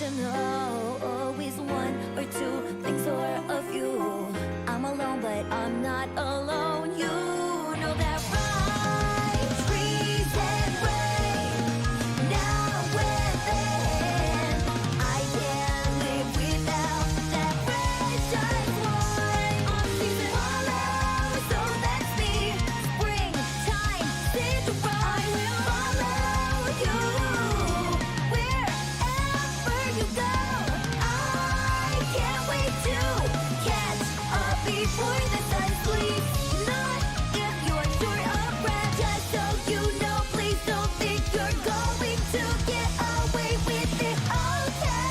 to know. Always one or two things or a few. I'm alone, but I'm not alone. You know that, right? Trees and rain, now and then. I can't live without that precious one. On season follow, so that's me. Springtime, Cinderella, I will follow you wherever you go. I can't wait to catch up before the sun sleeps. Not if you're short of breath. Just so you know, please don't think you're going to get away with it, okay?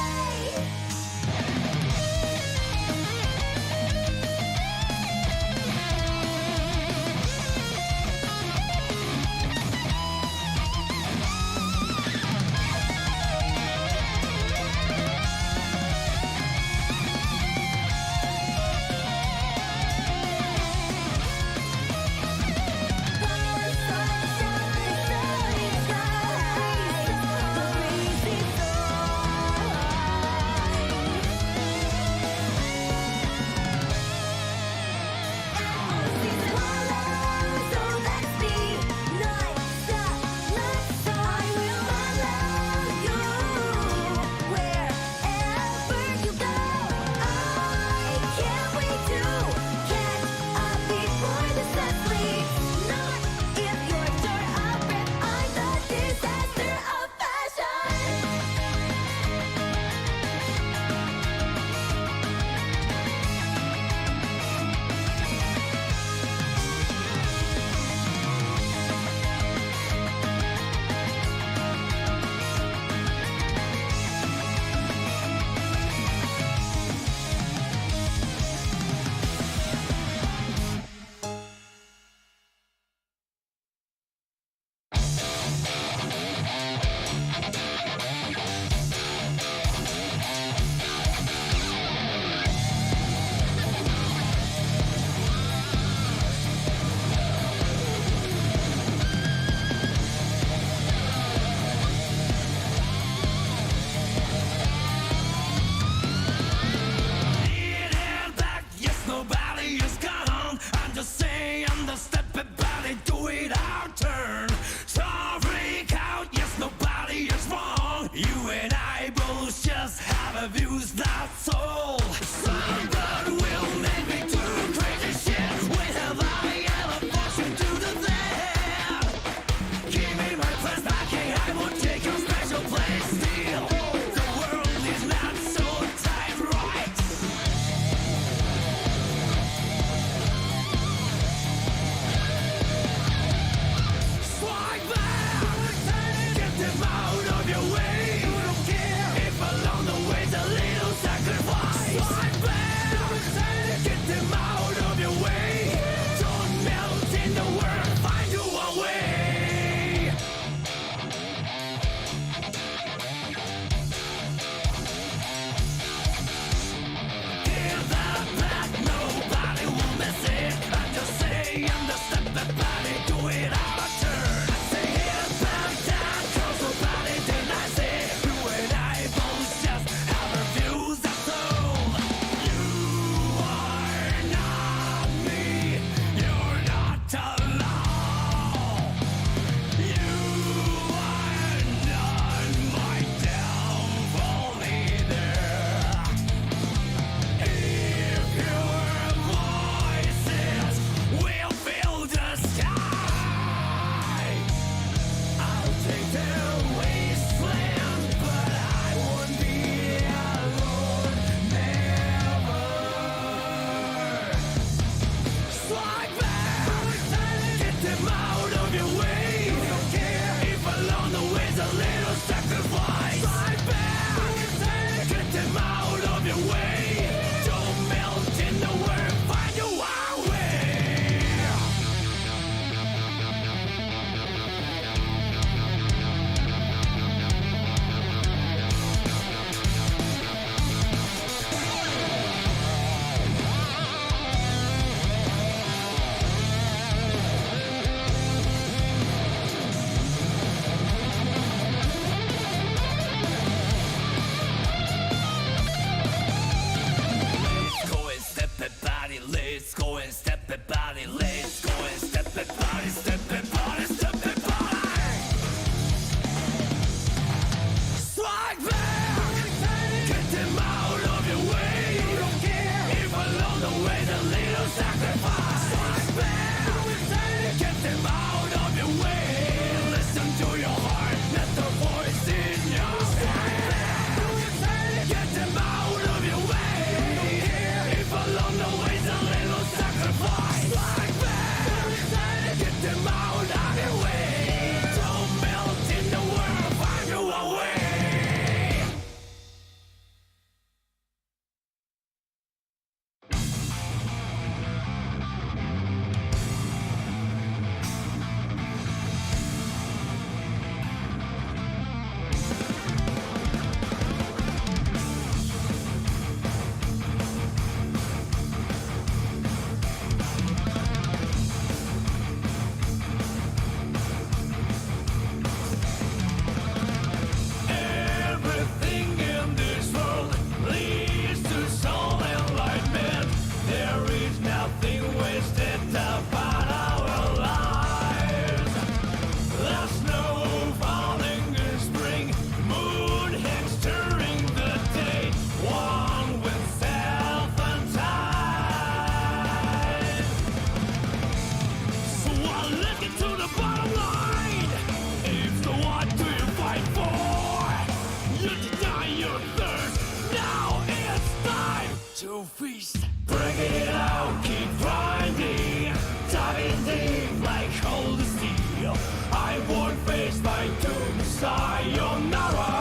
to feast. Bring it out, keep grinding, diving deep like cold steel. I won't face my doom, sayonara.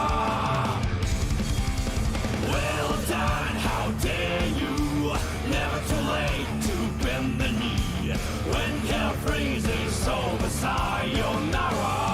Well done, how dare you? Never too late to bend the knee. When hell freezes over, sayonara.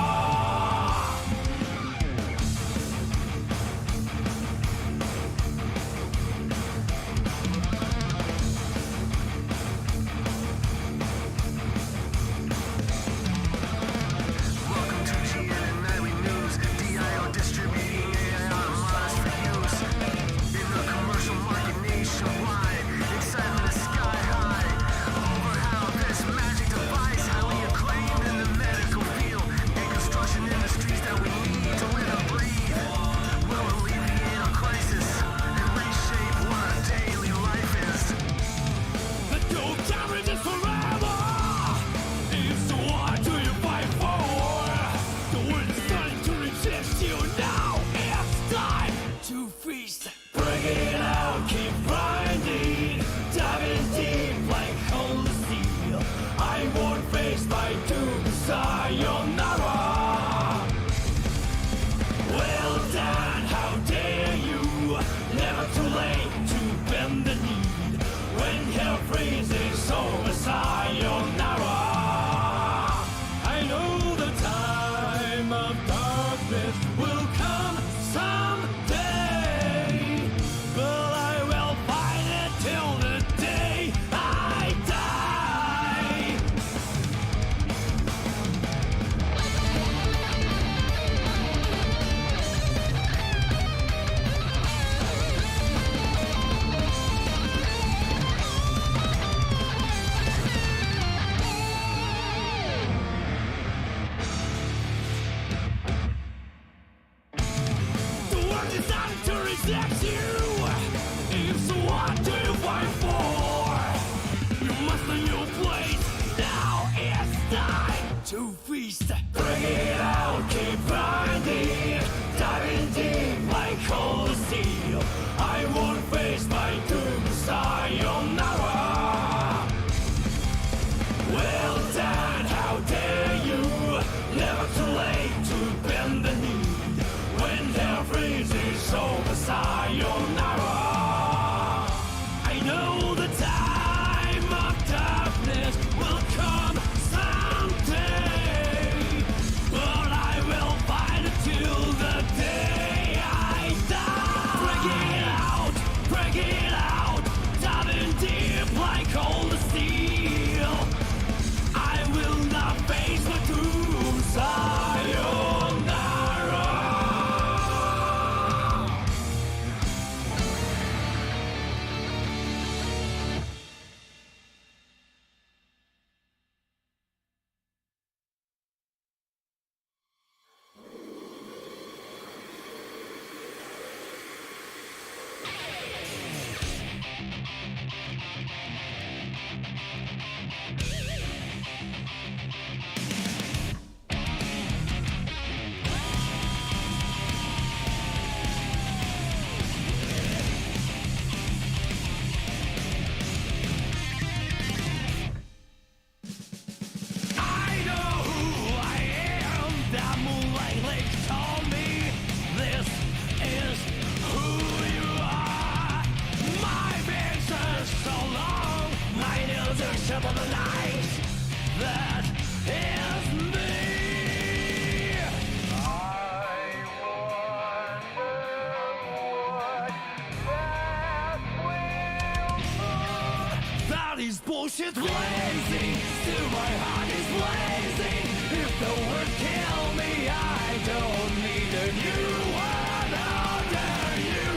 Bullshit blazing, still my heart is blazing. If the word kill me, I don't need a new one under you.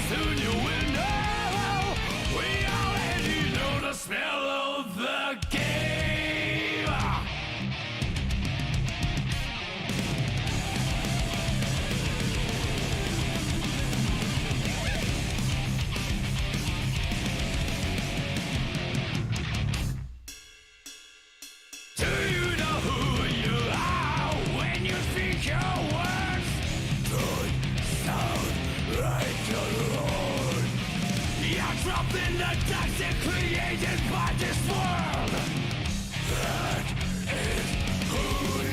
Soon you will know, we already know the smell of the game. Nothing attacks it created by this world. That is who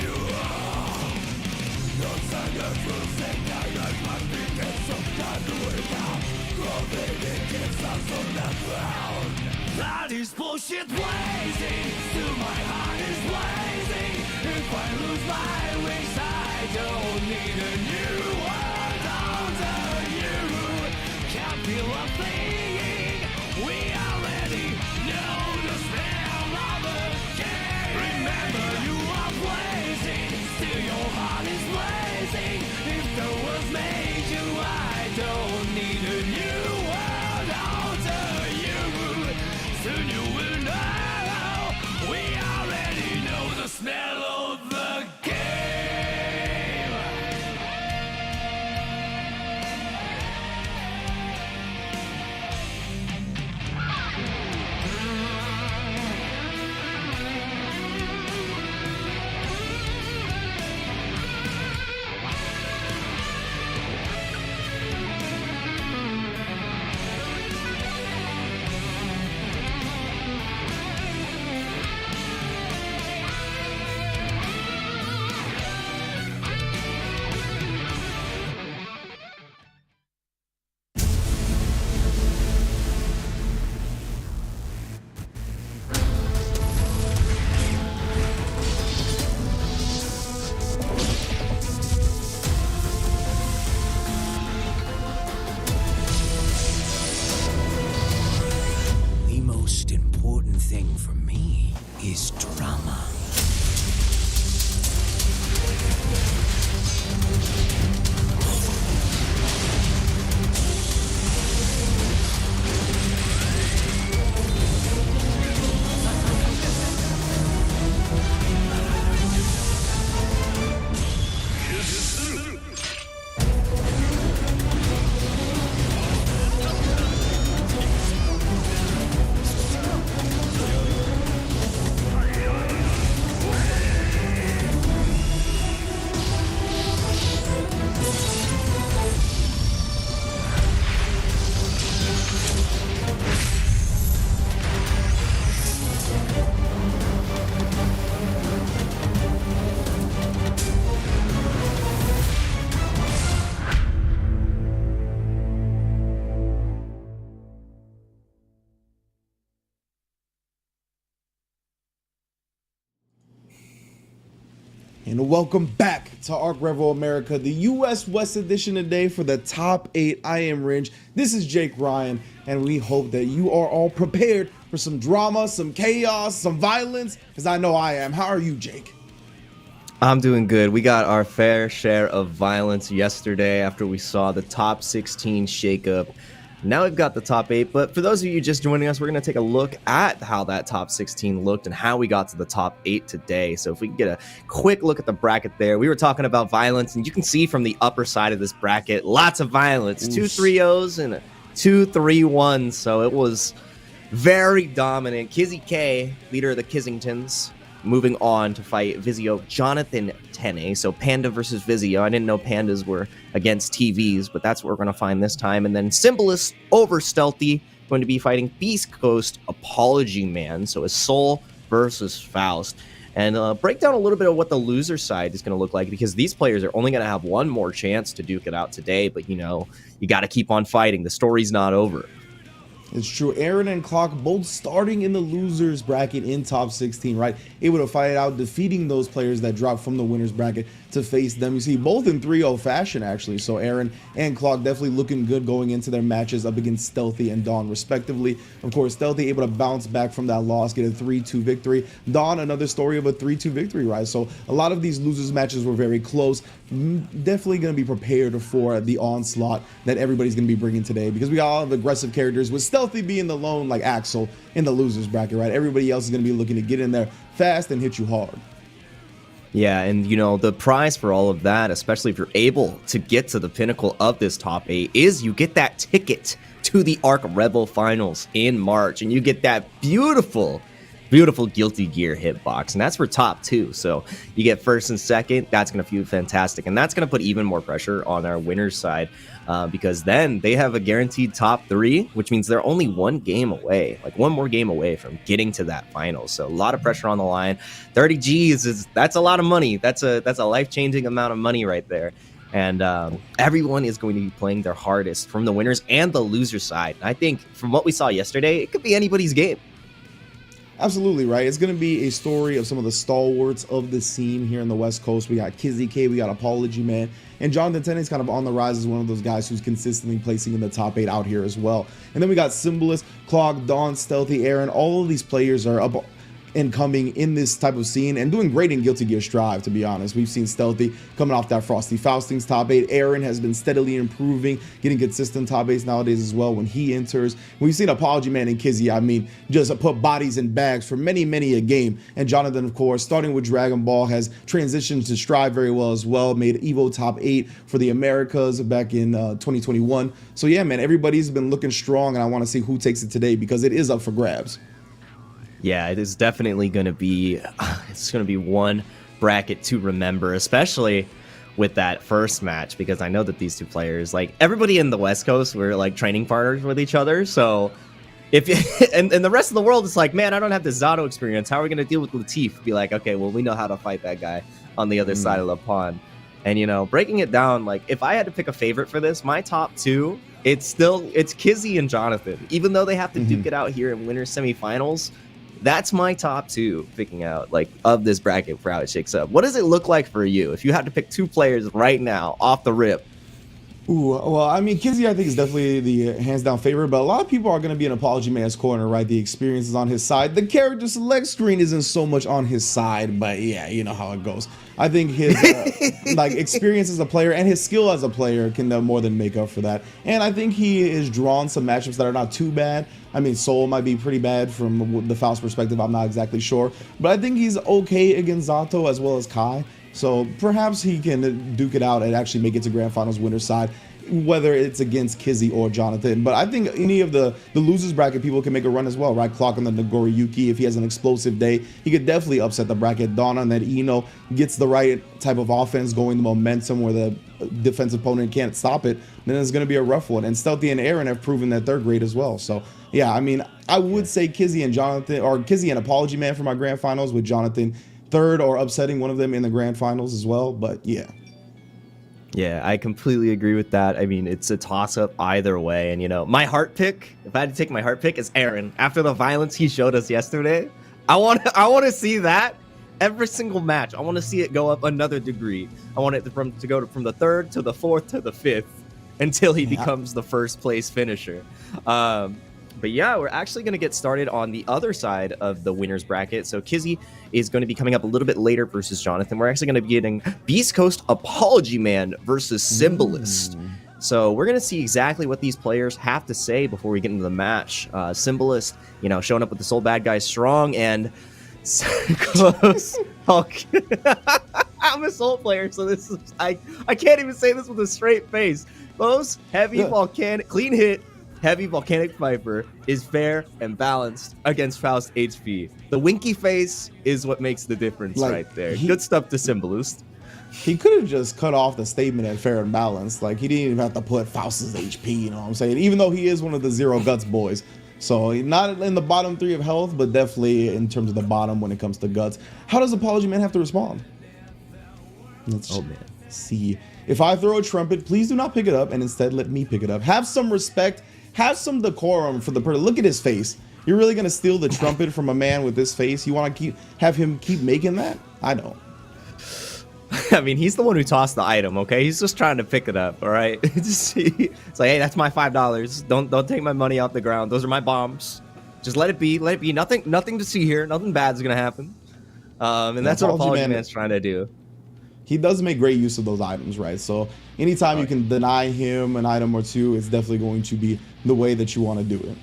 you are. No silence will say that I must begin some kind of way now. Gravity keeps us on the ground. That is bullshit blazing. Still my heart is blazing. If I lose my wings, I don't need a new world under you. Can't feel a thing. We already know the smell of the game. Remember, you are blazing. Still your heart is blazing. If the world made you, I don't need a new world under you. Soon you will know. We already know the smell of the game. The most important thing for me is drama. And welcome back to ARCREVO America, the US West edition today for the top 8. I am Ringe. This is Jake Ryan, and we hope that you are all prepared for some drama, some chaos, some violence, because I know I am. How are you, Jake? I'm doing good. We got our fair share of violence yesterday after we saw the top 16 shakeup. Now we've got the top 8, but for those of you just joining us, we're going to take a look at how that top 16 looked and how we got to the top 8 today. So if we can get a quick look at the bracket there, we were talking about violence, and you can see from the upper side of this bracket, lots of violence. Oof. 2 3-0s and 2 3-1s, so it was very dominant. Kizzy K, leader of the Kissingtons, moving on to fight Vizio Jonathan Tene. So Panda versus Vizio. I didn't know pandas were against TVs, but that's what we're going to find this time. And then Symbolist over Stealthy, going to be fighting Beast Coast Apology Man. So it's Soul versus Faust. And break down a little bit of what the loser side is going to look like, because these players are only going to have one more chance to duke it out today. But, you know, you got to keep on fighting. The story's not over. It's true. Aaron and Clock both starting in the losers bracket in top 16, right? Able to fight it out, defeating those players that dropped from the winners bracket to face them. You see, both in 3-0 fashion, actually. So Aaron and Clock definitely looking good going into their matches up against Stealthy and Dawn, respectively. Of course, Stealthy able to bounce back from that loss, get a 3-2 victory. Dawn, another story of a 3-2 victory, right? So a lot of these losers matches were very close. Definitely going to be prepared for the onslaught that everybody's going to be bringing today, because we all have aggressive characters, with Stealthy being the lone, like Axel, in the losers bracket, right? Everybody else is going to be looking to get in there fast and hit you hard. Yeah, and you know, the prize for all of that, especially if you're able to get to the pinnacle of this top 8, is you get that ticket to the ARCREVO finals in March, and you get that beautiful beautiful Guilty Gear hitbox, and that's for top 2. So you get first and second, that's going to feel fantastic, and that's going to put even more pressure on our winners side, because then they have a guaranteed top 3, which means they're only one more game away from getting to that final. So a lot of pressure on the line. 30 G's that's a lot of money. That's a life-changing amount of money right there. And everyone is going to be playing their hardest from the winners and the loser side. I think from what we saw yesterday, it could be anybody's game. Absolutely, right? It's going to be a story of some of the stalwarts of the scene here in the West Coast. We got Kizzy K, we got Apology Man, and Jonathan Tennant's kind of on the rise as one of those guys who's consistently placing in the top 8 out here as well. And then we got Symbolist, Clog, Dawn, Stealthy, Aaron. All of these players are up and coming in this type of scene and doing great in Guilty Gear Strive, to be honest. We've seen Stealthy coming off that Frosty Faustings top 8. Aaron has been steadily improving, getting consistent top 8s nowadays as well when he enters. We've seen Apology Man and Kizzy, I mean, just put bodies in bags for many a game. And Jonathan, of course, starting with Dragon Ball, has transitioned to Strive very well as well, made Evo top 8 for the Americas back in 2021. So yeah, man, everybody's been looking strong, and I want to see who takes it today because it is up for grabs. Yeah, it is definitely going to be, it's going to be one bracket to remember, especially with that first match, because I know that these two players, like everybody in the West Coast, were like training partners with each other. So if and the rest of the world is like, man, I don't have the Zato experience. How are we going to deal with Latif? Be like, okay, well, we know how to fight that guy on the other side of the pond. And, you know, breaking it down, like if I had to pick a favorite for this, my top 2, it's Kizzy and Jonathan, even though they have to duke it out here in winners semifinals. That's my top 2 picking out, like, of this bracket for how it shakes up. What does it look like for you if you had to pick 2 players right now off the rip? Ooh, well, I mean, Kizzy, I think, is definitely the hands-down favorite, but a lot of people are going to be in Apology Man's corner, right? The experience is on his side. The character select screen isn't so much on his side, but yeah, you know how it goes. I think his like experience as a player and his skill as a player can more than make up for that. And I think he has drawn some matchups that are not too bad. I mean, Soul might be pretty bad from the Faust perspective. I'm not exactly sure, but I think he's okay against Zato as well as Kai. So perhaps he can duke it out and actually make it to Grand Finals winner's side, whether it's against Kizzy or Jonathan. But I think any of the losers bracket people can make a run as well, right? Clock on the Nagori Yuki, if he has an explosive day, he could definitely upset the bracket. Dawn on that Ino gets the right type of offense going, the momentum where the defensive opponent can't stop it, then it's going to be a rough one. And Stealthy and Aaron have proven that they're great as well. So yeah, I mean, I would say Kizzy and Jonathan, or Kizzy and Apology Man for my Grand Finals, with Jonathan third or upsetting one of them in the Grand Finals as well. But yeah. Yeah, I completely agree with that. I mean, it's a toss-up either way. And, you know, my heart pick, if I had to take my heart pick, is Aaron. After the violence he showed us yesterday, I want to see that every single match. I want to see it go up another degree. I want it to go from the 3rd to the 4th to the 5th until he becomes the first place finisher. But yeah, we're actually going to get started on the other side of the winners bracket. So Kizzy is going to be coming up a little bit later versus Jonathan. We're actually going to be getting Beast Coast Apology Man versus Symbolist. So we're going to see exactly what these players have to say before we get into the match. Symbolist, you know, showing up with the Soul Bad Guy strong and close. I'm a Soul player, so this is I can't even say this with a straight face. Close, heavy, volcanic, clean hit. Heavy Volcanic Viper is fair and balanced against Faust HP. The winky face is what makes the difference right there. Good stuff to Symbolist. He could have just cut off the statement at fair and balanced. Like, he didn't even have to put Faust's HP, you know what I'm saying? Even though he is one of the Zero Guts boys. So not in the bottom 3 of health, but definitely in terms of the bottom when it comes to guts. How does Apology Man have to respond? Let's see. If I throw a trumpet, please do not pick it up and instead let me pick it up. Have some respect. Have some decorum for the person. Look at his face. You're really gonna steal the trumpet from a man with this face? You want to have him keep making that? I don't. I mean, he's the one who tossed the item. Okay, he's just trying to pick it up. All right, it's like, hey, that's my $5. Don't take my money off the ground. Those are my bombs. Just let it be. Let it be. Nothing to see here. Nothing bad's gonna happen. And that's what Apology Man's trying to do. He does make great use of those items, right? So anytime you can deny him an item or two, it's definitely going to be the way that you want to do it.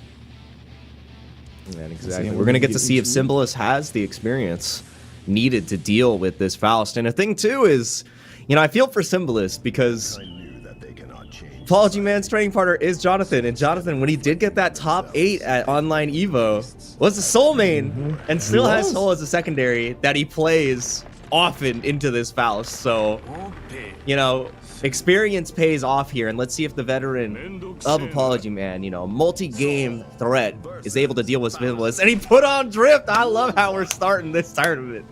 Yeah, exactly. We're going to get to see if Symbolist has the experience needed to deal with this Faust. And the thing, too, is, you know, I feel for Symbolist because Apology Man's training partner is Jonathan, and Jonathan, when he did get that top 8 at Online Evo, was a Soul main, and still has Soul as a secondary that he plays often into this Faust. So, you know, experience pays off here, and let's see if the veteran of Apology Man, you know, multi-game threat, is able to deal with Spinless. And he put on Drift. I love how we're starting this tournament.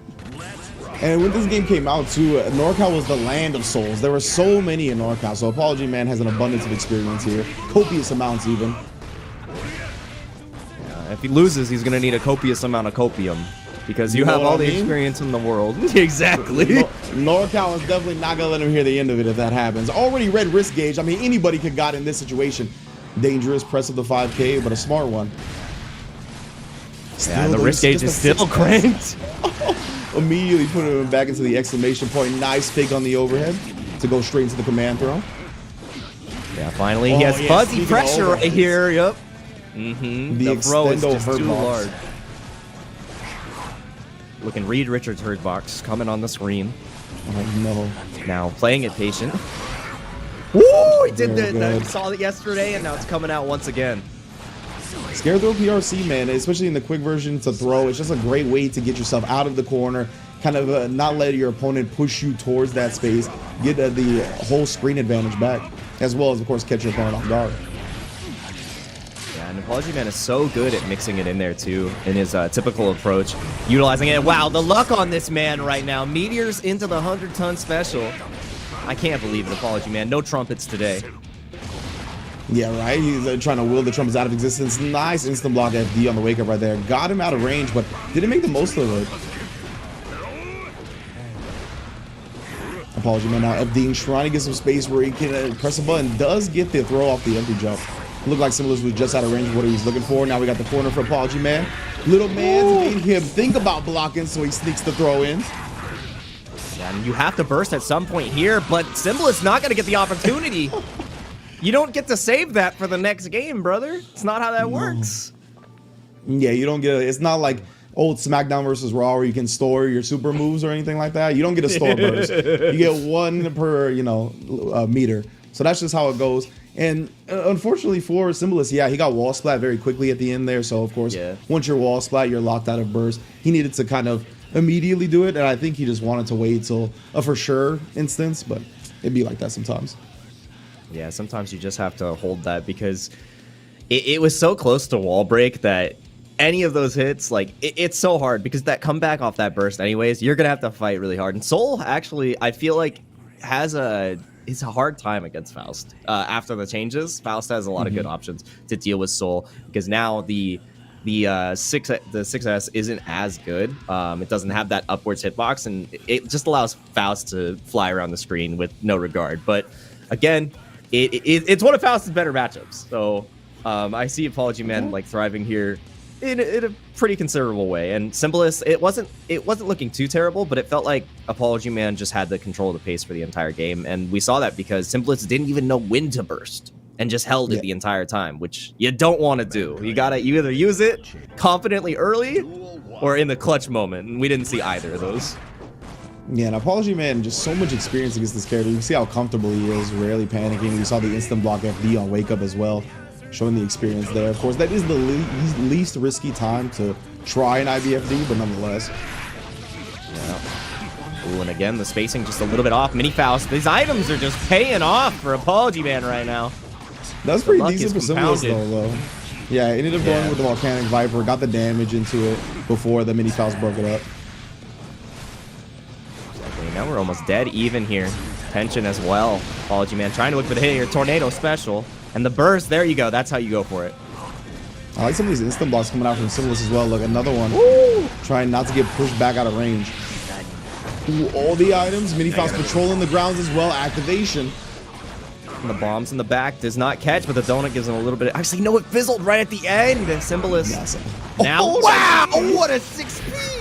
And when this game came out too, NorCal was the land of souls. There were so many in NorCal, so Apology Man has an abundance of experience here. Copious amounts even. If he loses, he's going to need a copious amount of copium. Because you have all the experience in the world. Exactly. NorCal is definitely not going to let him hear the end of it if that happens. Already red risk gauge. I mean, anybody could got in this situation. Dangerous press of the 5K, but a smart one. Yeah, the risk gauge is still cranked. Immediately putting him back into the exclamation point. Nice fake on the overhead to go straight into the command throw. Yeah, finally he has fuzzy pressure right here. Yep. The throw is just too large. Looking Reed Richards hurt box coming on the screen. Oh no. Now playing it patient. Woo! He did that. Saw it yesterday, and now it's coming out once again. Scare throw PRC, man, especially in the quick version to throw. It's just a great way to get yourself out of the corner, kind of not let your opponent push you towards that space, get the whole screen advantage back, as well as, of course, catch your opponent off guard. Yeah, and Apology Man is so good at mixing it in there, too, in his typical approach, utilizing it. Wow, the luck on this man right now. Meteors into the 100-ton special. I can't believe it, Apology Man. No trumpets today. Yeah, right? He's trying to will the trumpets out of existence. Nice instant block FD on the wake up right there. Got him out of range, but didn't make the most of it. Apology Man now FDing, trying to get some space where he can press a button. Does get the throw off the empty jump. Looked like Simulus was just out of range of what he was looking for. Now we got the corner for Apology Man. Little man made him think about blocking, so he sneaks the throw in. Yeah, and you have to burst at some point here, but Simulus not going to get the opportunity. You don't get to save that for the next game, brother. It's not how that works. Yeah, you don't get it's not like old SmackDown versus Raw where you can store your super moves or anything like that. You don't get a store burst. You get one per, you know, meter. So that's just how it goes. And unfortunately for Simulus, yeah, he got wall splat very quickly at the end there. So, of course, once you're wall splat, you're locked out of burst. He needed to kind of immediately do it. And I think he just wanted to wait till a for sure instance. But it'd be like that sometimes. Yeah, sometimes you just have to hold that because it was so close to wall break that any of those hits, like, it's so hard because that comeback off that burst anyways, you're going to have to fight really hard. And Soul, actually, I feel like it's a hard time against Faust. After the changes, Faust has a lot of good options to deal with Soul because now the 6S isn't as good. It doesn't have that upwards hitbox, and it just allows Faust to fly around the screen with no regard. But again, it's one of Faust's better matchups. So I see Apology Man like thriving here in a pretty considerable way. And Simulus, it wasn't looking too terrible, but it felt like Apology Man just had the control of the pace for the entire game. And we saw that because Simulus didn't even know when to burst and just held it the entire time, which you don't want to do. You either use it confidently early or in the clutch moment. And we didn't see either of those. Yeah, and Apology Man, just so much experience against this character. You can see how comfortable he is, rarely panicking. We saw the instant block FD on Wake Up as well, showing the experience there. Of course, that is the least risky time to try an IBFD, but nonetheless. Yeah. Ooh, and again, the spacing just a little bit off. Mini Faust, these items are just paying off for Apology Man right now. That's pretty decent for Simulus though. Yeah, ended up going with the Volcanic Viper, got the damage into it before the Mini Faust broke it up. Now we're almost dead even here. Tension as well. Apology Man trying to look for the hit here. Tornado special. And the burst, there you go. That's how you go for it. I like some of these instant blocks coming out from Simulus as well. Look, another one. Woo! Trying not to get pushed back out of range. Ooh, all the items. Mini Faust patrolling the grounds as well. Activation. And the bombs in the back does not catch, but the donut gives him a little bit. Actually, no, it fizzled right at the end. Simulus. Now, wow! What a 6P!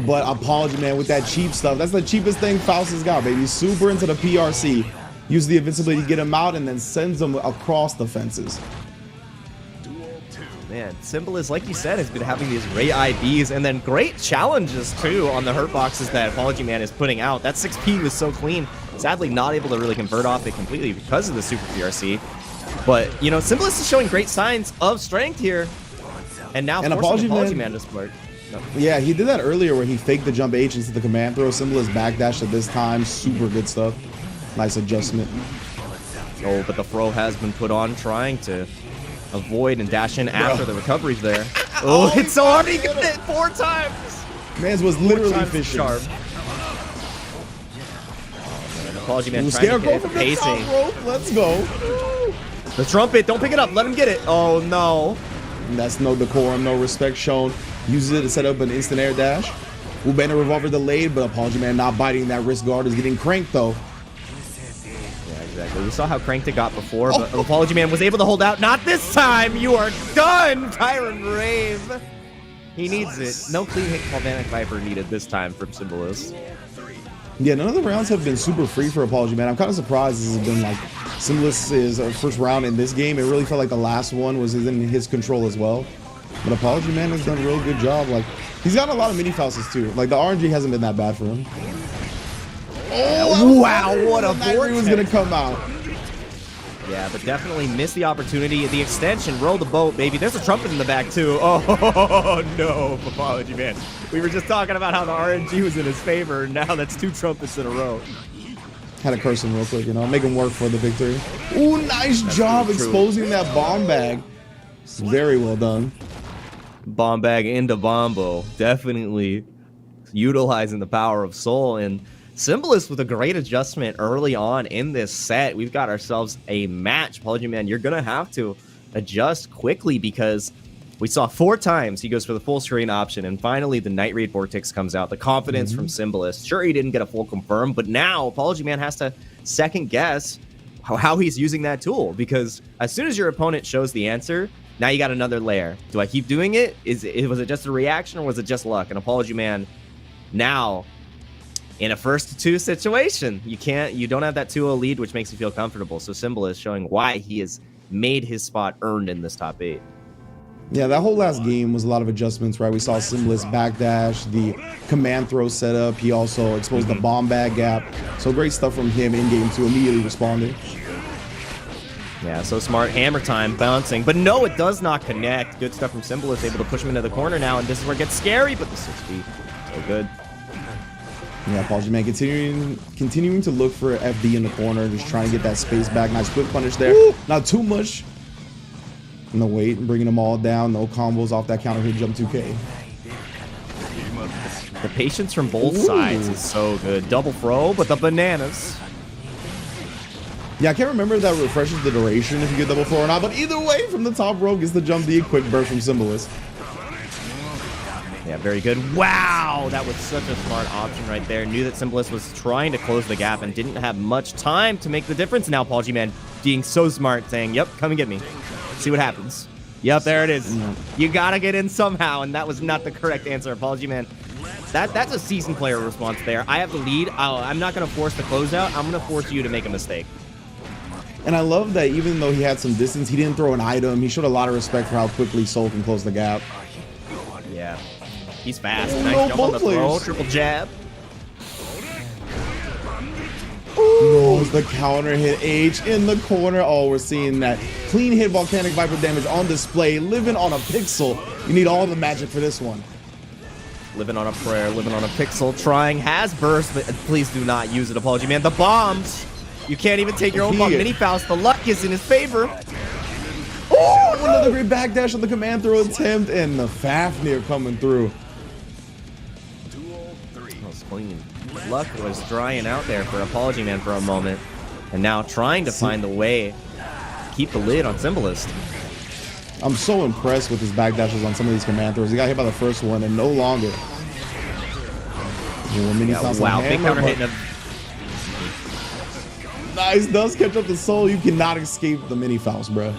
But Apology Man with that cheap stuff. That's the cheapest thing Faust has got, baby. Super into the PRC. Use the invincibility to get him out and then sends him across the fences. Man, Simulus, like you said, has been having these great IVs and then great challenges, too, on the hurt boxes that Apology Man is putting out. That 6P was so clean. Sadly, not able to really convert off it completely because of the Super PRC. But, you know, Symbolist is showing great signs of strength here. And now forcing Apology Man to spark. No. Yeah, he did that earlier where he faked the jump H into the command throw. Symbolist backdash at this time. Super good stuff. Nice adjustment. Oh, but the throw has been put on, trying to avoid and dash in after the recovery's there. Oh, it's already hit 4 times. Mans was literally fishing. Sharp. Apology Man trying to Scarecrow get from the the top pacing. rope. Let's go. The trumpet, don't pick it up. Let him get it. Oh, no. And that's no decorum, no respect shown. Uses it to set up an instant air dash. Banner revolver delayed, but Apology Man not biting that wrist guard is getting cranked though. Yeah, exactly. We saw how cranked it got before, but Apology Man was able to hold out. Not this time. You are done, Tyrant Rave. He needs it. No clean hit Galvanic Viper needed this time from Symbolist. Yeah, none of the rounds have been super free for Apology Man. I'm kind of surprised this has been like Symbolist's first round in this game. It really felt like the last one was in his control as well. But Apology Man has done a real good job. Like, he's gotten a lot of mini fouls too. Like, the RNG hasn't been that bad for him. Oh, wow, what a vortex was gonna come out. Yeah, but definitely missed the opportunity. The extension, roll the boat, baby. There's a trumpet in the back, too. Oh, no, Apology Man. We were just talking about how the RNG was in his favor. Now that's 2 trumpets in a row. Had to curse him real quick, you know, make him work for the victory. Ooh, nice job exposing that bomb bag. Very well done. Bomb bag into Bombo. Definitely utilizing the power of Soul. And Symbolist with a great adjustment early on in this set. We've got ourselves a match. Apology Man, you're going to have to adjust quickly because we saw 4 times he goes for the full screen option. And finally, the Night Raid Vortex comes out. The confidence from Symbolist. Sure, he didn't get a full confirm, but now Apology Man has to second guess how he's using that tool. Because as soon as your opponent shows the answer, now you got another layer. Do I keep doing it? Was it just a reaction or was it just luck? And Apology Man now in a 1st-2 situation. You don't have that 2-0 lead, which makes you feel comfortable. So Symbolist showing why he has made his spot earned in this top 8. Yeah, that whole last game was a lot of adjustments, right? We saw Symbolist backdash, the command throw setup. He also exposed the bomb bag gap. So great stuff from him in game 2, immediately responding. Yeah, so smart. Hammer time, bouncing. But no, it does not connect. Good stuff from Symbolist, able to push him into the corner now, and this is where it gets scary, but the 6B, so good. Yeah, Apology Man continuing to look for FD in the corner, just trying to get that space back. Nice quick punish there. Woo! Not too much. No wait, bringing them all down. No combos off that counter hit jump 2K. The patience from both sides is so good. Double throw, but the bananas. Yeah, I can't remember if that refreshes the duration if you get double throw or not, but either way, from the top row, gets the jump D, quick burst from Symbolist. Yeah, very good. Wow, that was such a smart option right there. Knew that Symbolist was trying to close the gap and didn't have much time to make the difference. Now Apology Man being so smart, saying, yep, come and get me. See what happens. Yep, there it is. You gotta get in somehow, and that was not the correct answer. Apology Man. That's a seasoned player response there. I have the lead. I'm not gonna force the closeout. I'm gonna force you to make a mistake. And I love that even though he had some distance, he didn't throw an item. He showed a lot of respect for how quickly Soul can close the gap. Yeah. He's fast. Oh, Nice no, jump on the throw. players. Triple jab. Oh, the counter hit H in the corner. Oh, we're seeing that clean hit Volcanic Viper damage on display. Living on a pixel. You need all the magic for this one. Living on a prayer. Living on a pixel. Trying. Has burst, but please do not use it, Apology Man. The bombs. You can't even take your own bomb. Mini Faust. The luck is in his favor. Oh, another great backdash on the command throw attempt, and the Fafnir coming through. That was clean. Luck was drying out there for Apology Man for a moment, and now trying to find the way to keep the lid on Symbolist. I'm so impressed with his backdashes on some of these command throws. He got hit by the first one, and no longer. Wow, big counter hit. Nice, does catch up the Soul. You cannot escape the mini Faust, bro.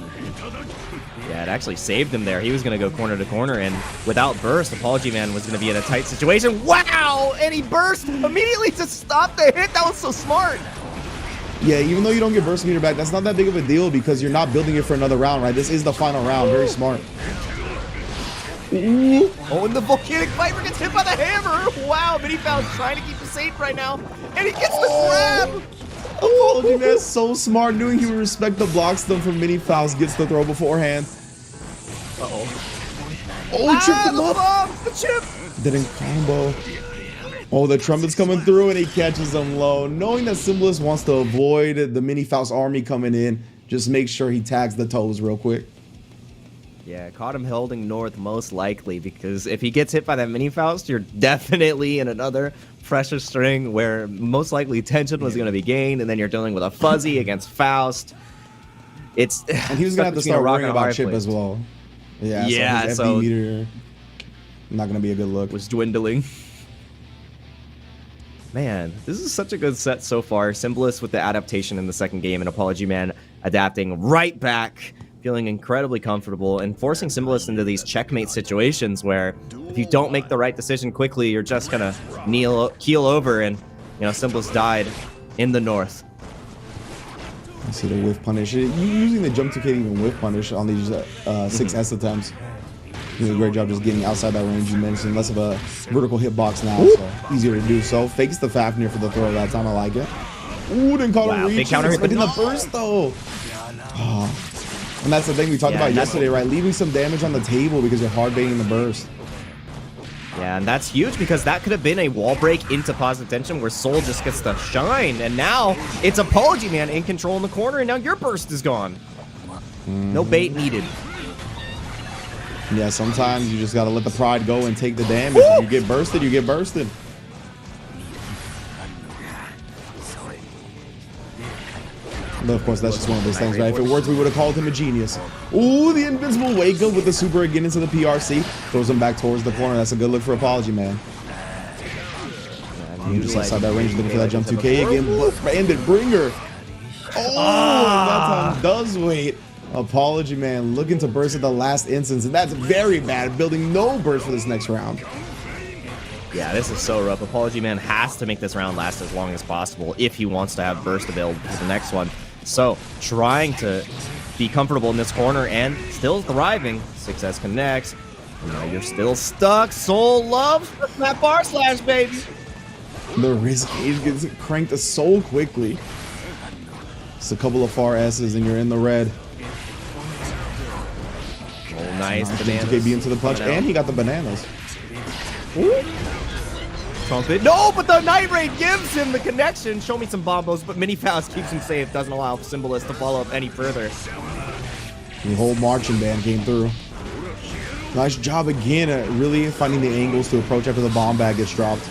Yeah, it actually saved him there. He was going to go corner to corner, and without burst, Apology Man was going to be in a tight situation. Wow! And he burst immediately to stop the hit. That was so smart. Yeah, even though you don't get burst meter back, that's not that big of a deal because you're not building it for another round, right? This is the final round. Very smart. Ooh. Oh, and the Volcanic Viper gets hit by the hammer. Wow, Mini Faust trying to keep it safe right now. And he gets the grab. Apology Man, so smart, knowing he would respect the block stun from Mini Faust, gets the throw beforehand. Oh, tripped him up. The chip. Didn't combo. Oh, the trumpet's coming through and he catches him low. Knowing that Symbolist wants to avoid the Mini Faust army coming in, just make sure he tags the toes real quick. Yeah, caught him holding north most likely, because if he gets hit by that Mini Faust, you're definitely in another pressure string where most likely tension was going to be gained, and then you're dealing with a fuzzy against Faust. It's And he was going to have to start worrying about chip as well. Yeah, so his FD meter not going to be a good look. Was dwindling. Man, this is such a good set so far. Symbolist with the adaptation in the second game, and Apology Man adapting right back, feeling incredibly comfortable and forcing Symbolist into these checkmate situations where if you don't make the right decision quickly, you're just gonna keel over, and you know, Symbolist died in the north. I see the whiff punish. Using the jump to K even whiff punish on these 6S attempts. He did a great job just getting outside that range you mentioned. Less of a vertical hitbox now, so easier to do so. Fakes the Fafnir for the throw that time. I like it. Ooh, didn't call him reach. Big counter hit, but in the burst though. Oh. And that's the thing we talked about yesterday, right? Leaving some damage on the table because you're hard baiting the burst. Yeah, and that's huge because that could have been a wall break into positive tension where Soul just gets to shine, and now it's Apology Man in control in the corner, and now your burst is gone. No bait needed. Yeah, sometimes you just gotta let the pride go and take the damage. If you get bursted, you get bursted. But of course, that's just one of those things, right? If it worked, we would have called him a genius. Ooh, the invincible wake up with the super again into the PRC. Throws him back towards the corner. That's a good look for Apology Man. You just outside that range looking for that jump 2K again. Bandit Bringer. Oh, and that time does wait. Apology Man looking to burst at the last instance, and that's very bad. Building no burst for this next round. Yeah, this is so rough. Apology Man has to make this round last as long as possible if he wants to have burst available for the next one. So, trying to be comfortable in this corner and still thriving. 6S connects. Now you're still stuck. Soul loves that bar slash, baby. The risk gauge gets cranked so quickly. Just a couple of far S's and you're in the red. Oh, nice. Bananas. KB into the punch, and he got the bananas. Ooh. Trumpet. No, but the Night Raid gives him the connection. Show me some bombos, but Mini Faust keeps him safe. Doesn't allow Symbolist to follow up any further. The whole marching band came through. Nice job again at really finding the angles to approach after the bomb bag gets dropped.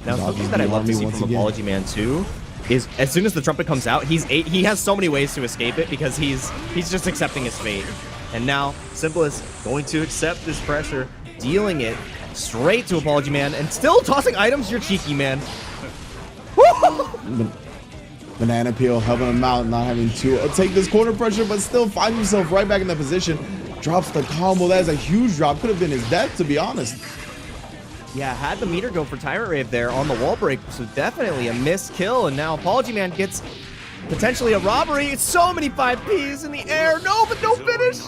Now, something that I love to see from Apology Man too is as soon as the trumpet comes out, he has so many ways to escape it because he's just accepting his fate. And now Symbolist going to accept this pressure, dealing it straight to Apology Man, and still tossing items. You're cheeky, man. Banana Peel helping him out, not having to take this corner pressure, but still find himself right back in that position. Drops the combo. That is a huge drop. Could have been his death, to be honest. Yeah, had the meter go for Tyrant Rave there on the wall break, so definitely a missed kill, and now Apology Man gets potentially a robbery. It's so many 5Ps in the air. No, but no finish.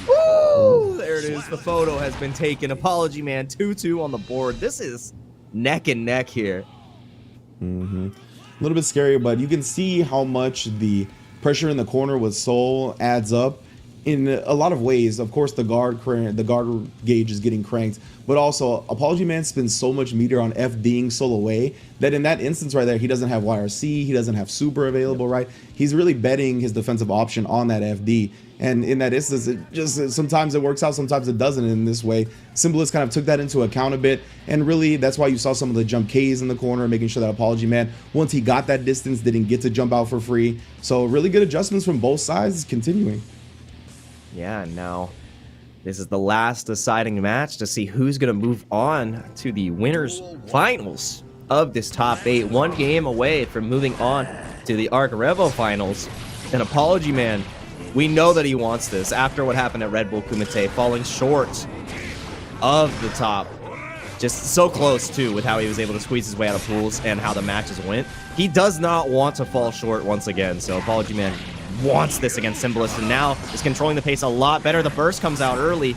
Woo! There it is. The photo has been taken. Apology Man 2-2 on the board. This is neck and neck here. A little bit scary, but you can see how much the pressure in the corner with Soul adds up in a lot of ways. Of course, the guard gauge is getting cranked, but also Apology Man spends so much meter on FDing Soul away that in that instance right there, he doesn't have YRC, he doesn't have super available, right? He's really betting his defensive option on that FD. And in that instance, it just sometimes it works out, sometimes it doesn't. In this way, Symbolist kind of took that into account a bit, and really that's why you saw some of the jump Ks in the corner, making sure that Apology Man, once he got that distance, didn't get to jump out for free. So really good adjustments from both sides, continuing. Yeah, now this is the last deciding match to see who's going to move on to the winners finals of this top 8. One game away from moving on to the ARCREVO finals. And Apology Man, we know that he wants this after what happened at Red Bull Kumite, falling short of the top. Just so close, too, with how he was able to squeeze his way out of pools and how the matches went. He does not want to fall short once again, so Apology Man wants this against Symbolist, and now is controlling the pace a lot better. The burst comes out early.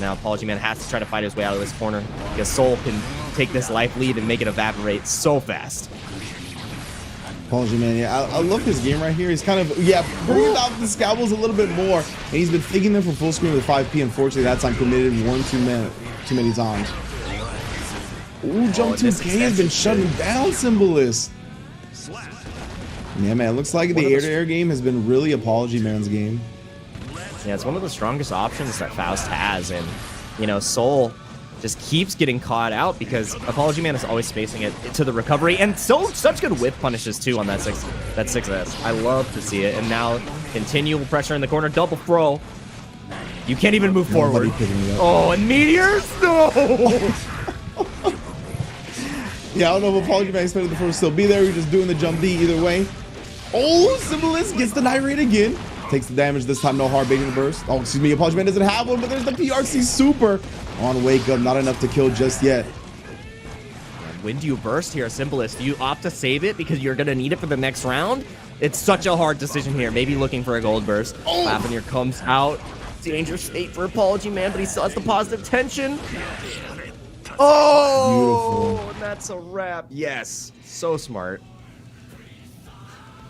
Now Apology Man has to try to fight his way out of this corner because Soul can take this life lead and make it evaporate so fast. Apology Man, yeah, I love his game right here. He's kind of, bringing out the scalpels a little bit more, and he's been faking them from full screen with 5P. Unfortunately, that time committed one too many times. Ooh, jump 2K has been shutting down Symbolist. Yeah, man, it looks like the air-to-air game has been really Apology Man's game. Yeah, it's one of the strongest options that Faust has, and, you know, Soul just keeps getting caught out because Apology Man is always spacing it to the recovery, and such good whip punishes too on that 6S. I love to see it, and now continual pressure in the corner, double throw. You can't even move forward. Oh, and meteors? No! Yeah, I don't know if Apology Man expected the first still be there. We're just doing the jump D either way. Oh, Symbolist gets the night rate again. Takes the damage this time, no hard baiting the burst. Oh, excuse me, Apology Man doesn't have one, but there's the PRC super on wake up. Not enough to kill just yet. When do you burst here, Symbolist? Do you opt to save it because you're gonna need it for the next round? It's such a hard decision here. Maybe looking for a gold burst. Lavender comes out. Dangerous state for Apology Man, but he still has the positive tension. Oh, beautiful. And that's a wrap. Yes, so smart.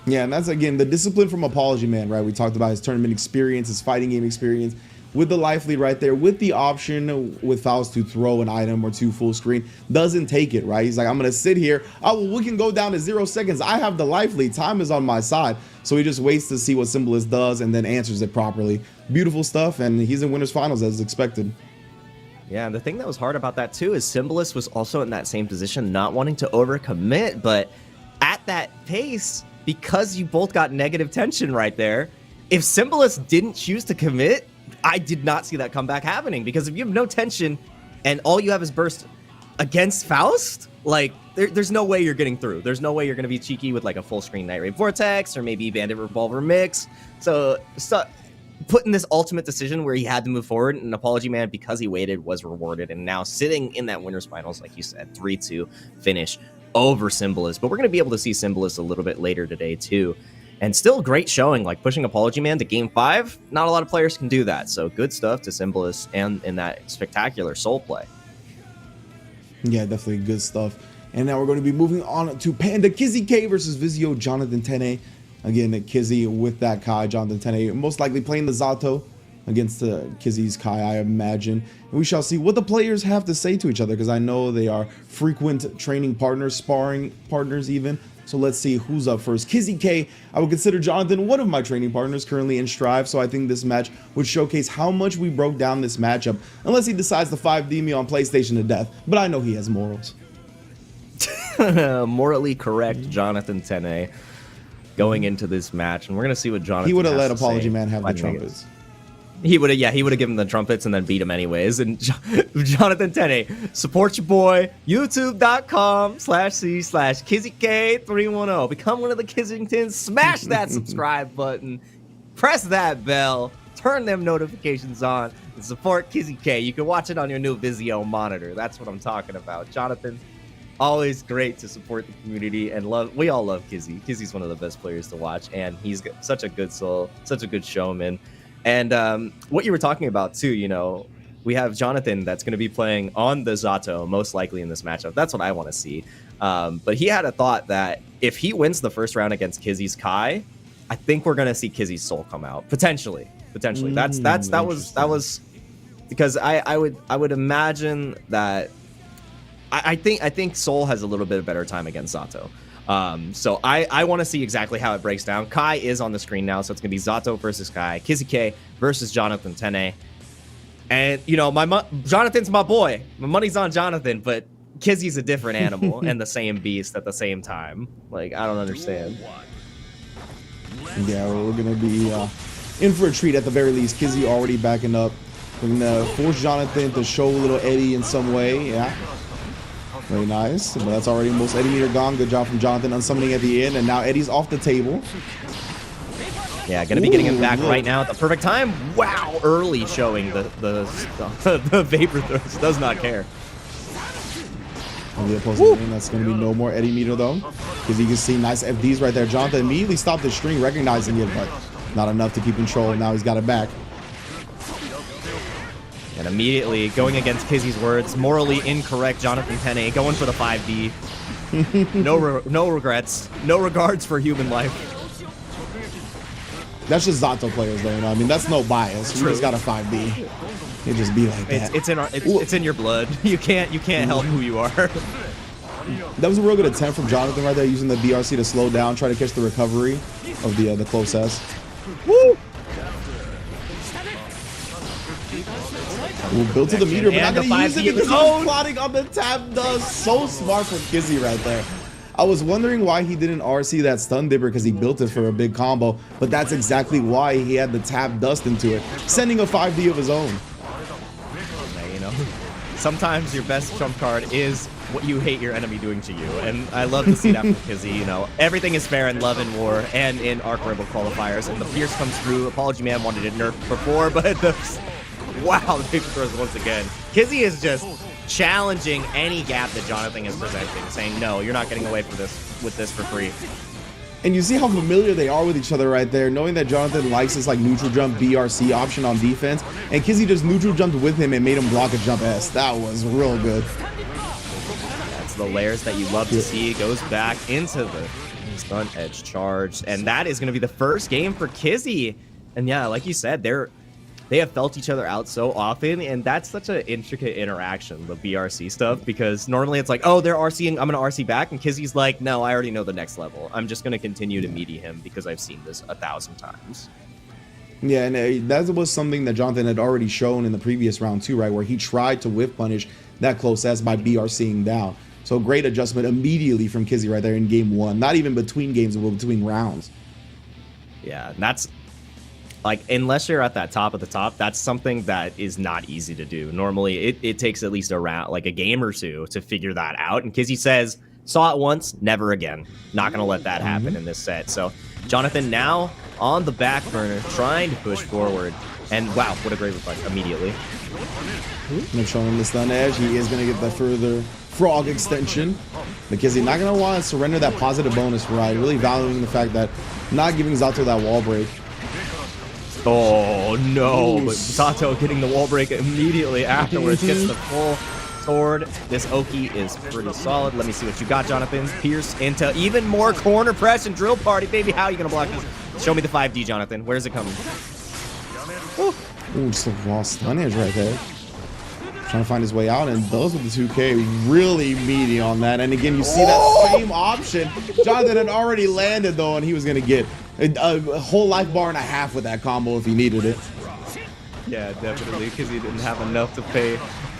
Yeah, and that's, again, the discipline from Apology Man, right? We talked about his tournament experience, his fighting game experience, with the life lead right there, with the option with Faust to throw an item or two full screen. Doesn't take it, right? He's like, I'm going to sit here. Oh, well, we can go down to 0 seconds. I have the life lead. Time is on my side. So he just waits to see what Symbolist does and then answers it properly. Beautiful stuff, and he's in Winners Finals as expected. Yeah, and the thing that was hard about that, too, is Symbolist was also in that same position, not wanting to overcommit, but at that pace, because you both got negative tension right there, if Symbolist didn't choose to commit, I did not see that comeback happening, because if you have no tension and all you have is burst against Faust, like, there's no way you're getting through. There's no way you're going to be cheeky with, like, a full screen Night Raid Vortex or maybe Bandit Revolver mix. So put in this ultimate decision where he had to move forward, and Apology Man, because he waited, was rewarded, and now sitting in that Winners Finals, like you said, 3-2 finish over Symbolist. But we're going to be able to see Symbolist a little bit later today too, and still great showing, like pushing Apology Man to game 5. Not a lot of players can do that, so good stuff to Symbolist and in that spectacular Soul play. Yeah, definitely good stuff. And now we're going to be moving on to Panda Kizzy K versus Vizio Jonathan Tene. Again, Kizzy with that Kai, Jonathan Tene most likely playing the Zato against Kizzy's Kai, I imagine. And we shall see what the players have to say to each other, because I know they are frequent training partners, sparring partners even. So let's see who's up first. Kizzy K, I would consider Jonathan one of my training partners currently in Strive, so I think this match would showcase how much we broke down this matchup, unless he decides to 5D me on PlayStation to death, but I know he has morals. Morally correct Jonathan Tene going into this match, and we're going to see what Jonathan He would have has let to Apology say. Man have the trumpets. He would have given the trumpets and then beat him anyways. And Jonathan Tene, support your boy, youtube.com/c/KizzyK310. Become one of the Kizzingtons. Smash that subscribe button. Press that bell. Turn them notifications on. And support Kizzy K. You can watch it on your new Vizio monitor. That's what I'm talking about. Jonathan, always great to support the community, and we all love Kizzy. Kizzy's one of the best players to watch, and he's such a good soul, such a good showman. And what you were talking about too, you know, we have Jonathan that's going to be playing on the Zato most likely in this matchup. That's what I want to see. But he had a thought that if he wins the first round against Kizzy's Kai, I think we're going to see Kizzy's Soul come out potentially. That was because I would imagine that I think Soul has a little bit of better time against Zato. So I want to see exactly how it breaks down. Kai is on the screen now, so it's gonna be Zato versus Kai, Kizzy K versus Jonathan Tene. And you know, Jonathan's my boy. My money's on Jonathan, but Kizzy's a different animal and the same beast at the same time. Like, I don't understand. Yeah, we're gonna be in for a treat at the very least. Kizzy already backing up. We're gonna force Jonathan to show a little Eddie in some way. Yeah. Very nice, but that's already most Eddie meter gone. Good job from Jonathan unsummoning at the end, and now Eddie's off the table. Yeah, gonna be getting him back right now at the perfect time. Wow, early showing the vapor throws. Does not care. On the opposing lane, that's gonna be no more Eddie meter though, because you can see nice FDs right there. Jonathan immediately stopped the string, recognizing it, but not enough to keep control. Now he's got it back. And immediately going against Kizzy's words, morally incorrect Jonathan Tene going for the 5D. No regrets. No regards for human life. That's just Zato players, though. You know, I mean, that's no bias. We just got a 5D. It just be like that. It's in your blood. You can't help who you are. That was a real good attempt from Jonathan right there, using the BRC to slow down, try to catch the recovery of the close S. Woo! We'll build to the meter, but not going to use it because he's plotting on the tap dust. So smart from Kizzy right there. I was wondering why he didn't RC that stun dipper because he built it for a big combo, but that's exactly why he had the tap dust into it, sending a 5D of his own. Yeah, you know, sometimes your best trump card is what you hate your enemy doing to you, and I love to see that from Kizzy. You know, everything is fair in Love and War and in ARCREVO qualifiers, and the Pierce comes through. Apology Man wanted it nerfed before, but wow, the paper throws once again. Kizzy is just challenging any gap that Jonathan is presenting, saying, no, you're not getting away with this for free. And you see how familiar they are with each other right there, knowing that Jonathan likes this like neutral jump BRC option on defense, and Kizzy just neutral jumped with him and made him block a jump S. That was real good. That's the layers that you love to see. Goes back into the stun edge charge, and that is going to be the first game for Kizzy. And yeah, like you said, they have felt each other out so often, and that's such an intricate interaction, the BRC stuff, because normally it's like, oh, they're RCing, I'm going to RC back, and Kizzy's like, no, I already know the next level. I'm just going to continue to meaty him because I've seen this 1,000 times. Yeah, and that was something that Jonathan had already shown in the previous round too, right, where he tried to whiff punish that close S by BRCing down. So great adjustment immediately from Kizzy right there in game one, not even between games, but between rounds. Yeah, and that's... like, unless you're at that top of the top, that's something that is not easy to do. Normally, it takes at least a round, like a game or two, to figure that out. And Kizzy says, saw it once, never again. Not going to let that happen in this set. So, Jonathan now on the back burner, trying to push forward. And wow, what a great reflect immediately. I'm showing him the stun edge. He is going to get the further frog extension. But Kizzy not going to want to surrender that positive bonus ride, really valuing the fact that not giving Zato that wall break. Oh no, but Zato getting the wall break immediately afterwards, gets the full sword. This Oki is pretty solid. Let me see what you got, Jonathan. Pierce into even more corner press and drill party, baby. How are you gonna block this? Show me the 5D, Jonathan. Where's it coming? Ooh, just a raw stun edge right there. Trying to find his way out, and those with the 2K really meaty on that. And again, you see that same option. Jonathan had already landed though, and he was gonna get a whole life bar and a half with that combo if he needed it. Yeah, definitely, because he didn't have enough to pay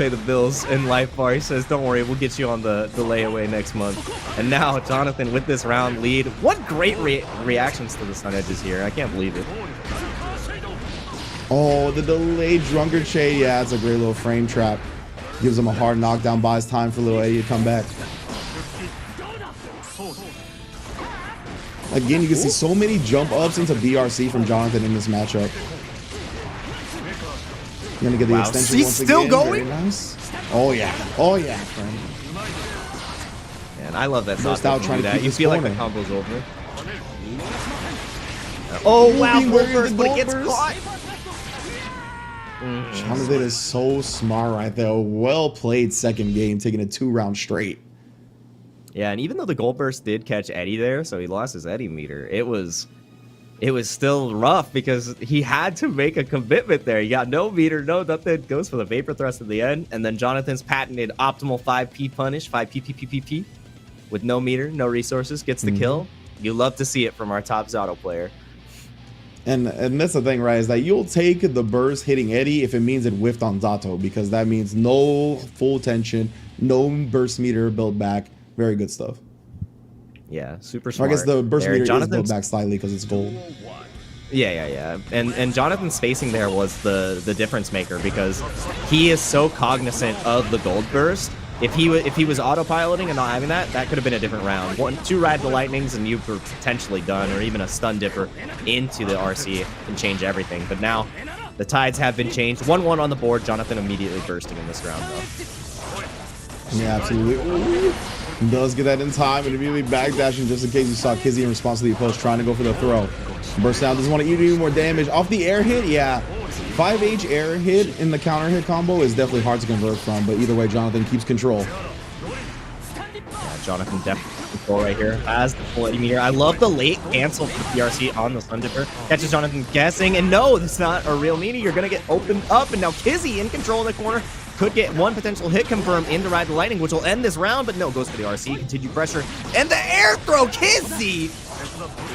the bills in life bar. He says, don't worry, we'll get you on the layaway next month. And now Jonathan with this round lead. What great reactions to the stun edges here. I can't believe it. Oh, the delayed drunkard shade. Yeah, it's a great little frame trap. Gives him a hard knockdown, buys time for little Eddie to come back. Again, you can see so many jump ups into BRC from Jonathan in this matchup. You're gonna get the extension he's once still again. going? Very nice. Oh yeah, oh yeah, friend. And I love that. Burst out trying to keep you this feel corner. like the combo's over. Oh wow, Moving, gold where burst, is the but it gold gets burst? caught. Jonathan is so smart right there. Well played second game, taking a 2-round straight. Yeah, and even though the gold burst did catch Eddie there, so he lost his Eddie meter, it was still rough because he had to make a commitment there. He got no meter, no nothing, goes for the vapor thrust at the end, and then Jonathan's patented optimal 5P punish, 5P with no meter, no resources, gets the kill. You love to see it from our top Zato player. And that's the thing, right, is that you'll take the burst hitting Eddie if it means it whiffed on Zato, because that means no full tension, no burst meter built back. Very good stuff. Yeah, super Or smart. I guess the burst there. meter is built back slightly because it's gold. Yeah. And Jonathan's spacing there was the difference maker, because he is so cognizant of the gold burst. If he was autopiloting and not having that could have been a different round. 1-2 ride the lightnings and you were potentially done, or even a stun dipper into the RC can change everything. But now the tides have been changed. 1-1 on the board. Jonathan immediately bursting in this round though. Yeah, absolutely. Ooh. Does get that in time and immediately backdashing just in case you saw Kizzy in response to the approach trying to go for the throw. Burst down, doesn't want to eat any more damage. Off the air hit, yeah. 5H air hit in the counter hit combo is definitely hard to convert from, but either way, Jonathan keeps control. Yeah, Jonathan definitely control right here. Has the full meter. I love the late cancel for PRC on the Sun Dipper. Catches Jonathan guessing, and no, it's not a real meter. You're gonna get opened up, and now Kizzy in control in the corner. Could get one potential hit confirmed into Ride the Lightning, which will end this round, but no, goes for the RC. Continue pressure, and the air throw, Kizzy!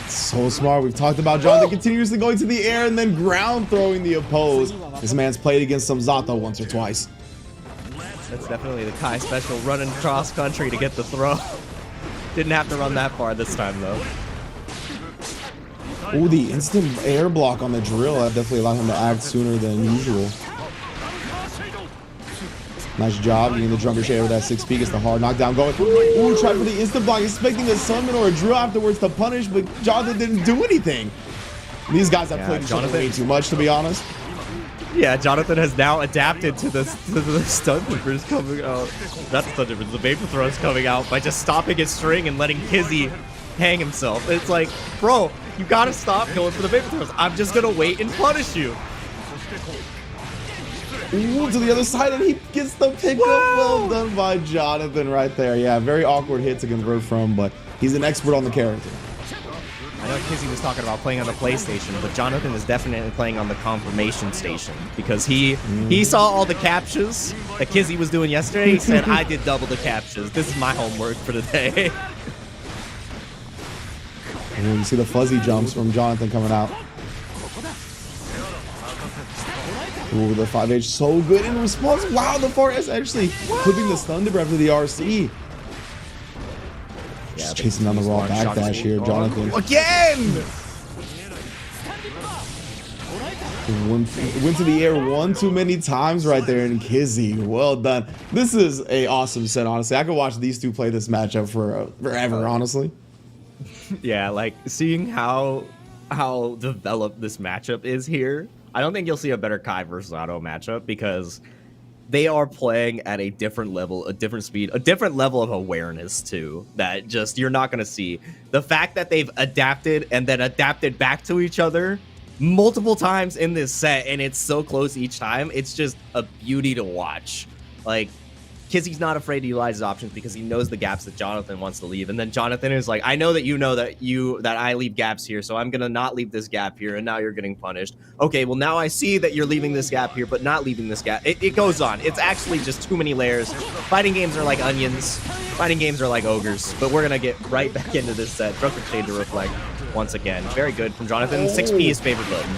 So smart. We've talked about Jonathan continuously going to the air and then ground throwing the opposed. This man's played against some Zato once or twice. That's definitely the Kai special, running cross country to get the throw. Didn't have to run that far this time, though. Ooh, the instant air block on the drill, that definitely allowed him to act sooner than usual. Nice job getting the drunker shade with that 6P, gets the hard knockdown going. Ooh, tried for the instant block, expecting a summon or a drill afterwards to punish, but Jonathan didn't do anything. These guys have played each other way too much, to be honest. Yeah, Jonathan has now adapted to the stun dippers coming out. Not the stun dippers, the vapor throws coming out by just stopping his string and letting Kizzy hang himself. It's like, bro, you gotta stop going for the vapor throws. I'm just gonna wait and punish you. Ooh, to the other side, and he gets the pickup. Well done by Jonathan right there. Yeah, very awkward hit to convert from, but he's an expert on the character. I know Kizzy was talking about playing on the PlayStation, but Jonathan is definitely playing on the confirmation station because he saw all the captures that Kizzy was doing yesterday. He said, I did double the captures. This is my homework for the day. And you see the fuzzy jumps from Jonathan coming out. Ooh, the 5H so good in response. Wow, the 4S actually clipping the stun dipper after the RC. Just chasing down the raw backdash here, Jonathan. Again! Went to the air one too many times right there, and Kizzy, well done. This is a awesome set, honestly. I could watch these two play this matchup for forever, honestly. Yeah, like seeing how developed this matchup is here. I don't think you'll see a better Kai versus Otto matchup because they are playing at a different level, a different speed, a different level of awareness too, that just you're not going to see. The fact that they've adapted and then adapted back to each other multiple times in this set, and it's so close each time, it's just a beauty to watch. Like, Kizzy's not afraid to utilize his options because he knows the gaps that Jonathan wants to leave. And then Jonathan is like, I know that you know that I leave gaps here, so I'm going to not leave this gap here, and now you're getting punished. Okay, well, now I see that you're leaving this gap here, but not leaving this gap. It goes on. It's actually just too many layers. Fighting games are like onions. Fighting games are like ogres. But we're going to get right back into this set. Drunken Shade to reflect once again. Very good from Jonathan. 6P is favorite button.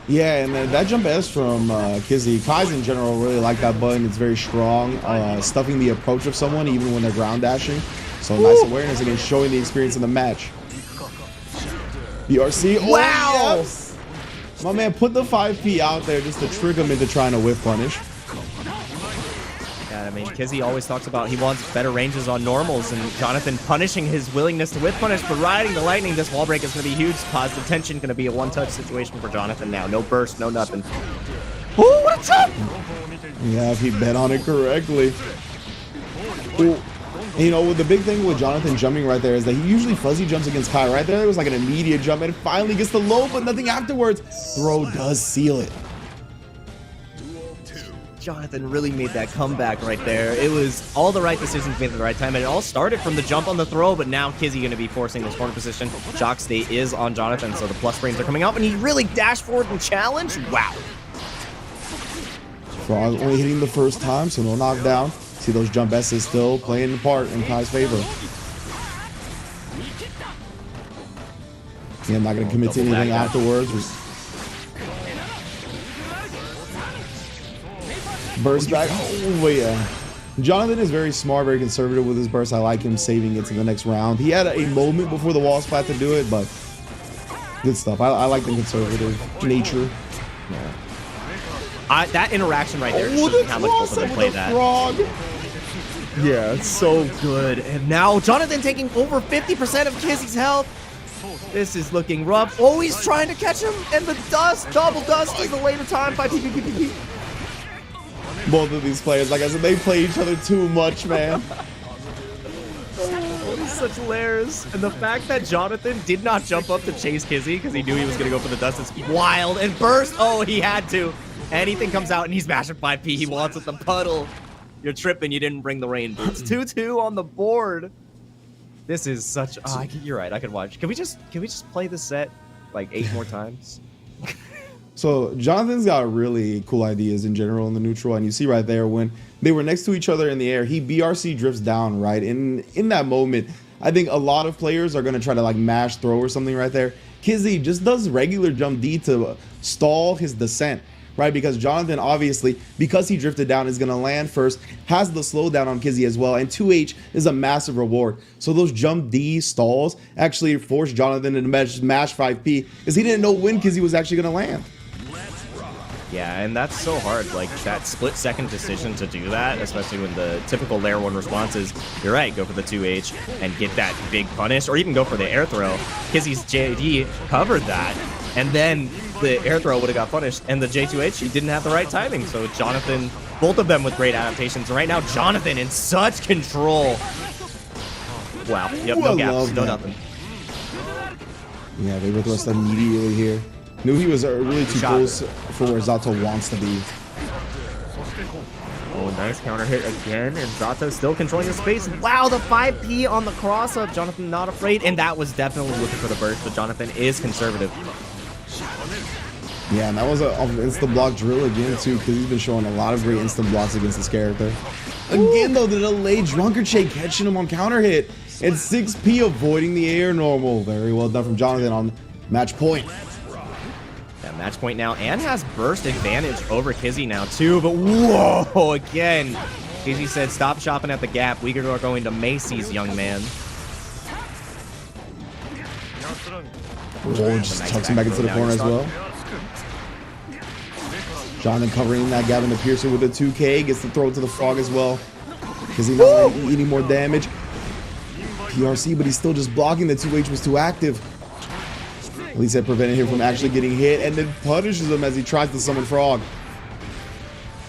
Yeah, and that jump S from Kizzy. Kai's in general really like that button. It's very strong, stuffing the approach of someone even when they're ground dashing. So nice awareness again, showing the experience in the match. The RC. Oh, wow! Yes. My man put the 5P out there just to trick him into trying to whiff punish. Yeah, I mean, Kizzy always talks about he wants better ranges on normals, and Jonathan punishing his willingness to whiff punish, but riding the lightning. This wall break is going to be huge. Positive tension, going to be a one-touch situation for Jonathan now. No burst, no nothing. Ooh, what a jump! Yeah, if he bet on it correctly. Ooh. You know, the big thing with Jonathan jumping right there is that he usually fuzzy jumps against Kai. Right there, it was like an immediate jump, and finally gets the low, but nothing afterwards. Throw does seal it. Jonathan really made that comeback right there. It was all the right decisions made at the right time, and it all started from the jump on the throw, but now Kizzy going to be forcing this corner position. Shock state is on Jonathan, so the plus frames are coming out, and he really dashed forward and challenged. Wow. Frog only hitting the first time, so no knockdown. See those jump S's still playing the part in Kai's favor. Yeah, I'm not going to commit to anything afterwards. Burst back. Oh, yeah. Jonathan is very smart, very conservative with his burst. I like him saving it to the next round. He had a moment before the wall splat to do it, but good stuff. I like the conservative nature. Yeah. That interaction right there shows how much both of them play that. Frog. Yeah, it's so good. And now Jonathan taking over 50% of Kizzy's health. This is looking rough. Oh, he's trying to catch him, and the dust, double dust is the way to time by PPPP. Both of these players, like I said, they play each other too much, man. Oh, such layers. And the fact that Jonathan did not jump up to chase Kizzy because he knew he was going to go for the dust is wild. And burst, oh, he had to. Anything comes out and he's mashing 5P. He wants it, the puddle. You're tripping. You didn't bring the rain boots. 2-2 on the board. This is such. You're right. I could watch. Can we just play this set like 8 more times? So Jonathan's got really cool ideas in general in the neutral, and you see right there when they were next to each other in the air, he BRC drifts down, right? And in that moment, I think a lot of players are going to try to like mash throw or something right there. Kizzy just does regular jump D to stall his descent, right? Because Jonathan, obviously, because he drifted down, is going to land first, has the slowdown on Kizzy as well, and 2H is a massive reward. So those jump D stalls actually forced Jonathan to mash 5P, because he didn't know when Kizzy was actually going to land. Yeah, and that's so hard, like that split-second decision to do that, especially when the typical layer 1 response is, you're right, go for the 2H and get that big punish, or even go for the air throw. Kizzy's JD covered that, and then the air throw would have got punished, and the J2H, he didn't have the right timing. So Jonathan, both of them with great adaptations. Right now, Jonathan in such control. Wow, yep, no gaps, no nothing. Yeah, they were thrust immediately here. Knew he was really too close for where Zato wants to be. Oh, nice counter hit again, and Zato still controlling the space. Wow, the 5P on the cross-up. Jonathan not afraid, and that was definitely looking for the burst, but Jonathan is conservative. Yeah, and that was an instant block drill again, too, because he's been showing a lot of great instant blocks against this character. Again, though, the delayed Drunkard Shake catching him on counter hit, and 6P avoiding the air normal. Very well done from Jonathan on match point. Yeah, match point now, and has burst advantage over Kizzy now too, but whoa, again. Kizzy said, stop shopping at the Gap. We are going to Macy's, young man. Oh, just tucks him back into the corner as well. Jonathan covering that gap in the Piercer with a 2K, gets to throw it to the Frog as well. Kizzy not eating more damage. PRC, but he's still just blocking. The 2H was too active. At least that prevented him from actually getting hit, and then punishes him as he tries to summon Frog.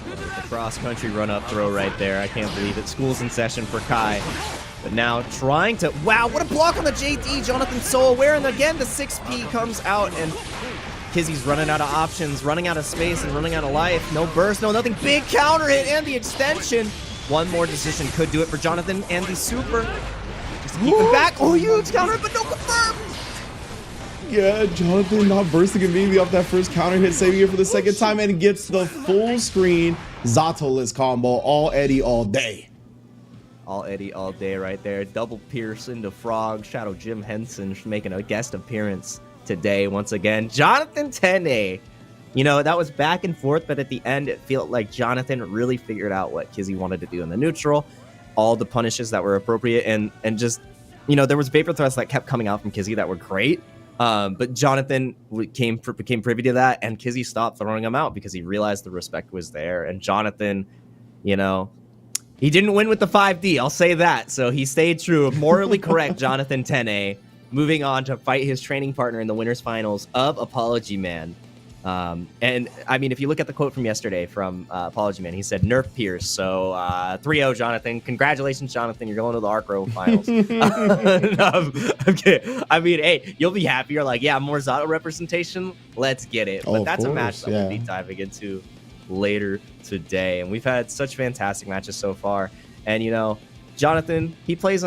The cross-country run-up throw right there. I can't believe it. School's in session for Kai. But now trying to... Wow, what a block on the JD. Jonathan's so aware, and again, the 6P comes out, and Kizzy's running out of options, running out of space, and running out of life. No burst, no nothing. Big counter hit, and the extension. One more decision could do it for Jonathan, and the super. Just to keep him back. Oh, huge counter, but no confirm. Yeah, Jonathan not bursting immediately off that first counter hit, saving it for the second time, and gets the full screen Zato-less combo. All Eddie, all day. All Eddie, all day right there. Double Pierce into Frog. Shadow Jim Henson making a guest appearance today once again. Jonathan 10A. You know, that was back and forth, but at the end, it felt like Jonathan really figured out what Kizzy wanted to do in the neutral. All the punishes that were appropriate, and just, you know, there was vapor thrusts that kept coming out from Kizzy that were great. But Jonathan became privy to that, and Kizzy stopped throwing him out because he realized the respect was there. And Jonathan, you know, he didn't win with the 5D, I'll say that. So he stayed true. Morally correct, Jonathan 10A. Moving on to fight his training partner in the winners finals of Apology Man. And I mean, if you look at the quote from yesterday from Apology Man, he said, nerf Pierce. So 3-0, Jonathan. Congratulations, Jonathan. You're going to the ARCREVO finals. Okay. I mean, hey, you'll be happy. You're like, yeah, more Zato representation. Let's get it. But that's a match that we'll be diving into later today. And we've had such fantastic matches so far. And, you know, Jonathan, he plays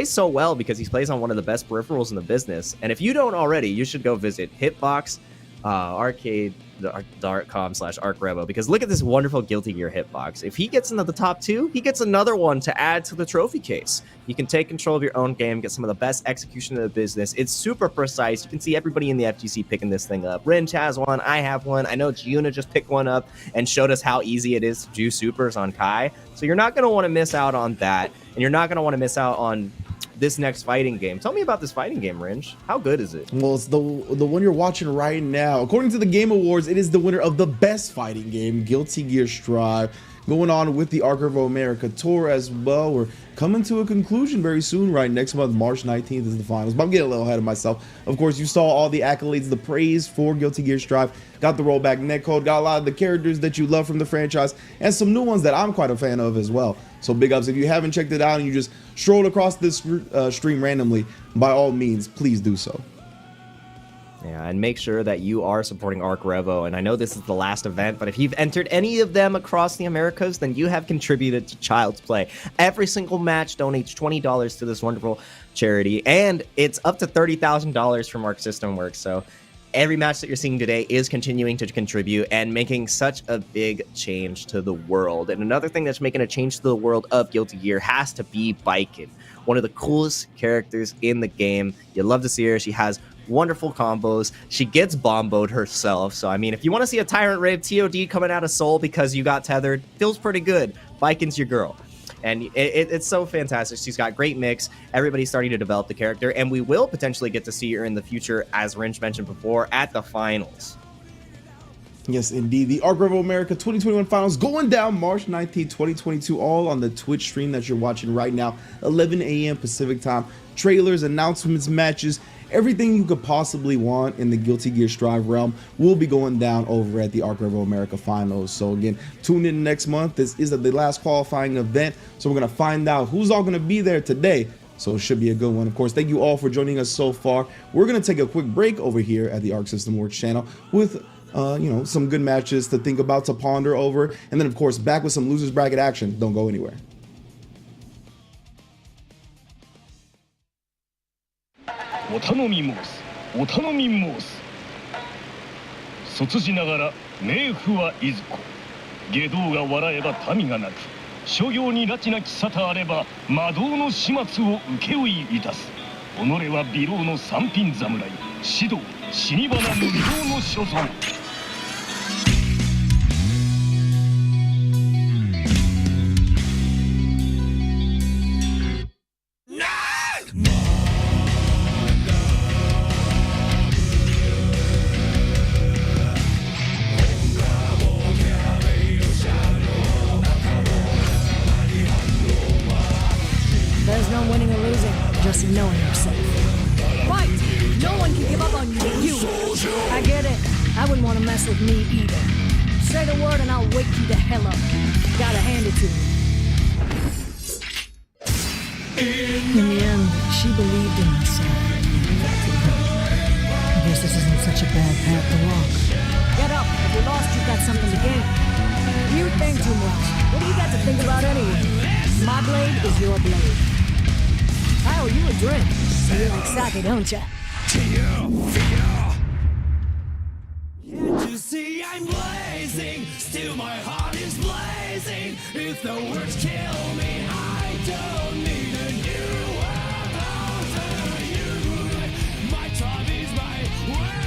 so well because he plays on one of the best peripherals in the business. And if you don't already, you should go visit Hitbox arcade.com/ARCREVO, because look at this wonderful Guilty Gear hitbox. If he gets into the top 2, he gets another one to add to the trophy case. You can take control of your own game, get some of the best execution in the business. It's super precise. You can see everybody in the FGC picking this thing up. Rinch has one, I have one. I know Giuna just picked one up and showed us how easy it is to do supers on Kai. So you're not going to want to miss out on that, and you're not going to want to miss out on this next fighting game. Tell me about this fighting game, Rinch. How good is it? Well, it's the one you're watching right now. According to the Game Awards, it is the winner of the best fighting game, Guilty Gear Strive. Going on with the ARCREVO America tour as well. We're coming to a conclusion very soon, right? Next month, March 19th is the finals. But I'm getting a little ahead of myself. Of course, you saw all the accolades, the praise for Guilty Gear Strive. Got the rollback netcode, got a lot of the characters that you love from the franchise, and some new ones that I'm quite a fan of as well. So big ups. If you haven't checked it out and you just strolled across this stream randomly, by all means, please do so. Yeah, and make sure that you are supporting ARCREVO. And I know this is the last event, but if you've entered any of them across the Americas, then you have contributed to Child's Play. Every single match donates $20 to this wonderful charity, and it's up to $30,000 from Arc System Works. So every match that you're seeing today is continuing to contribute and making such a big change to the world. And another thing that's making a change to the world of Guilty Gear has to be Baiken, one of the coolest characters in the game. You love to see her. She has wonderful combos. She gets bomboed herself. So, I mean, if you want to see a Tyrant Rave TOD coming out of Seoul because you got tethered, feels pretty good. Baiken's your girl. And it's so fantastic. She's got great mix. Everybody's starting to develop the character, and we will potentially get to see her in the future, as Wrench mentioned before, at the finals. Yes, indeed. The ARCREVO America 2021 finals going down March 19, 2022, all on the Twitch stream that you're watching right now, 11 a.m. Pacific time. Trailers, announcements, matches, everything you could possibly want in the Guilty Gear Strive realm will be going down over at the ARCREVO America finals. So again, tune in next month. This is the last qualifying event, so we're going to find out who's all going to be there today. So it should be a good one. Of course, thank you all for joining us so far. We're going to take a quick break over here at the Arc System Works channel with some good matches to think about, to ponder over, and then of course back with some losers bracket action. Don't go anywhere. お頼み申すお頼み申す卒字ながら冥府はいずこ下道が笑えば民が泣く諸行に拉致なき沙汰あれば魔道の始末を請負いいたす己は美老の三品侍指導死に花無料の所存 There's no winning or losing, just knowing yourself. Fight! No one can give up on you. I get it. I wouldn't want to mess with me either. Say the word and I'll wake you the hell up. Gotta hand it to you. In the end, she believed in my son. I guess this isn't such a bad path to walk. Get up. If you lost, you've got something to gain. You think too much. What do you got to think about anyway? My blade is your blade. I owe you a drink. You like sake, don't ya? Can't you see I'm blazing? Still my heart is blazing. If the words kill me, I don't need a new world after you. My time is my word.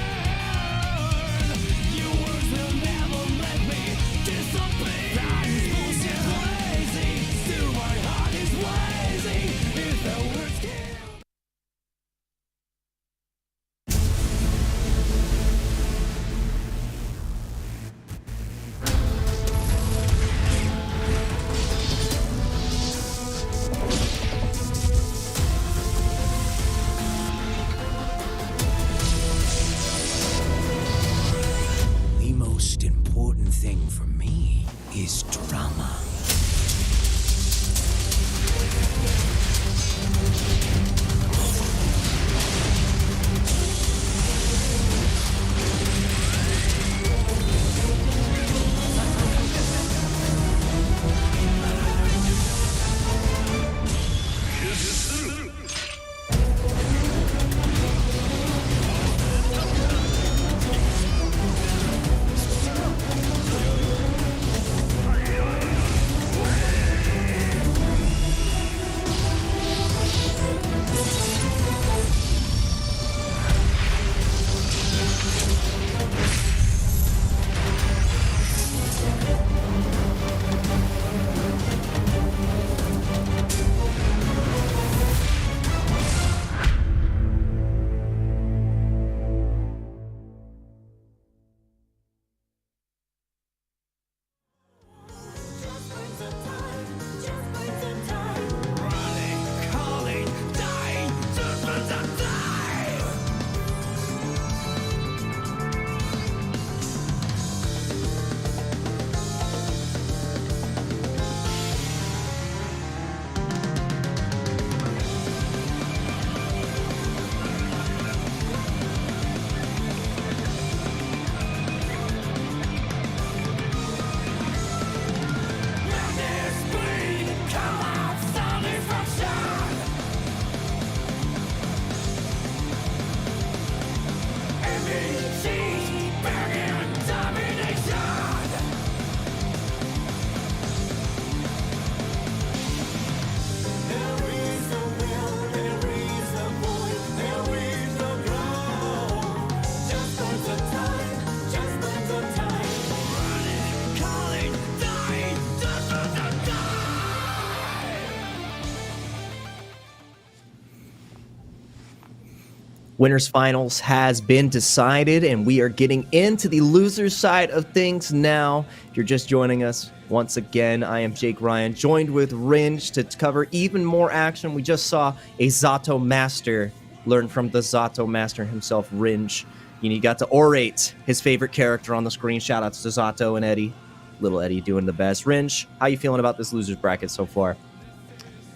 Your words will never let me disobey. That is bullshit blazing. Still my heart is blazing. If the words kill me. The most important thing for me is drama. Winners finals has been decided, and we are getting into the losers side of things now. If you're just joining us, once again, I am Jake Ryan, joined with Ringe to cover even more action. We just saw a Zato master learn from the Zato master himself, Ringe. You got to orate his favorite character on the screen. Shout outs to Zato and Eddie. Little Eddie doing the best. Ringe, how you feeling about this losers bracket so far?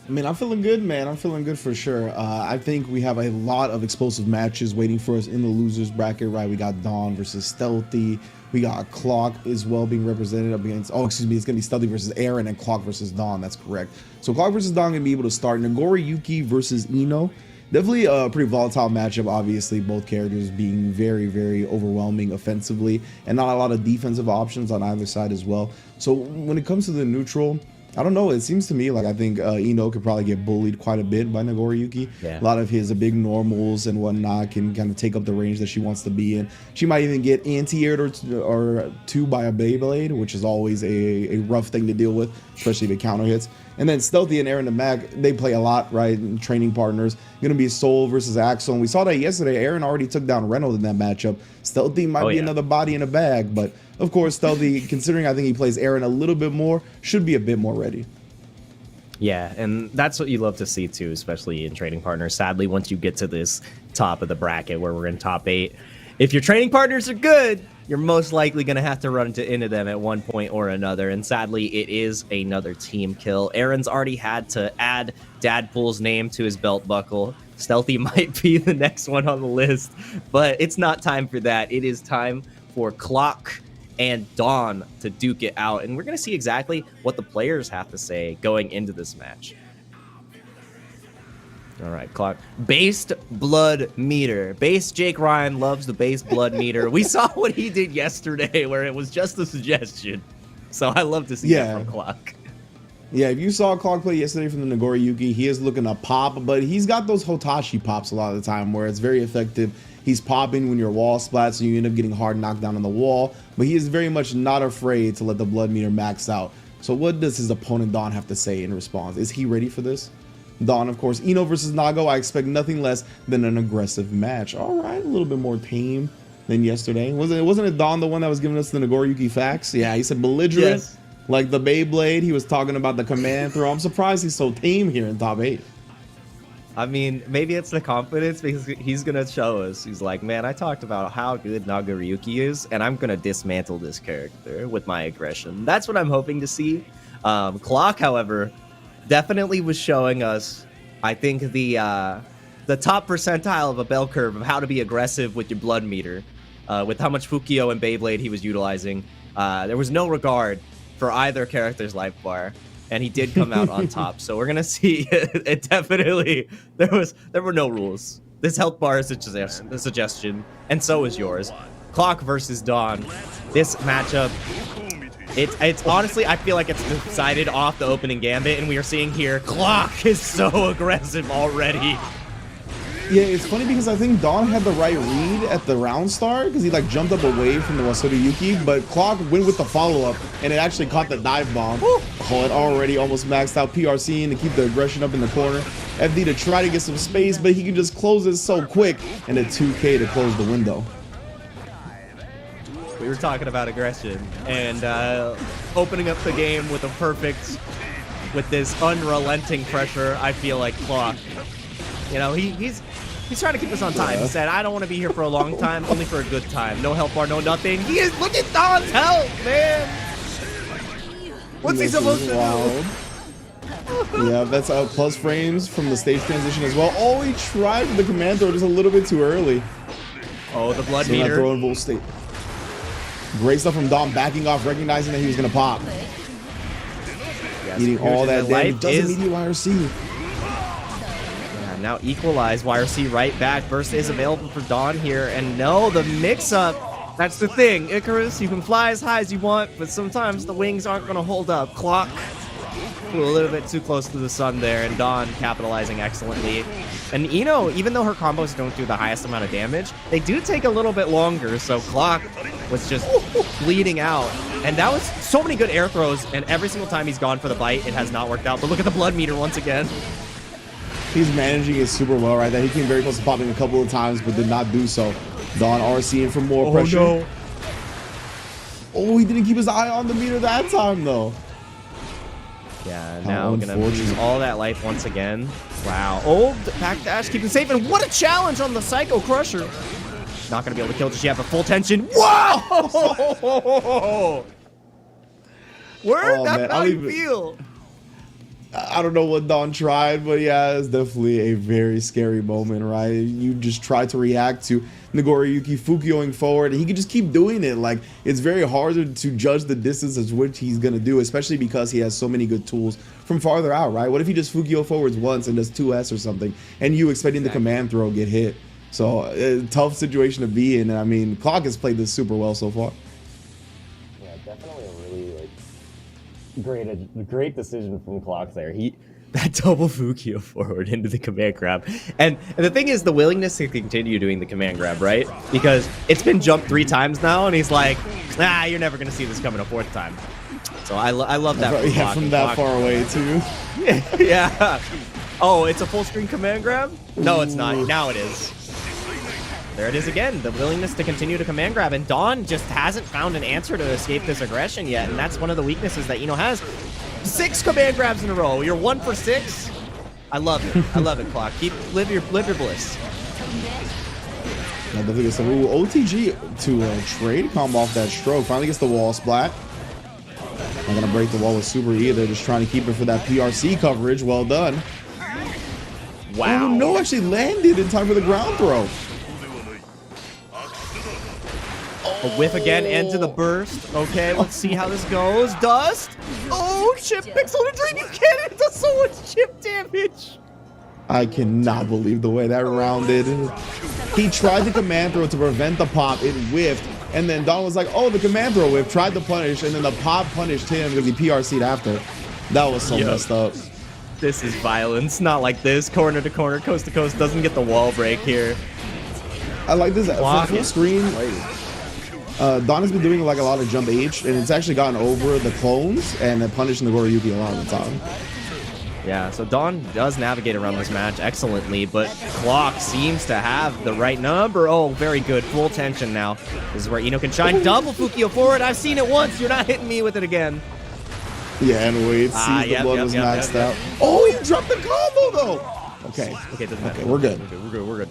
I mean, I'm feeling good, man. I'm feeling good for sure. I think we have a lot of explosive matches waiting for us in the losers bracket, right? We got Dawn versus Stealthy. We got Clock as well being represented up against, it's going to be Stealthy versus Aaron and Clock versus Dawn. That's correct. So Clock versus Dawn going to be able to start. Nagori Yuki versus Ino. Definitely a pretty volatile matchup, obviously. Both characters being very, very overwhelming offensively and not a lot of defensive options on either side as well. So when it comes to the neutral, I don't know. It seems to me like I think Ino could probably get bullied quite a bit by Nagori Yuki. Yeah. A lot of his big normals and whatnot can kind of take up the range that she wants to be in. She might even get anti-aired or two by a Beyblade, which is always a rough thing to deal with, especially if it counter hits. And then Stealthy and Aaron the Mac, they play a lot, right? And training partners. Going to be Soul versus Axel. And we saw that yesterday. Aaron already took down Reynolds in that matchup. Stealthy might be another body in a bag. But, of course, Stealthy, considering I think he plays Aaron a little bit more, should be a bit more ready. Yeah, and that's what you love to see, too, especially in training partners. Sadly, once you get to this top of the bracket where we're in top 8, if your training partners are good, you're most likely going to have to run into them at one point or another. And sadly, it is another team kill. Aaron's already had to add Dadpool's name to his belt buckle. Stealthy might be the next one on the list, but it's not time for that. It is time for Clock and Dawn to duke it out. And we're going to see exactly what the players have to say going into this match. All right, Clock. Based blood meter. Base Jake Ryan loves the base blood meter. We saw what he did yesterday where it was just a suggestion. So I love to see that from Clock. Yeah, if you saw Clock play yesterday from the Nagori Yuki, he is looking to pop, but he's got those Hotashi pops a lot of the time where it's very effective. He's popping when your wall splats, so you end up getting hard knocked down on the wall, but he is very much not afraid to let the blood meter max out. So what does his opponent Dawn have to say in response? Is he ready for this? Dawn, of course. Ino versus Nago, I expect nothing less than an aggressive match. All right, a little bit more tame than yesterday. Wasn't it Dawn the one that was giving us the Nagori Yuki facts? Yeah, he said belligerent, like the Beyblade. He was talking about the command throw. I'm surprised he's so tame here in top 8. I mean, maybe it's the confidence because he's going to show us. He's like, man, I talked about how good Nagori Yuki is, and I'm going to dismantle this character with my aggression. That's what I'm hoping to see. Clock, however, definitely was showing us, I think, the top percentile of a bell curve of how to be aggressive with your blood meter, with how much Fukio and Beyblade he was utilizing. There was no regard for either character's life bar, and he did come out on top. So we're gonna see. It definitely there were no rules. This health bar is a suggestion, and so is yours. Clock versus Dawn. This matchup. It's honestly, I feel like it's decided off the opening gambit, and we are seeing here, Clock is so aggressive already. Yeah, it's funny because I think Dawn had the right read at the round start because he like jumped up away from the Wasoda Yuki, but Clock went with the follow-up and it actually caught the dive bomb. It already almost maxed out PRC to keep the aggression up in the corner. FD to try to get some space, but he can just close it so quick, and a 2K to close the window. We were talking about aggression and opening up the game with with this unrelenting pressure. I feel like Clock, he's trying to keep us on time. He said, I don't want to be here for a long time, only for a good time. No health bar, no nothing. Look at Dawn's health, man. What's he supposed to do? Yeah, that's plus frames from the stage transition as well. Oh, he tried the command throw just a little bit too early. Oh, the blood so meter. Not throwing full state. Great stuff from Dom, backing off, recognizing that he was going to pop. Yes, eating all that damage. Doesn't need YRC. Yeah, now equalize. YRC right back. Burst is available for Dawn here. And no, the mix-up. That's the thing. Icarus, you can fly as high as you want, but sometimes the wings aren't going to hold up. Clock flew a little bit too close to the sun there, and Dawn capitalizing excellently. And Ino, even though her combos don't do the highest amount of damage, they do take a little bit longer, so Clock was just bleeding out. And that was so many good air throws, and every single time he's gone for the bite, it has not worked out. But look at the blood meter once again. He's managing it super well right there. He came very close to popping a couple of times, but did not do so. Dawn RC in for more pressure. No. Oh, he didn't keep his eye on the meter that time, though. Yeah, How now gonna lose unfortunate. all that life once again. Wow. Oh, back dash, keep him safe, and what a challenge on the Psycho Crusher. Not gonna be able to kill just yet, but full tension. Whoa! Word? Oh, That's man, how I you don't even- feel. I don't know what Dawn tried, but yeah, it's definitely a very scary moment, right? You just try to react to Nagoriyuki Fukioing forward, and he can just keep doing it. Like, it's very hard to judge the distance at which he's going to do, especially because he has so many good tools from farther out, right? What if he just Fukio forwards once and does 2S or something, and you expecting the command throw get hit? So, tough situation to be in, and I mean, Clock has played this super well so far. Yeah, definitely a really great decision from Clock there. That double Fukio forward into the command grab. And the thing is the willingness to continue doing the command grab, right? Because it's been jumped 3 times now, and he's like, nah, you're never going to see this coming a 4th time. So I love that. Yeah, Clock. from that far away, too. Yeah. Oh, it's a full screen command grab? No, it's not. Now it is. There it is again, the willingness to continue to command grab, and Dawn just hasn't found an answer to escape this aggression yet, and that's one of the weaknesses that Ino has. 6 command grabs in a row. You're 1 for 6. I love it. I love it, Clock. Live your bliss. I definitely gets the OTG to trade combo off that stroke. Finally gets the wall splat. Not gonna break the wall with super either. Just trying to keep it for that PRC coverage. Well done. Wow. Oh no, actually landed in time for the ground throw. A whiff again, end to the burst. Okay, let's see how this goes. Dust. Oh, chip pixel to drain. You can't. It does so much chip damage. I cannot believe the way that rounded. He tried the command throw to prevent the pop. It whiffed. And then Don was like, oh, the command throw whiff. Tried to punish. And then the pop punished him because he PRC'd after. That was so messed up. This is violence. Not like this. Corner to corner, coast to coast. Doesn't get the wall break here. I like this. Block. For full screen, Don has been doing like a lot of jump H, and it's actually gotten over the clones and punishing the Goriyuki a lot of the time. Yeah, so Dawn does navigate around this match excellently, but Clock seems to have the right number. Oh, very good. Full tension now. This is where Ino can shine. Double Fukio forward. I've seen it once. You're not hitting me with it again. Yeah, and wait, sees the blood was maxed out. Oh, he dropped the combo though. Okay. Okay, doesn't matter. Okay, we're good. We're good.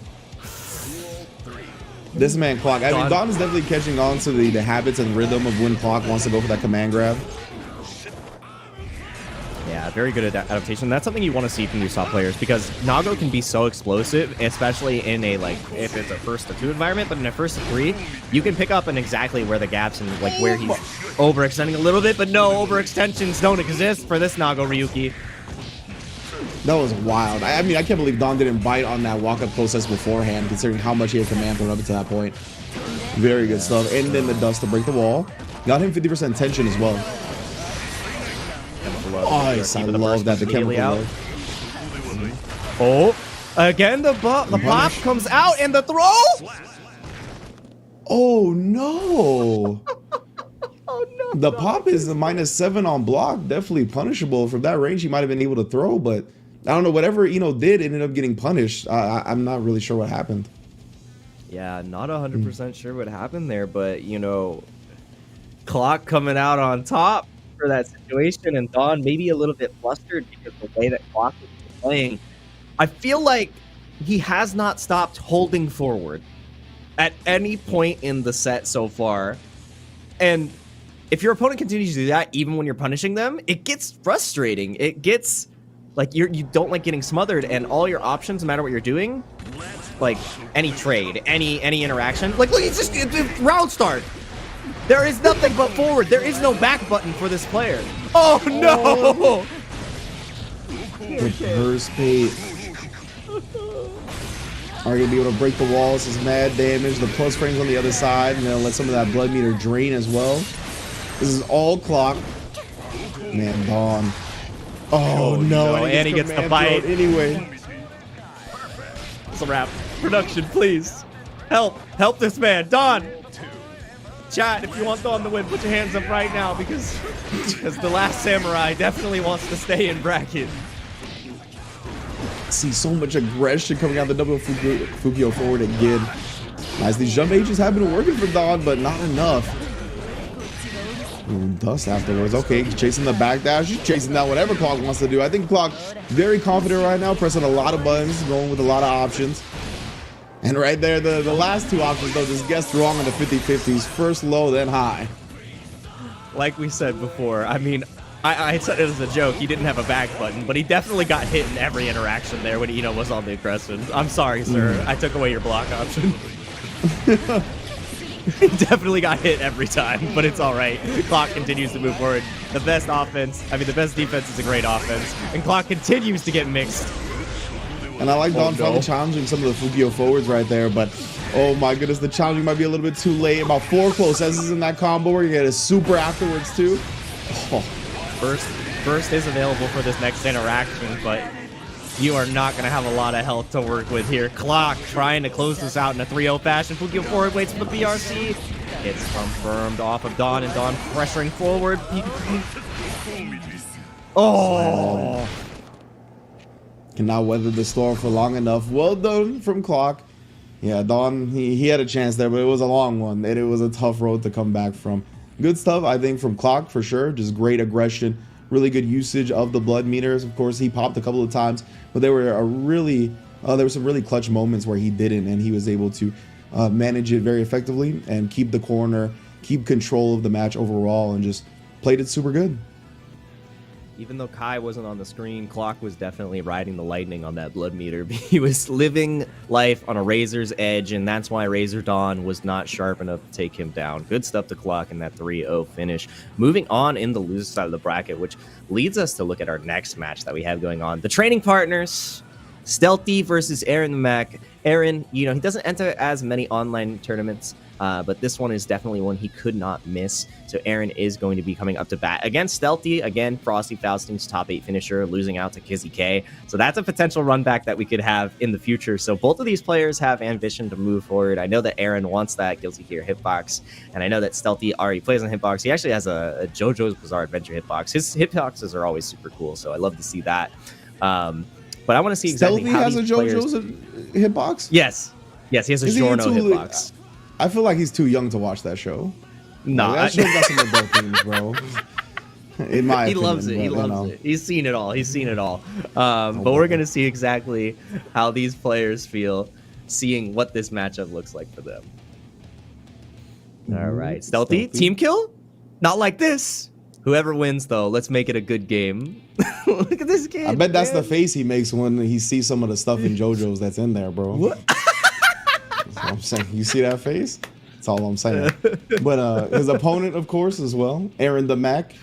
This man Clock. I mean, Don is definitely catching on to the habits and rhythm of when Clock wants to go for that command grab. Yeah, very good adaptation. That's something you want to see from these top players because Nago can be so explosive, especially in a, like, if it's a first to 2 environment, but in a first to 3, you can pick up on exactly where the gaps and, like, where he's overextending a little bit, but no, overextensions don't exist for this Nago Ryuki. That was wild. I mean, I can't believe Don didn't bite on that walk-up process beforehand, considering how much he had command thrown up to that point. Very good stuff. And then the dust to break the wall. Got him 50% tension as well. Nice. I love that. The chemical out. love. Oh, again, the pop comes out and the throw. Oh, no. Oh, no. The pop is a -7 on block. Definitely punishable. From that range, he might have been able to throw, but I don't know. Whatever Ino did ended up getting punished. I'm not really sure what happened. Yeah, not 100% sure what happened there, but, you know, Clock coming out on top for that situation, and Dawn maybe a little bit flustered because of the way that Clock is playing. I feel like he has not stopped holding forward at any point in the set so far. And if your opponent continues to do that, even when you're punishing them, it gets frustrating. It gets like you don't like getting smothered, and all your options, no matter what you're doing, like any trade, any interaction, like look, it's round start. There is nothing but forward. There is no back button for this player. Oh no! Reverse bait. Are you gonna be able to break the walls? This is mad damage. The plus frames on the other side, and then let some of that blood meter drain as well. This is all Clock. Man, Dawn. Oh no! And he gets the bite. Anyway, It's a wrap. Production, please help this man, Dawn. Chat, if you want Dawn to win, put your hands up right now because the last samurai definitely wants to stay in bracket. See so much aggression coming out the double Fukio forward again. Nice, these jump H's have been working for Dawn, but not enough. Ooh, dust afterwards. Okay, he's chasing the back dash. He's chasing down whatever Clock wants to do. I think Clock very confident right now, pressing a lot of buttons, going with a lot of options. And right there, the last two options, though, just guessed wrong on the 50-50s. First low, then high. Like we said before, I mean, I said it as a joke. He didn't have a back button, but he definitely got hit in every interaction there when Eno was on the aggressive. I'm sorry, sir. I took away your block option. He definitely got hit every time, but it's all right. Clock continues to move forward. The best defense is a great offense, and Clock continues to get mixed. And I like Dawn finally challenging some of the Fukio forwards right there, but oh my goodness, the challenging might be a little bit too late. About 4 close S's in that combo. We're gonna get a super afterwards too. Oh. Burst is available for this next interaction, but you are not going to have a lot of health to work with here. Clock trying to close this out in a 3-0 fashion. Fukio forward waits for the BRC. It's confirmed off of Dawn, and Dawn pressuring forward. Oh! Cannot weather the storm for long enough. Well done from Clock. Yeah, Dawn, he had a chance there, but it was a long one, and it was a tough road to come back from. Good stuff, I think, from Clock for sure. Just great aggression, really good usage of the blood meters. Of course, he popped a couple of times, but there were some really clutch moments where he didn't, and he was able to manage it very effectively and keep the corner, keep control of the match overall, and just played it super good. Even though Kai wasn't on the screen, Clock was definitely riding the lightning on that blood meter. He was living life on a razor's edge, and that's why Razor Dawn was not sharp enough to take him down. Good stuff to Clock in that 3-0 finish. Moving on in the loser side of the bracket, which leads us to look at our next match that we have going on. The training partners, Stealthy versus Aaron the Mac. Aaron, he doesn't enter as many online tournaments, but this one is definitely one he could not miss. So Aaron is going to be coming up to bat against Stealthy. Again, Frosty Fausting's top 8 finisher, losing out to Kizzy K. So that's a potential run back that we could have in the future. So both of these players have ambition to move forward. I know that Aaron wants that Guilty Gear hitbox, and I know that Stealthy already plays on hitbox. He actually has a JoJo's Bizarre Adventure hitbox. His hitboxes are always super cool, so I love to see that. But I want to see exactly Stealthy how has these a players... JoJo's hitbox? Yes, he has a Giorno hitbox. I feel like he's too young to watch that show. No, that show's got some adult themes, bro. In my he opinion, loves it. He loves it. He's seen it all. But we're gonna see exactly how these players feel, seeing what this matchup looks like for them. All right, Stealthy team kill? Not like this. Whoever wins, though, let's make it a good game. Look at this game. I bet that's the face he makes when he sees some of the stuff in JoJo's that's in there, bro. What? That's what I'm saying. You see that face? That's all I'm saying. But his opponent, of course, as well, Aaron the Mac.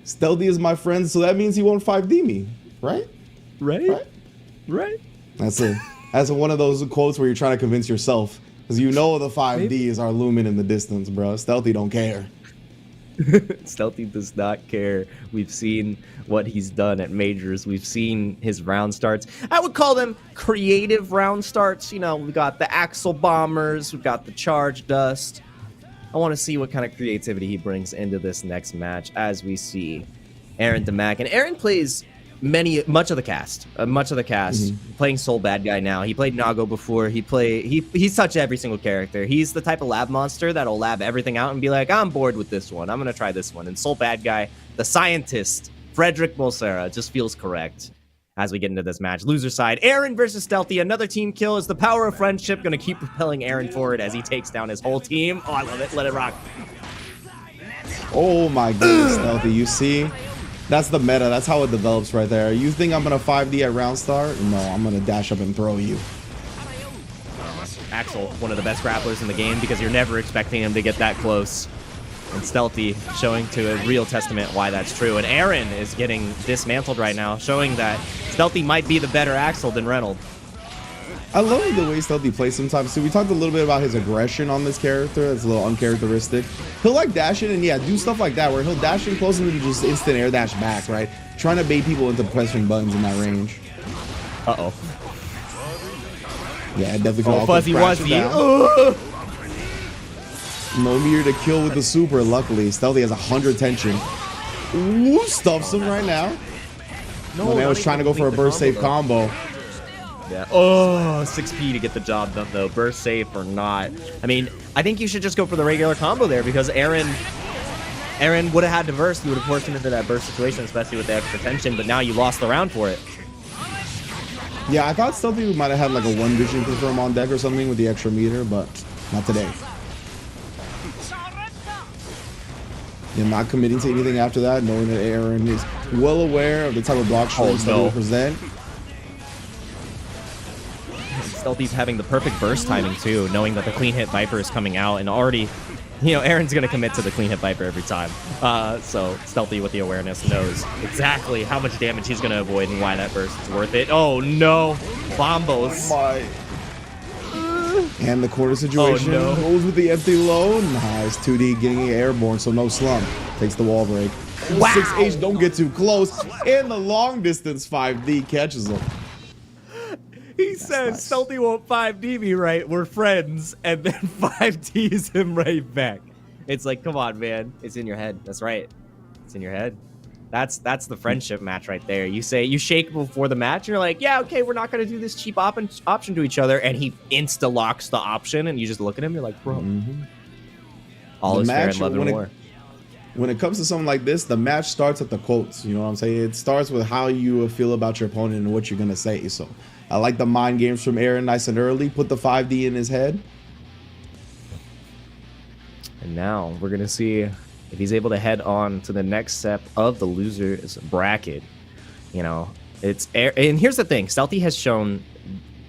Stealthy is my friend, so that means he won't 5D me, right? Right. That's one of those quotes where you're trying to convince yourself, because you know the 5Ds are looming in the distance, bro. Stealthy don't care. Stealthy does not care. We've seen what he's done at majors. We've seen his round starts. I would call them creative round starts. We got the Axle Bombers. We've got the Charge Dust. I want to see what kind of creativity he brings into this next match as we see Aaron DeMac. And Aaron plays much of the cast, playing Soul Bad Guy now. He played Nago before. He's touched every single character. He's the type of lab monster that'll lab everything out and be like, I'm bored with this one, I'm gonna try this one. And Soul Bad Guy, the scientist, Frederick Bolsera, just feels correct as we get into this match. Loser side, Aaron versus Stealthy. Another team kill. Is the power of friendship gonna keep propelling Aaron forward as he takes down his whole team? Oh, I love it. Let it rock. Oh my goodness, Stealthy, you see? That's the meta. That's how it develops right there. You think I'm going to 5D at round start? No, I'm going to dash up and throw you. Axel, one of the best grapplers in the game, because you're never expecting him to get that close. And Stealthy showing to a real testament why that's true. And Aaron is getting dismantled right now, showing that Stealthy might be the better Axel than Reynolds. I love the way Stealthy plays sometimes too. We talked a little bit about his aggression on this character. It's a little uncharacteristic. He'll like dash in and do stuff like that where he'll dash in close and then just instant air dash back, right? Trying to bait people into pressing buttons in that range. Uh-oh. Yeah, definitely. Fuzzy Wuzzy. No meter to kill with the super, luckily. Stealthy has 100 tension. Ooh, stuffs him right now. No, My man was not trying to even go for a complete the burst save though. combo. Yeah. Oh, 6P to get the job done, though. Burst safe or not. I mean, I think you should just go for the regular combo there because Aaron would have had to burst. You would have forced him into that burst situation, especially with the extra tension, but now you lost the round for it. Yeah, I thought Stealthy might have had like a one vision confirm on deck or something with the extra meter, but not today. Yeah, not committing to anything after that, knowing that Aaron is well aware of the type of block strings that he will present. Stealthy's having the perfect burst timing, too, knowing that the clean hit Viper is coming out and already, you know, Aaron's going to commit to the clean hit Viper every time. So Stealthy with the awareness knows exactly how much damage he's going to avoid and why that burst is worth it. Oh, no. Bombos. And the corner situation goes with the empty low. Nice 2D getting airborne, so no slump. Takes the wall break. Wow. 6H don't get too close. And the long distance 5D catches him. He says, nice. Stealthy won't 5D me right. We're friends. And then 5Ds him right back. It's like, come on, man. It's in your head. That's right. It's in your head. That's the friendship match right there. You say, you shake before the match. And you're like, yeah, okay, we're not going to do this cheap option to each other. And he insta-locks the option. And you just look at him. You're like, bro. All is fair in love and war. When it comes to something like this, the match starts at the quotes. You know what I'm saying? It starts with how you feel about your opponent and what you're going to say. So I like the mind games from Aaron nice and early. Put the 5D in his head. And now we're going to see if he's able to head on to the next step of the loser's bracket. You know, and here's the thing. Stealthy has shown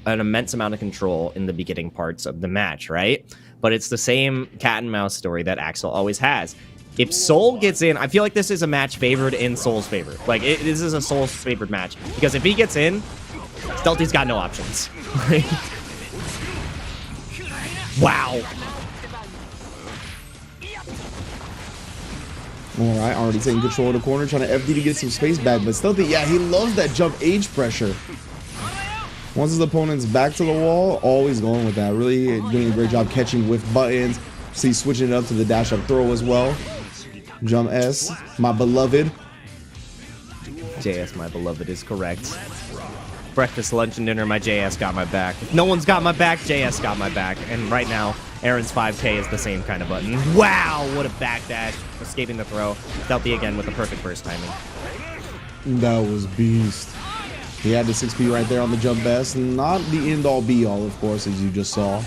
an immense amount of control in the beginning parts of the match, right? But it's the same cat and mouse story that Axel always has. If Soul gets in, I feel like this is a match favored in Soul's favor. Like, this is a Soul's favored match. Because if he gets in, Stealthy's got no options. Wow. All right, already taking control of the corner, trying to FD to get some space back. But Stealthy, yeah, he loves that jump H pressure. Once his opponent's back to the wall, always going with that. Really doing a great job catching with buttons. See, switching it up to the dash up throw as well. Jump S, my beloved. JS, my beloved, is correct. Breakfast, lunch, and dinner, my JS got my back. If no one's got my back, JS got my back. And right now, Aaron's 5K is the same kind of button. Wow, what a backdash. Escaping the throw. Stealthy again with the perfect burst timing. That was beast. He had the 6P right there on the jump S. Not the end-all be-all, of course, as you just saw.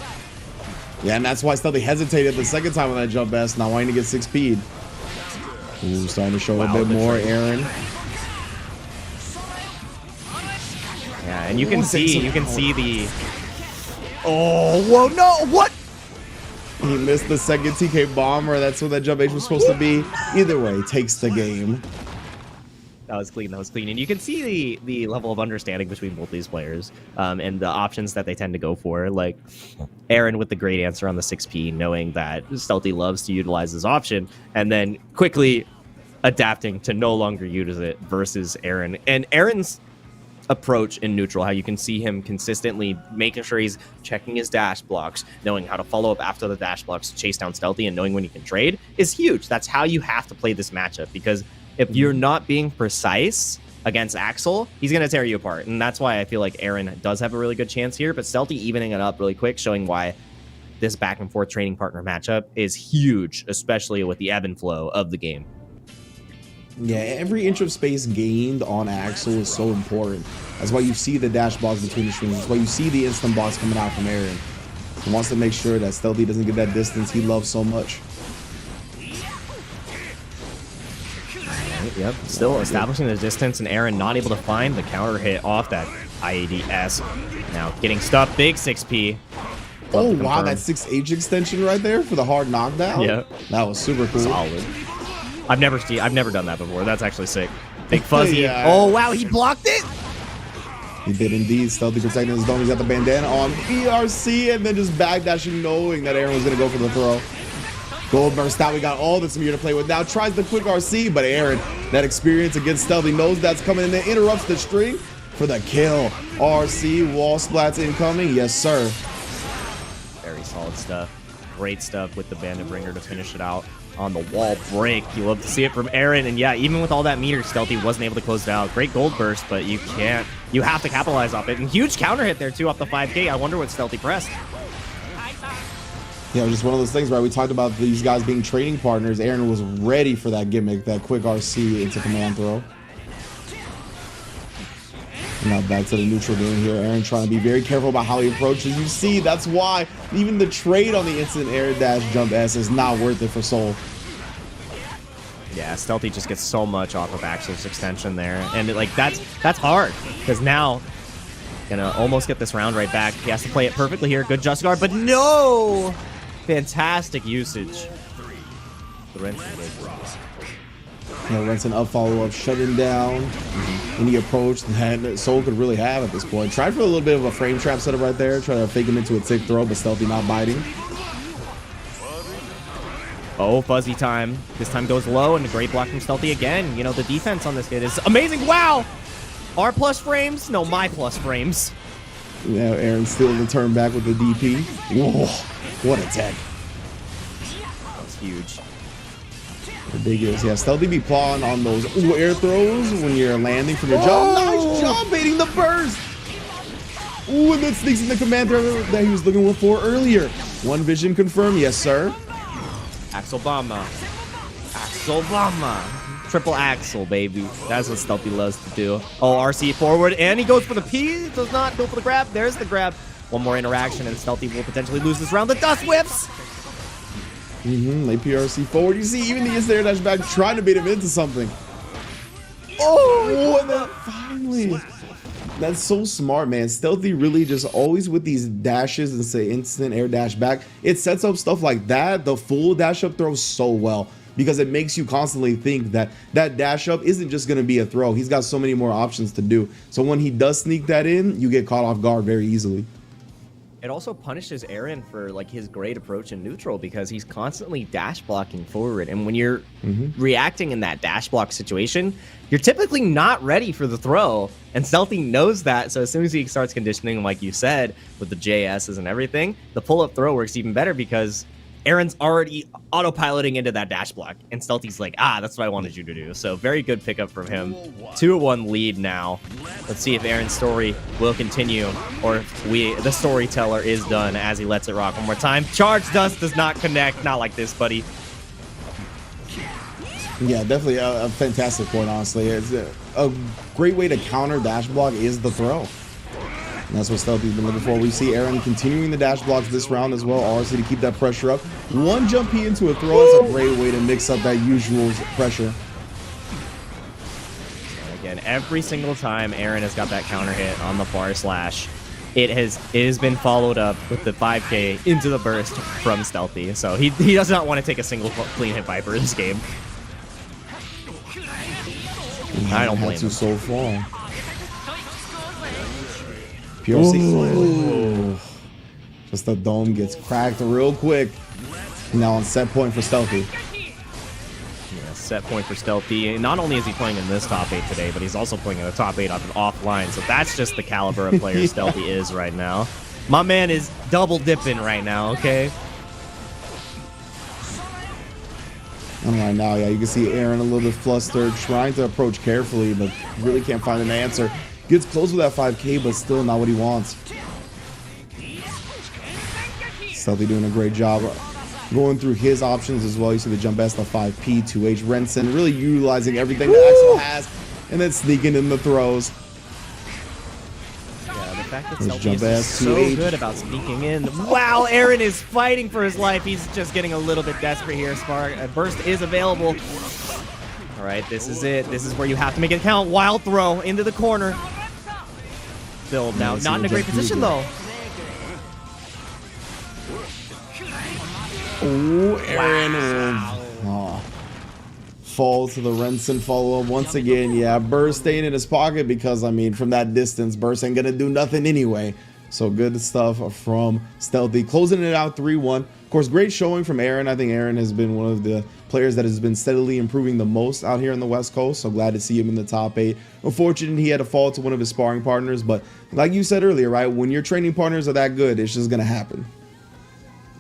Yeah, and that's why Stealthy hesitated the second time on that jump S, not wanting to get 6P'd. Ooh, starting to show a bit more, Aaron. Yeah, and you can see the... Oh, whoa, no, what? He missed the second TK bomber. That's what that jump H was supposed to be. Either way, takes the game. That was clean. That was clean. And you can see the level of understanding between both these players and the options that they tend to go for. Like Aaron with the great answer on the 6P, knowing that Stealthy loves to utilize this option, and then quickly adapting to no longer use it versus Aaron. And Aaron's approach in neutral, how you can see him consistently making sure he's checking his dash blocks, knowing how to follow up after the dash blocks to chase down Stealthy, and knowing when he can trade is huge. That's how you have to play this matchup, because if you're not being precise against Axel, he's going to tear you apart. And that's why I feel like Aaron does have a really good chance here, but Stealthy evening it up really quick, showing why this back and forth training partner matchup is huge, especially with the ebb and flow of the game. Yeah, every inch of space gained on Axel is so important. That's why you see the dash blocks between the strings. That's why you see the instant blocks coming out from Aaron. He wants to make sure that Stealthy doesn't get that distance he loves so much. Yep, still establishing the distance, and Aaron not able to find the counter hit off that IADS. Now getting stuck, big 6P. Oh wow, that 6H extension right there for the hard knockdown. Yeah, that was super cool. Solid. I've never done that before. That's actually sick. Big fuzzy. Yeah. Oh wow, he blocked it. He did indeed. Stealthy protecting his dome. He's got the bandana on BRC, and then just backdashing, knowing that Aaron was gonna go for the throw. Gold burst out. We got all this mirror to play with. Now tries the quick RC, but Aaron, that experience against Stealthy, knows that's coming, and then interrupts the string for the kill. RC wall splats incoming. Yes, sir. Very solid stuff. Great stuff with the Bandit Bringer to finish it out. on the wall break. You love to see it from Aaron. And yeah, even with all that meter, Stealthy wasn't able to close it out. Great gold burst, but you can't. You have to capitalize off it. And huge counter hit there too off the 5K. I wonder what Stealthy pressed. You know, just one of those things, right? We talked about these guys being training partners. Aaron was ready for that gimmick, that quick RC into command throw. Now back to the neutral game here. Aaron trying to be very careful about how he approaches. You see, that's why even the trade on the instant air dash jump S is not worth it for Soul. Yeah, Stealthy just gets so much off of Axel's extension there. And like that's hard, because now gonna almost get this round right back. He has to play it perfectly here. Good just guard, but no! Fantastic usage. The Renson up, follow up, shutting down any approach that Soul could really have at this point. Tried for a little bit of a frame trap setup right there. Try to fake him into a tick throw, but Stealthy not biting. Oh, fuzzy time. This time goes low, and a great block from Stealthy again. You know, the defense on this kid is amazing. Wow! Our plus frames? No, my plus frames. Now Aaron still the turn back with the DP. Whoa, what a tech. That was huge. Ridiculous. Yeah, Stealthy be plawing on those air throws when you're landing from your jump. Nice jump, baiting the burst. Ooh, and then sneaks in the command throw that he was looking for earlier. One vision confirmed. Yes, sir. Axel Bomber. Axel Bomber. Triple Axel, baby. That's what Stealthy loves to do. Oh, RC forward, and he goes for the P. Does not go for the grab. There's the grab. One more interaction, and Stealthy will potentially lose this round. The dust whips. Late PRC forward. You see, even the instant air dash back trying to bait him into something. Oh, and then finally. That's so smart, man. Stealthy really just always with these dashes and say instant air dash back. It sets up stuff like that, the full dash up throw, so well, because it makes you constantly think that that dash up isn't just going to be a throw. He's got so many more options to do. So when he does sneak that in, you get caught off guard very easily. It also punishes Aaron for like his great approach in neutral, because he's constantly dash blocking forward. And when you're reacting in that dash block situation, you're typically not ready for the throw. And Stealthy knows that. So as soon as he starts conditioning, like you said, with the JSs and everything, the pull-up throw works even better because Aaron's already autopiloting into that dash block. And Stealthy's like, that's what I wanted you to do. So very good pickup from him. 2-1 lead now. Let's see if Aaron's story will continue, or if the storyteller is done as he lets it rock one more time. Charge dust does not connect. Not like this, buddy. Yeah, definitely a fantastic point, honestly. It's a great way to counter dash block is the throw. And that's what Stealthy's been looking for. We see Aaron continuing the dash blocks this round as well, RC to keep that pressure up. One jump P into a throw is a great way to mix up that usual pressure. Again, every single time Aaron has got that counter hit on the bar slash, it has been followed up with the 5K into the burst from Stealthy. So he does not want to take a single clean hit Viper in this game. I don't blame him. So far. PRC. Just the dome gets cracked real quick. Now on set point for Stealthy. Yeah, set point for Stealthy. And not only is he playing in this top 8 today, but he's also playing in the top 8 offline. So that's just the caliber of player Stealthy is right now. My man is double dipping right now, okay? And right now, yeah, you can see Aaron a little bit flustered, trying to approach carefully, but really can't find an answer. Gets close with that 5K, but still not what he wants. Stealthy doing a great job going through his options as well. You see the jump S, the 5P, 2H, Renson really utilizing everything that Axel has, and then sneaking in the throws. Yeah, the fact that Stealthy is just so good about sneaking in. Wow, Aaron is fighting for his life. He's just getting a little bit desperate here. Burst is available. All right, this is it. This is where you have to make it count. Wild throw into the corner. Build now. Not in a great position, though. Oh, Aaron fall to the Renson follow-up once again. Yeah, Burst staying in his pocket because, I mean, from that distance, Burst ain't gonna do nothing anyway. So good stuff from Stealthy. Closing it out 3-1. Of course, great showing from Aaron. I think Aaron has been one of the players that has been steadily improving the most out here on the West Coast. So glad to see him in the top 8. Unfortunately, he had to fall to one of his sparring partners. But like you said earlier, right, when your training partners are that good, it's just going to happen.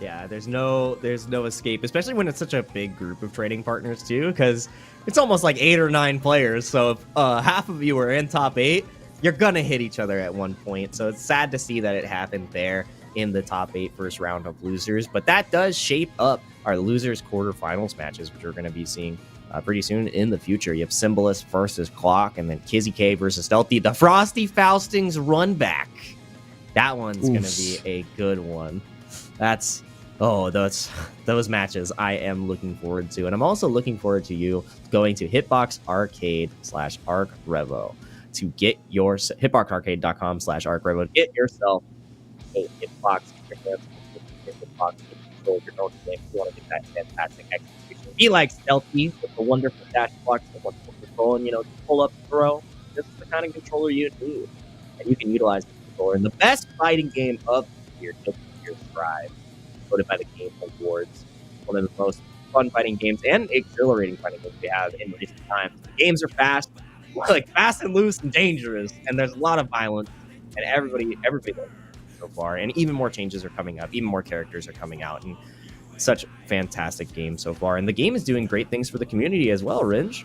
Yeah, there's no escape, especially when it's such a big group of training partners too, because it's almost like 8 or 9 players. So if half of you are in top 8, you're gonna hit each other at one point. So it's sad to see that it happened there in the top 8 first round of losers, but that does shape up our losers quarterfinals matches, which we're going to be seeing pretty soon in the future. You have Symbolist versus Clock, and then Kizzy K versus Stealthy. The Frosty Faustings run back. That one's going to be a good one. Those matches I am looking forward to. And I'm also looking forward to you going to Hitbox Arcade /ARCREVO to get your hitboxarcade.com/ARCREVO. Get yourself a Hitbox Hitbox control your own game. You want to get that fantastic execution. Be like Stealthy with the wonderful dash blocks, the wonderful control, and pull up, throw. This is the kind of controller you need, and you can utilize the controller in the best fighting game of the year, Guilty Gear Strive, voted by the Game Awards. One of the most fun fighting games and exhilarating fighting games we have in recent times. The games are fast, fast and loose and dangerous, and there's a lot of violence, and everybody loves it so far. And even more changes are coming up, even more characters are coming out, and such fantastic game so far. And the game is doing great things for the community as well, Ringe.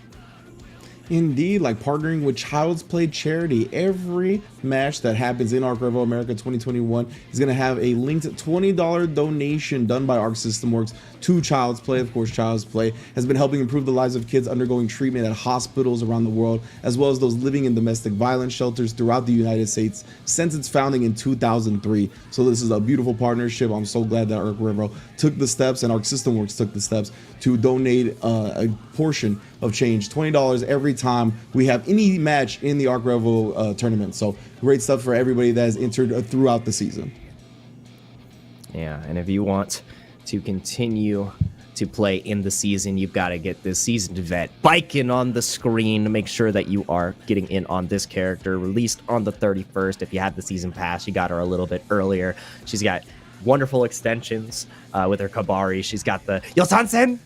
Indeed, like partnering with Child's Play charity. Every match that happens in ARCREVO America 2021 is going to have a linked $20 donation done by Arc System Works to Child's Play. Of course, Child's Play has been helping improve the lives of kids undergoing treatment at hospitals around the world, as well as those living in domestic violence shelters throughout the United States since its founding in 2003. So this is a beautiful partnership. I'm so glad that ARCREVO took the steps and Arc System Works took the steps to donate a portion of change, $20 every time we have any match in the ARCREVO tournament. So great stuff for everybody that has entered throughout the season. Yeah, and if you want to continue to play in the season, you've got to get this seasoned vet biking on the screen to make sure that you are getting in on this character, released on the 31st. If you had the season pass, you got her a little bit earlier. She's got wonderful extensions with her Kabari. She's got the Yosansen.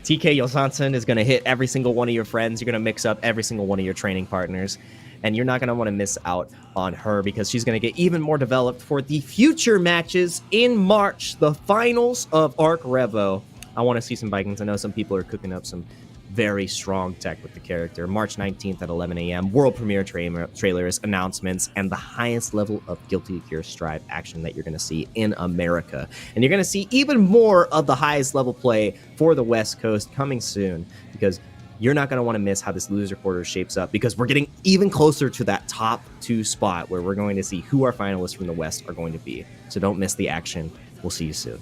TK Yosansen is going to hit every single one of your friends. You're going to mix up every single one of your training partners. And you're not going to want to miss out on her because she's going to get even more developed for the future matches in March, the finals of ARCREVO. I want to see some Vikings. I know some people are cooking up some very strong tech with the character. March 19th at 11 a.m. World premiere trailers, announcements, and the highest level of Guilty Gear Strive action that you're going to see in America. And you're going to see even more of the highest level play for the West Coast coming soon, because you're not going to want to miss how this loser quarter shapes up, because we're getting even closer to that top 2 spot where we're going to see who our finalists from the West are going to be. So don't miss the action. We'll see you soon.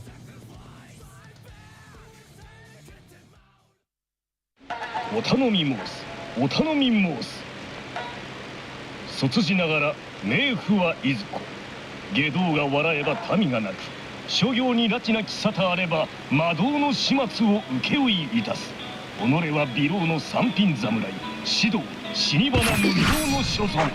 お頼み申すお頼み申す卒じながら冥府はいずこ外道が笑えば民が泣く諸行に拉致なき沙汰あれば魔道の始末を請負いいたす己は美老の三品侍指導死に花無料の所存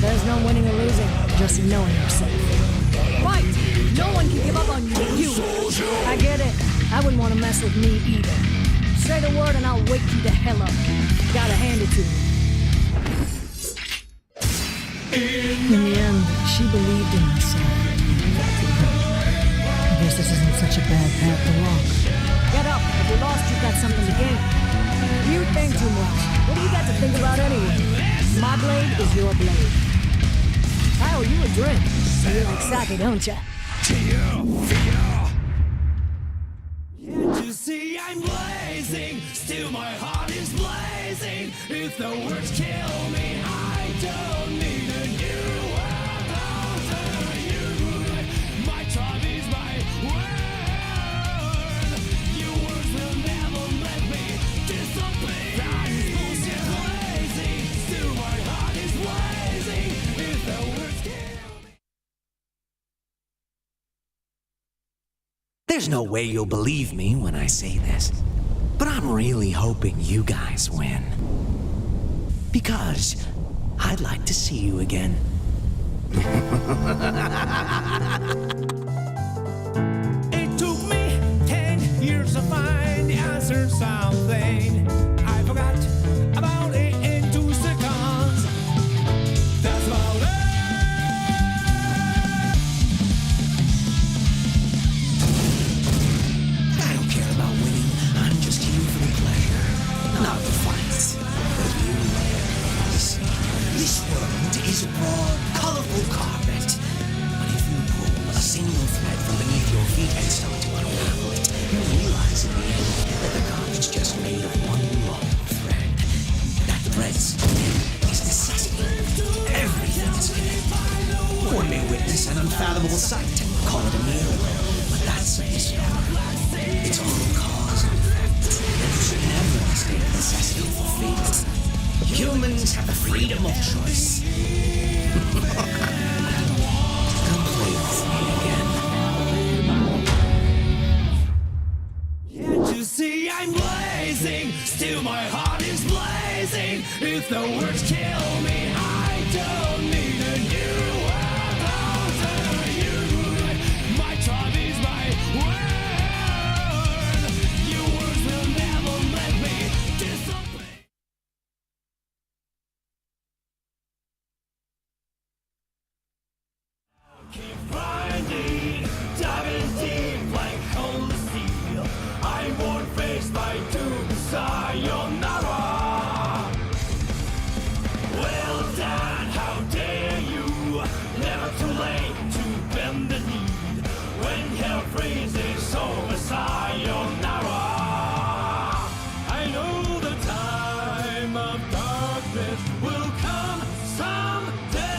There's no winning or losing, just knowing yourself. Right! No one can give up on you but you. I get it. I wouldn't want to mess with me either. Say the word and I'll wake you the hell up. Gotta hand it to you. In the end, she believed in herself. I guess this isn't such a bad path to walk. Get up. If you lost, you've got something to gain. You think too much. What do you got to think about anyway? My blade is your blade. I owe you a drink. You like sake, don't ya? Can't you see I'm blazing? Still my heart is blazing. If the words kill me, I don't need a new world over you. My time is my word. Your words will never let me disappear. That is bullshit blazing. Still my heart is blazing. If the words kill me. There's no way you'll believe me when I say this, but I'm really hoping you guys win. because I'd like to see you again. It took me 10 years to find the answer to something I forgot about it in 2 seconds. That's about it. I don't care about winning. I'm just here for the pleasure, not the fights. But you, this world is a broad, colorful carpet. But if you pull a single thread from beneath your feet and start to unravel it, you realize in the end that the carpet's just made of one long thread. That thread's is necessity. Everything is connected. One may witness an unfathomable sight and call it a miracle, but that's a mystery. It's all cause and effect. And you should never mistake necessity for fate. Humans have the freedom of choice. Come play with me again. Can't you see I'm blazing? Still my heart is blazing. If the words kill me, I don't need a new world over you. My tribe is my word. Your words will never let me disobey. Keep grinding, diving deep like cold steel. I won't face my doom, sayonara. Well done, how dare you? Never too late to bend the knee. When hell freezes over, sayonara. I know the time of darkness will come someday,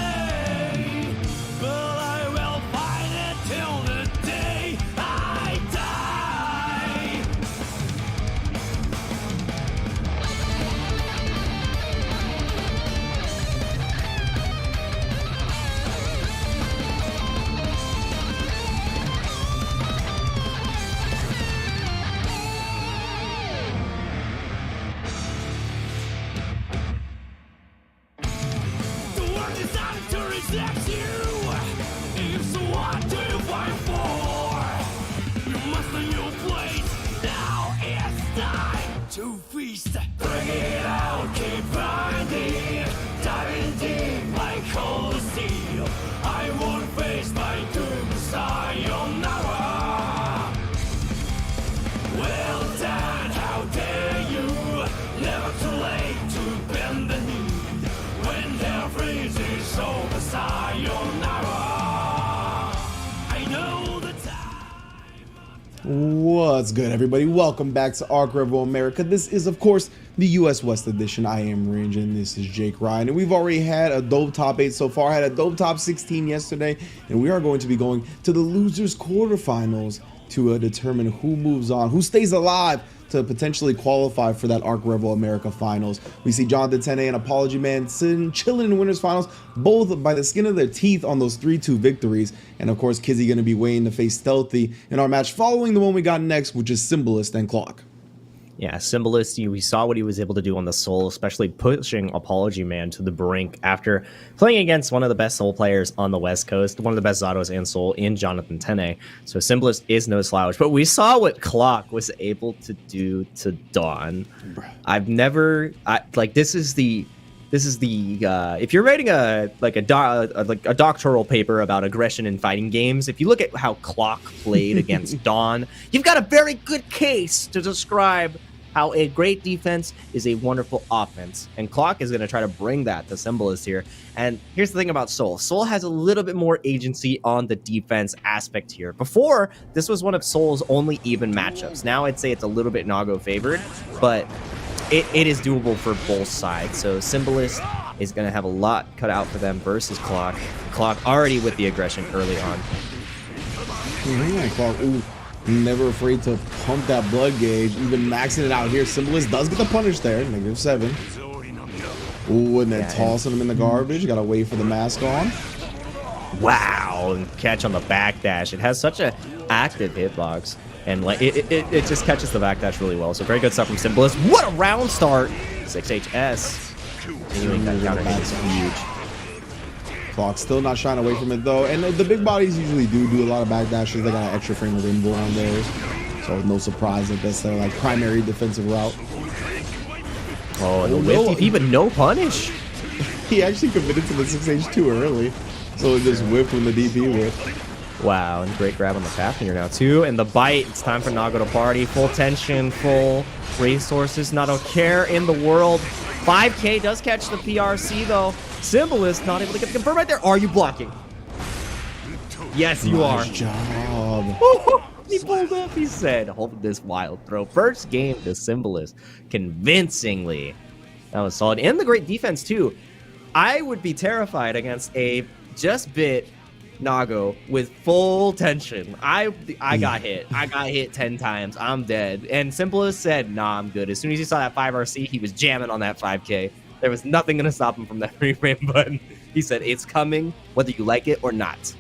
but I will fight it till the day I die. The world decided to reject you. If so, what do you fight for? You must know your place. Now it's time to feast. Bring it out, keep grinding, diving deep like cold steel. I won't face my doom, sayonara. Well done, how dare you? Never too late to bend the knee. When hell freezes over, sayonara. I know the time. What's good, everybody? Welcome back to ARCREVO America. This is, of course, the US West Edition. I am Range, and this is Jake Ryan. And we've already had a dope top 8 so far. Had a dope top 16 yesterday, and we are going to be going to the losers quarterfinals to determine who moves on, who stays alive to potentially qualify for that ARCREVO America finals. We see Jonathan Tene and Apology Man sitting chilling in winners finals, both by the skin of their teeth on those 3-2 victories. And of course, Kizzy going to be waiting to face Stealthy in our match following the one we got next, which is Symbolist and Clock. Yeah, Symbolist, we saw what he was able to do on the Soul, especially pushing Apology Man to the brink after playing against one of the best Soul players on the West Coast, one of the best Zados and Soul in Jonathan Tene. So Symbolist is no slouch. But we saw what Clock was able to do to Dawn. I've never this is the if you're writing a doctoral paper about aggression in fighting games, if you look at how Clock played against Dawn, you've got a very good case to describe how a great defense is a wonderful offense. And Clock is going to try to bring that to Symbolist here. And here's the thing about Soul. Soul has a little bit more agency on the defense aspect here. Before, this was one of Soul's only even matchups. Now I'd say it's a little bit Nago favored, but it is doable for both sides. So Symbolist is going to have a lot cut out for them versus Clock. Clock already with the aggression early on. Yeah, Clock, ooh, never afraid to pump that blood gauge, even maxing it out here. Symbolist does get the punish there, -7. Ooh, and then tossing him in the garbage. Gotta wait for the mask on. Wow, and catch on the backdash. It has such a active hitbox. And like it just catches the backdash really well. So very good stuff from Symbolist. What a round start. 6HS. Continuing that counter hit is huge. Clock still not shying away from it though, and the big bodies usually do a lot of backdashes. They got an extra frame of rainbow on theirs, so no surprise that that's their like primary defensive route. Oh, and the whiff, even no punish. He actually committed to the 6H too early, so it just whipped when the DP whipped. Wow, and great grab on the Fafnir now too, and the bite. It's time for Nago to party. Full tension, full resources, not a care in the world. 5K does catch the PRC though. Symbolist not able to get the confirm right there. Are you blocking? Yes, you are. Nice job. He pulled up. He said, hold this wild throw. First game to Symbolist convincingly. That was solid. And the great defense too. I would be terrified against a just bit Nago with full tension. I got hit. I got hit 10 times. I'm dead. And Symbolist said, nah, I'm good. As soon as he saw that 5RC, he was jamming on that 5K. There was nothing going to stop him from that reframe button. He said, it's coming, whether you like it or not.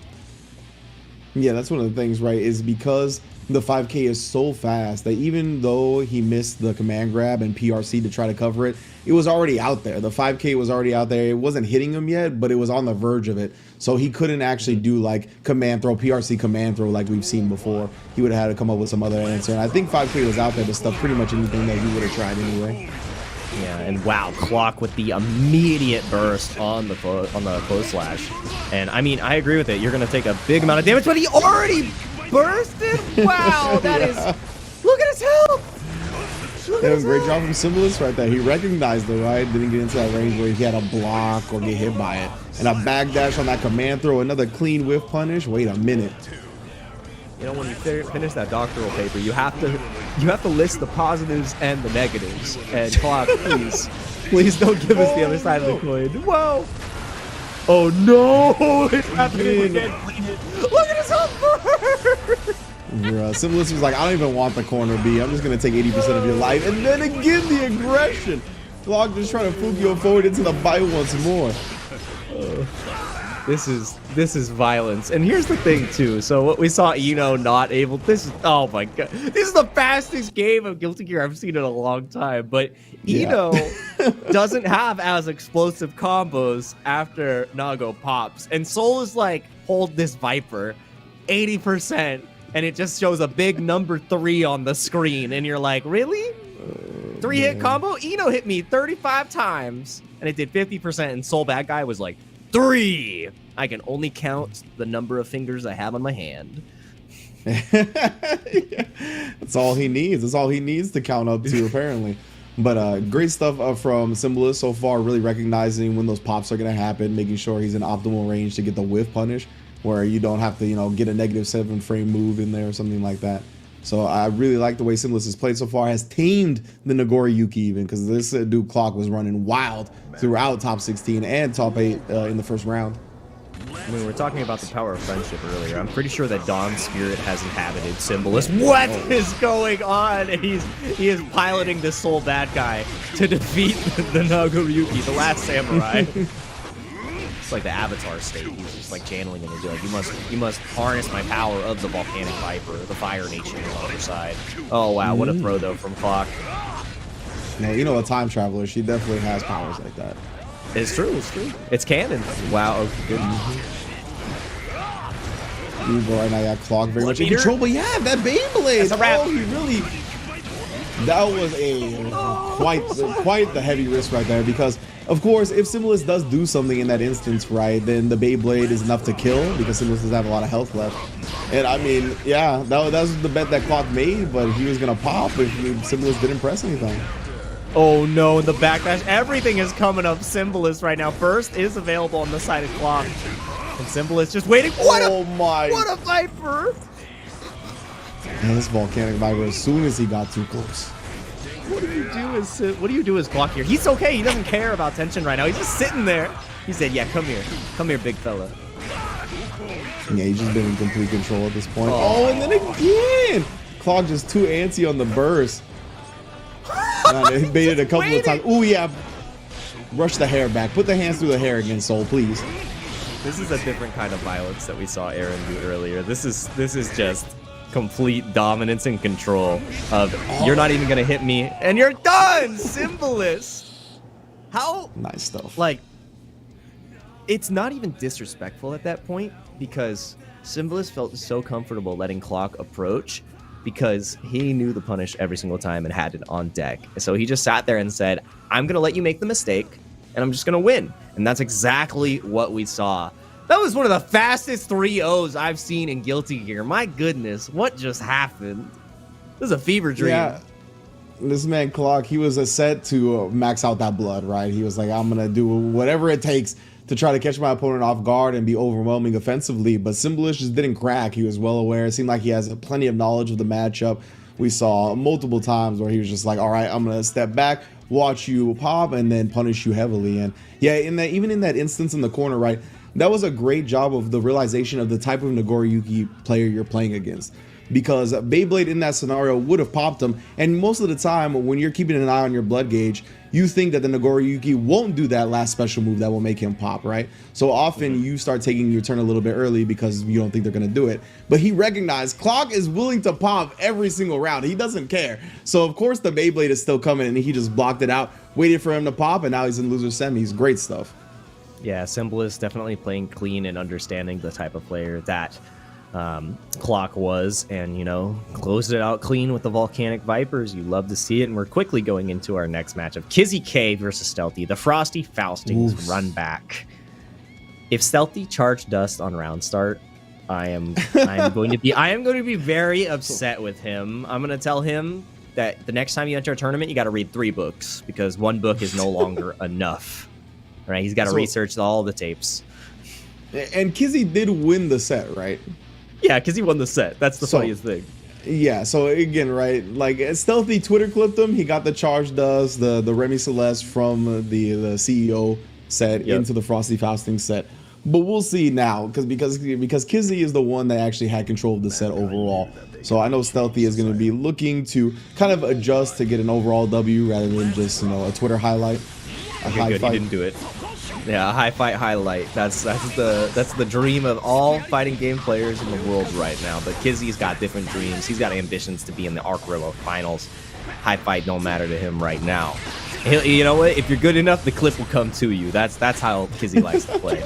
Yeah, that's one of the things, right, is because the 5K is so fast that even though he missed the command grab and PRC to try to cover it, it was already out there. The 5K was already out there. It wasn't hitting him yet, but it was on the verge of it. So he couldn't actually do like command throw, PRC command throw like we've seen before. He would have had to come up with some other answer. And I think 5K was out there to stuff pretty much anything that he would have tried anyway. Yeah, and wow, Clock with the immediate burst on the close slash. And I mean, I agree with it. You're going to take a big amount of damage, but he already bursted? Wow, that is... Look at his health! Yeah, great job from Symbolist right there. He recognized it, right? Didn't get into that range where he had a block or get hit by it. And a backdash on that command throw, another clean whiff punish. Wait a minute. You know, when you finish that doctoral paper, you have to list the positives and the negatives. And Clock, please don't give us the other side of the coin. Whoa! Oh no! It's happening again. Look at his health! Symbolist was like, I don't even want the corner B. I'm just gonna take 80% of your life. And then again, the aggression. Clock just trying to Fugio forward into the bite once more. This is violence. And here's the thing too. So what we saw Eno not able, this is, oh my god, this is the fastest game of Guilty Gear I've seen in a long time. But Eno doesn't have as explosive combos after Nago pops. And Soul is like, hold this Viper 80%, and it just shows a big number 3 on the screen, and you're like, really? 3-hit combo? Eno hit me 35 times and it did 50%, and Soul Bad Guy was like 3. I can only count the number of fingers I have on my hand. That's all he needs. That's all he needs to count up to, apparently. But great stuff from Symbolist so far, really recognizing when those pops are going to happen, making sure he's in optimal range to get the whiff punish, where you don't have to, you know, get a -7 frame move in there or something like that. So I really like the way Symbolist has played so far, has tamed the Nagori Yuki even, because this dude Clock was running wild throughout top 16 and top 8 in the first round. I mean, we were talking about the power of friendship earlier. I'm pretty sure that Dawn's spirit has inhabited Symbolist. What is going on? And he is piloting this Soul Bad Guy to defeat the Nagoriyuki, the last samurai. It's like the Avatar state. He's just like channeling him. He's like, you must harness my power of the volcanic viper. The fire nation is on the other side. Oh wow, what a throw though from Clock. Yeah, you know, a time traveler, she definitely has powers like that. It's true. It's true. It's canon. Wow. Okay, good. Right now, yeah, Clock very much in control, but yeah, that Beyblade. That's a wrap. Oh, he really. That was a quite the heavy risk right there, because of course, if Symbolist does do something in that instance, right, then the Beyblade is enough to kill, because Symbolist doesn't have a lot of health left. And I mean, yeah, that was the bet that Clock made, but he was gonna pop if Symbolist didn't press anything. Oh no, the backdash. Everything is coming up Symbolist right now. Burst is available on the side of Clock. And Symbolist just waiting. What a Viper! Man, this volcanic Viper, as soon as he got too close. What do you do as Clock here? He's okay. He doesn't care about tension right now. He's just sitting there. He said, yeah, come here, big fella. Yeah, he's just been in complete control at this point. Oh, and then again! Clock just too antsy on the burst. He baited a couple of times. Oh yeah, rush the hair back. Put the hands through the hair again, Soul, please. This is a different kind of violence that we saw Aaron do earlier. This is just complete dominance and control of you're not even gonna hit me and you're done, Symbolist. How Nice stuff. like it's not even disrespectful at that point because Symbolist felt so comfortable letting Clock approach because he knew the punish every single time and had it on deck. So he just sat there and said, I'm going to let you make the mistake and I'm just going to win. And that's exactly what we saw. That was one of the fastest 3-0s I've seen in Guilty Gear. My goodness, what just happened? This is a fever dream. Yeah. This man Clock, he was set to max out that blood, right? He was like, I'm going to do whatever it takes to try to catch my opponent off guard and be overwhelming offensively. But Symbolist just didn't crack. He was well aware. It seemed like he has plenty of knowledge of the matchup. We saw multiple times where he was just like, all right, I'm going to step back, watch you pop, and then punish you heavily. And yeah, even in that instance in the corner, right, that was a great job of the realization of the type of Nagoriyuki player you're playing against. Because Beyblade in that scenario would have popped him, and most of the time when you're keeping an eye on your blood gauge, you think that the Nagoriyuki won't do that last special move that will make him pop, right? So often you start taking your turn a little bit early because you don't think they're going to do it. But he recognized Clock is willing to pop every single round. He doesn't care. So of course the Beyblade is still coming, and he just blocked it out, waited for him to pop, and now he's in loser semis. Great stuff. Yeah, Symbolist definitely playing clean and understanding the type of player that Clock was, and closed it out clean with the Volcanic Vipers. You love to see it. And we're quickly going into our next match of Kizzy K versus Stealthy, the Frosty Faustings run back. If Stealthy charged Dust on round start, I am going to be very upset with him. I'm going to tell him that the next time you enter a tournament, you got to read 3 books because 1 book is no longer enough. All right, he's got to research all the tapes. And Kizzy did win the set, right? Yeah, because he won the set. That's the funniest thing. Yeah, so again, right, like Stealthy Twitter clipped him. He got the Charge Dust, the Remy Celeste from the CEO set into the Frosty Fausting set. But we'll see now, because Kizzy is the one that actually had control of the set overall. So I know Stealthy is going to be looking to kind of adjust to get an overall W rather than just a Twitter highlight. Good. He didn't do it. Yeah, a high fight highlight. That's the dream of all fighting game players in the world right now. But Kizzy's got different dreams. He's got ambitions to be in the ARCREVO finals. High fight don't matter to him right now. You know what? If you're good enough, the clip will come to you. That's how Kizzy likes to play.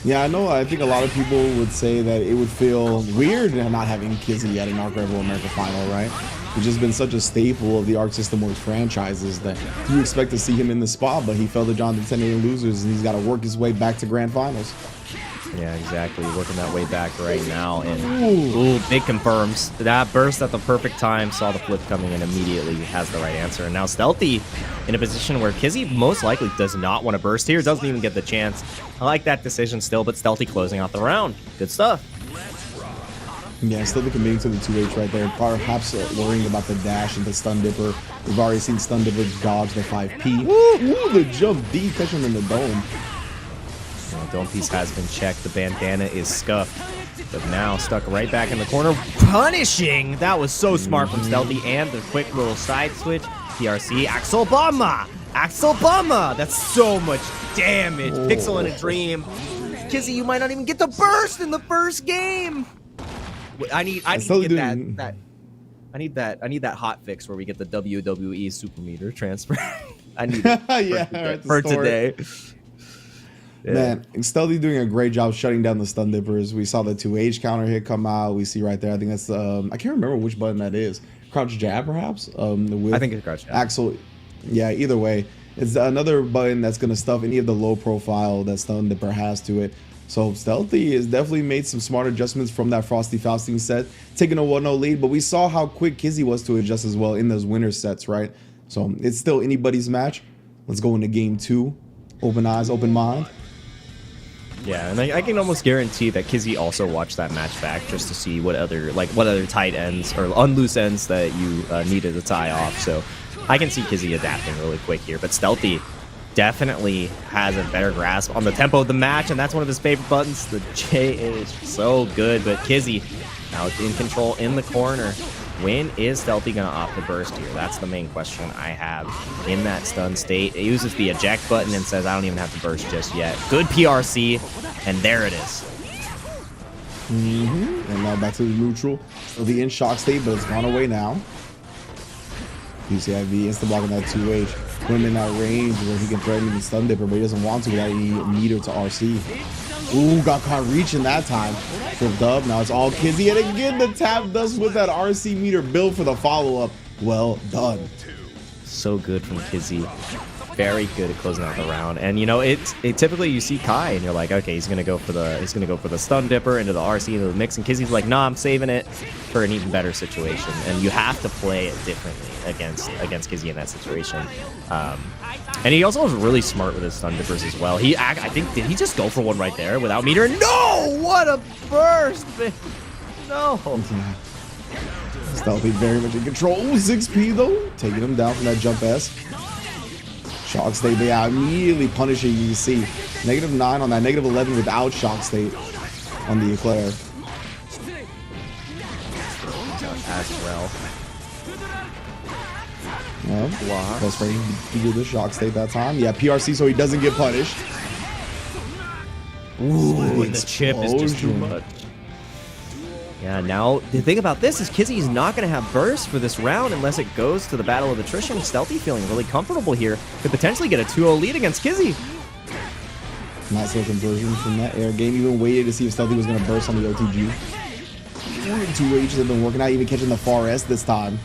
Yeah, I know. I think a lot of people would say that it would feel weird not having Kizzy at an ARCREVO America final, right? He's just been such a staple of the Arc System Works franchises that you expect to see him in the spot, but he fell to Jonathan Tenney and losers, and he's got to work his way back to grand finals. Yeah, exactly. Working that way back right now, and big confirms that burst at the perfect time. Saw the flip coming and immediately has the right answer. And now Stealthy in a position where Kizzy most likely does not want to burst here, doesn't even get the chance. I like that decision still, but Stealthy closing out the round. Good stuff. Yeah, Stealthy committing to the 2H right there. Perhaps worrying about the dash and the Stun Dipper. We've already seen Stun Dipper dodge the 5P. Ooh, the jump D, catch him in the dome. Dome piece has been checked. The bandana is scuffed, but now stuck right back in the corner. Punishing! That was so smart from Stealthy, and the quick little side switch. PRC, Axel Bomba! Axel Bomba! That's so much damage. Pixel in a dream. Kizzy, you might not even get the burst in the first game. I need to get I need that hot fix where we get the WWE super meter transfer. I need it for today. Yeah. Man, Stealthy doing a great job shutting down the Stun Dippers. We saw the 2H counter hit come out. We see right there. I think that's I can't remember which button that is. Crouch jab, perhaps. With I think it's crouch jab. Axel. Yeah, either way, it's another button that's gonna stuff any of the low profile that Stun Dipper has to it. So Stealthy has definitely made some smart adjustments from that Frosty Fausting set, taking a 1-0 lead. But we saw how quick Kizzy was to adjust as well in those winner sets, right? So it's still anybody's match. Let's go into game 2. Open eyes, open mind. Yeah, and I can almost guarantee that Kizzy also watched that match back just to see what other tight ends or unloose ends that you needed to tie off. So I can see Kizzy adapting really quick here, but Stealthy definitely has a better grasp on the tempo of the match, and that's one of his favorite buttons. The J is so good, but Kizzy now in control in the corner. When is Stealthy going to opt to burst here? That's the main question I have in that stun state. It uses the eject button and says, I don't even have to burst just yet. Good PRC, and there it is. And now back to the neutral. So the in shock state, but it's gone away now. UCIV insta blocking that 2H. put him in that range where he can threaten the stun dipper, but he doesn't want to without any meter to RC. Ooh, got caught reaching that time. Tripped up. Now it's all Kizzy. And again, the tap does with that RC meter build for the follow-up. Well done. So good from Kizzy. Very good at closing out the round. And you know, it typically you see Kai and you're like, okay, he's gonna go for the stun dipper into the RC into the mix, and Kizzy's like, nah, I'm saving it for an even better situation. And you have to play it differently against Kizzy in that situation. And he also was really smart with his stun dippers as well. I think, did he just go for one right there without meter? No! What a burst! No! Stealthy very much in control. 6P though, taking him down from that jump S. Shock State, they are immediately punishing you see. -9 on that, -11 without Shock State on the Eclair. As well. Yeah, close range. He did the Shock State that time. Yeah, PRC so he doesn't get punished. Ooh, and the chip is just too much. Yeah, now the thing about this is Kizzy's not going to have burst for this round unless it goes to the battle of attrition. Stealthy feeling really comfortable here. Could potentially get a 2-0 lead against Kizzy. Nice little conversion from that air game. Even waited to see if Stealthy was going to burst on the OTG. 2H have been working out, even catching the far S this time.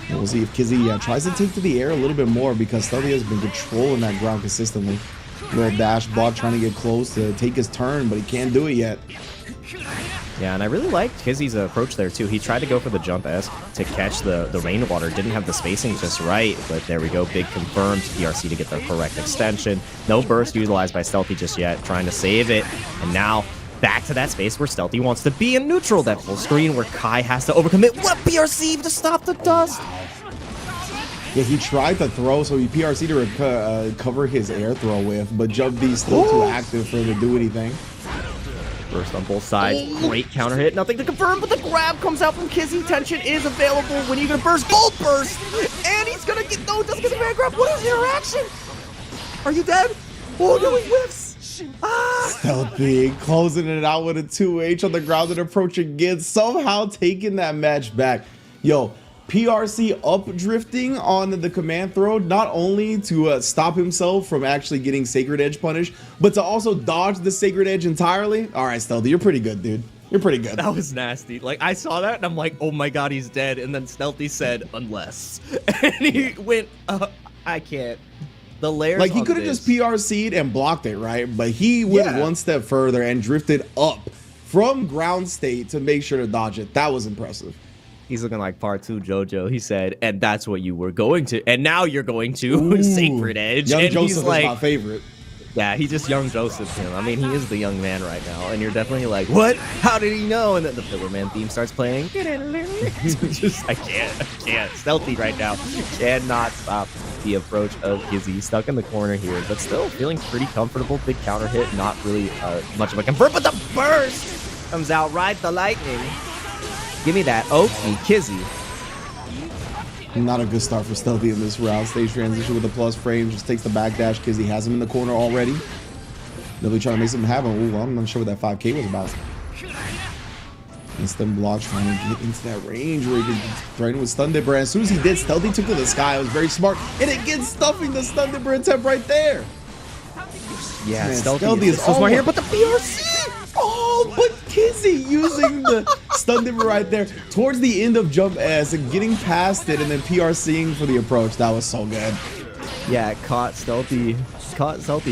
We'll see if Kizzy tries to take to the air a little bit more because Stealthy has been controlling that ground consistently. Little dash block trying to get close to take his turn, but he can't do it yet. Yeah, and I really liked Kizzy's approach there too. He tried to go for the jump S to catch the rainwater. Didn't have the spacing just right, but there we go. Big confirmed PRC to get the correct extension. No burst utilized by Stealthy just yet. Trying to save it. And now back to that space where Stealthy wants to be in neutral. That full screen where Kai has to overcommit. What a PRC to stop the dust! Yeah, he tried to throw, so he PRC to cover his air throw with, but Jump D's still too active for him to do anything. Burst on both sides. Great counter hit. Nothing to confirm, but the grab comes out from Kizzy. Tension is available. When are you going to burst? Gold burst! And he's going to get... No, doesn't get the man grab. What is the interaction? Are you dead? Oh, no, he whiffs. Ah! Stealthy closing it out with a 2H on the ground and approaching again. Somehow taking that match back. Yo, PRC up drifting on the command throw, not only to stop himself from actually getting Sacred Edge punished, but to also dodge the Sacred Edge entirely. All right, Stealthy, you're pretty good, dude. You're pretty good. That was nasty. Like, I saw that and I'm like, oh my god, he's dead. And then Stealthy said, unless. And he went, I can't. The layers like, he could have just PRC'd and blocked it, right? But he went one step further and drifted up from ground state to make sure to dodge it. That was impressive. He's looking like part 2 JoJo. He said, and that's what you were going to, and now you're going to Sacred Edge. Young and Joseph he's like, is my favorite. Yeah, he just young Joseph him. I mean, he is the young man right now, and you're definitely like, what? How did he know? And then the Pillar Man theme starts playing. I can't. Stealthy right now. Cannot stop the approach of Kizzy. Stuck in the corner here, but still feeling pretty comfortable. Big counter hit, not really much of a convert, but the burst comes out right the lightning. Give me that. Okay, Kizzy. Not a good start for Stealthy in this round. Stage transition with a plus frame. Just takes the backdash. Kizzy has him in the corner already. They'll be trying to make something happen. Ooh, I'm not sure what that 5K was about. Instant block trying to get into that range where he could threaten with Stun Dipper. And as soon as he did, Stealthy took to the sky. It was very smart. And it gets stuffing the Stun Dipper attempt right there. Yeah, man, Stealthy is so smart here, but the PRC! Oh, but Kizzy using the Stun Dipper right there towards the end of Jump S and getting past it and then PRCing for the approach. That was so good. Yeah, it caught Stealthy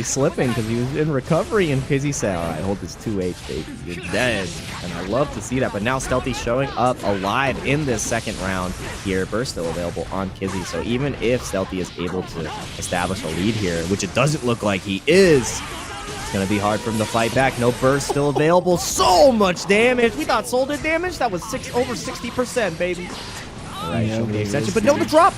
slipping because he was in recovery, and Kizzy said, all right, hold this 2H, baby. You're dead. And I love to see that. But now Stealthy showing up alive in this second round here. Burst still available on Kizzy. So even if Stealthy is able to establish a lead here, which it doesn't look like he is, it's going to be hard for him to fight back. No burst still available. So much damage. We thought Soul did damage. That was over 60%, baby. All right, show me the extension, but no, the drop.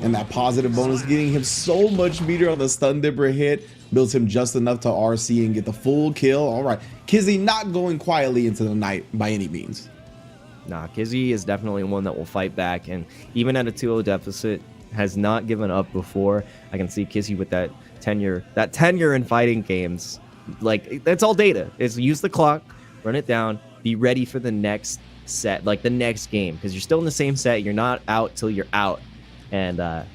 And that positive bonus getting him so much meter on the Stun Dipper hit builds him just enough to RC and get the full kill. All right, Kizzy not going quietly into the night by any means. Nah, Kizzy is definitely one that will fight back, and even at a 2-0 deficit, has not given up before. I can see Kizzy with that tenure in fighting games. Like, that's all data. It's use the clock, run it down, be ready for the next set, like the next game, because you're still in the same set. You're not out till you're out. And,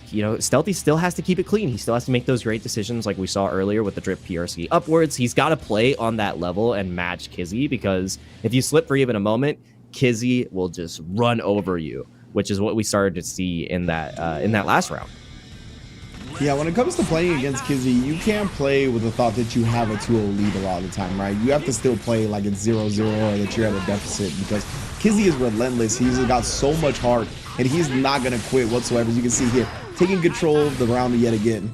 you know, Stealthy still has to keep it clean. He still has to make those great decisions like we saw earlier with the drip PRC upwards. He's got to play on that level and match Kizzy, because if you slip for even a moment, Kizzy will just run over you, which is what we started to see in that last round. Yeah, when it comes to playing against Kizzy, you can't play with the thought that you have a 2-0 lead a lot of the time, right? You have to still play like it's 0-0 or that you're at a deficit, because Kizzy is relentless. He's got so much heart, and he's not going to quit whatsoever. As you can see here, taking control of the round yet again.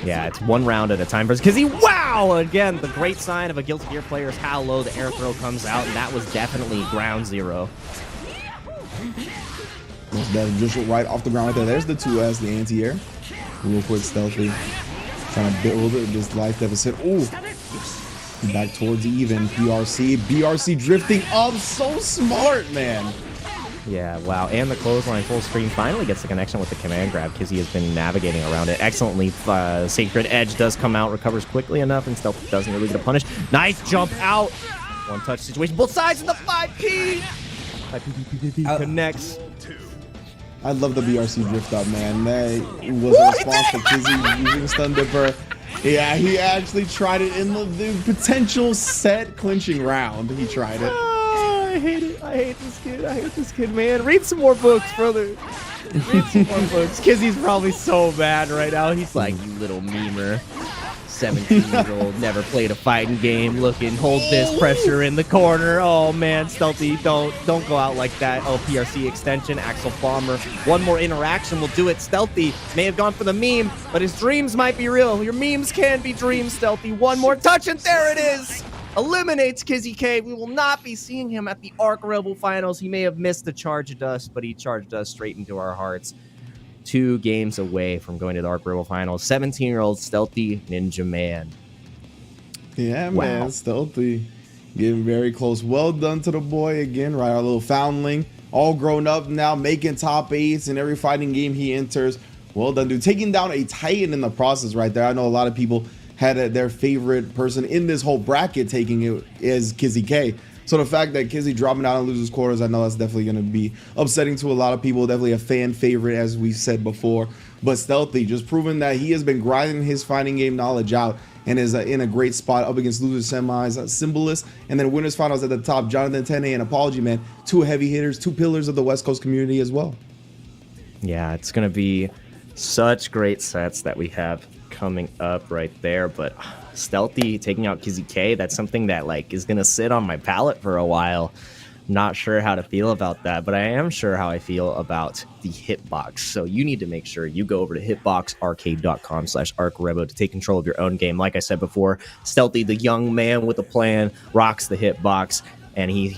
Yeah, it's one round at a time versus Kizzy. Wow! Again, the great sign of a Guilty Gear player is how low the air throw comes out, and that was definitely ground zero. Just right off the ground right there. There's the 2S, the anti-air. Real quick, Stealthy. Trying to build this life deficit. Ooh. Back towards even. BRC drifting up. So smart, man. Yeah, wow. And the clothesline full screen finally gets the connection with the command grab. Kizzy has been navigating around it excellently. Sacred Edge does come out, recovers quickly enough, and Stealthy doesn't really get a punish. Nice jump out. One touch situation. Both sides of the 5P. 5P connects. I love the BRC drift up, man. That was a response to Kizzy using Stun Dipper. Yeah, he actually tried it in the potential set clinching round. He tried it. Oh, I hate it. I hate this kid. I hate this kid, man. Read some more books, brother. Read some more books. Kizzy's probably so bad right now. He's like, you little memer. 17-year-old, never played a fighting game, looking, hold this pressure in the corner. Oh man, Stealthy, don't go out like that. Oh, PRC extension, Axel Bomber. One more interaction will do it. Stealthy may have gone for the meme, but his dreams might be real. Your memes can be dreams, Stealthy. One more touch, and there it is. Eliminates Kizzy K. We will not be seeing him at the ARCREVO finals. He may have missed the charge dust, but he charged us straight into our hearts. 2 games away from going to the ARCREVO finals. 17-year-old Stealthy Ninja Man. Yeah, Wow. man, Stealthy getting very close. Well done to the boy again, right? Our little foundling, all grown up now, making top 8s in every fighting game he enters. Well done, dude. Taking down a Titan in the process right there. I know a lot of people had their favorite person in this whole bracket taking it is Kizzy K. So the fact that Kizzy dropping out and loses quarters, I know that's definitely going to be upsetting to a lot of people. Definitely a fan favorite, as we said before. But Stealthy just proving that he has been grinding his fighting game knowledge out and is in a great spot up against losers semis, Symbolist, and then winners finals at the top, Jonathan Tene and Apology Man. 2 heavy hitters, 2 pillars of the West Coast community as well. Yeah, it's going to be such great sets that we have coming up right there. But Stealthy taking out Kizzy K, that's something that like is gonna sit on my palate for a while. Not sure how to feel about that, but I am sure how I feel about the hitbox. So you need to make sure you go over to hitboxarcade.com/ARCREVO to take control of your own game. Like I said before, Stealthy, the young man with a plan, rocks the hitbox, and he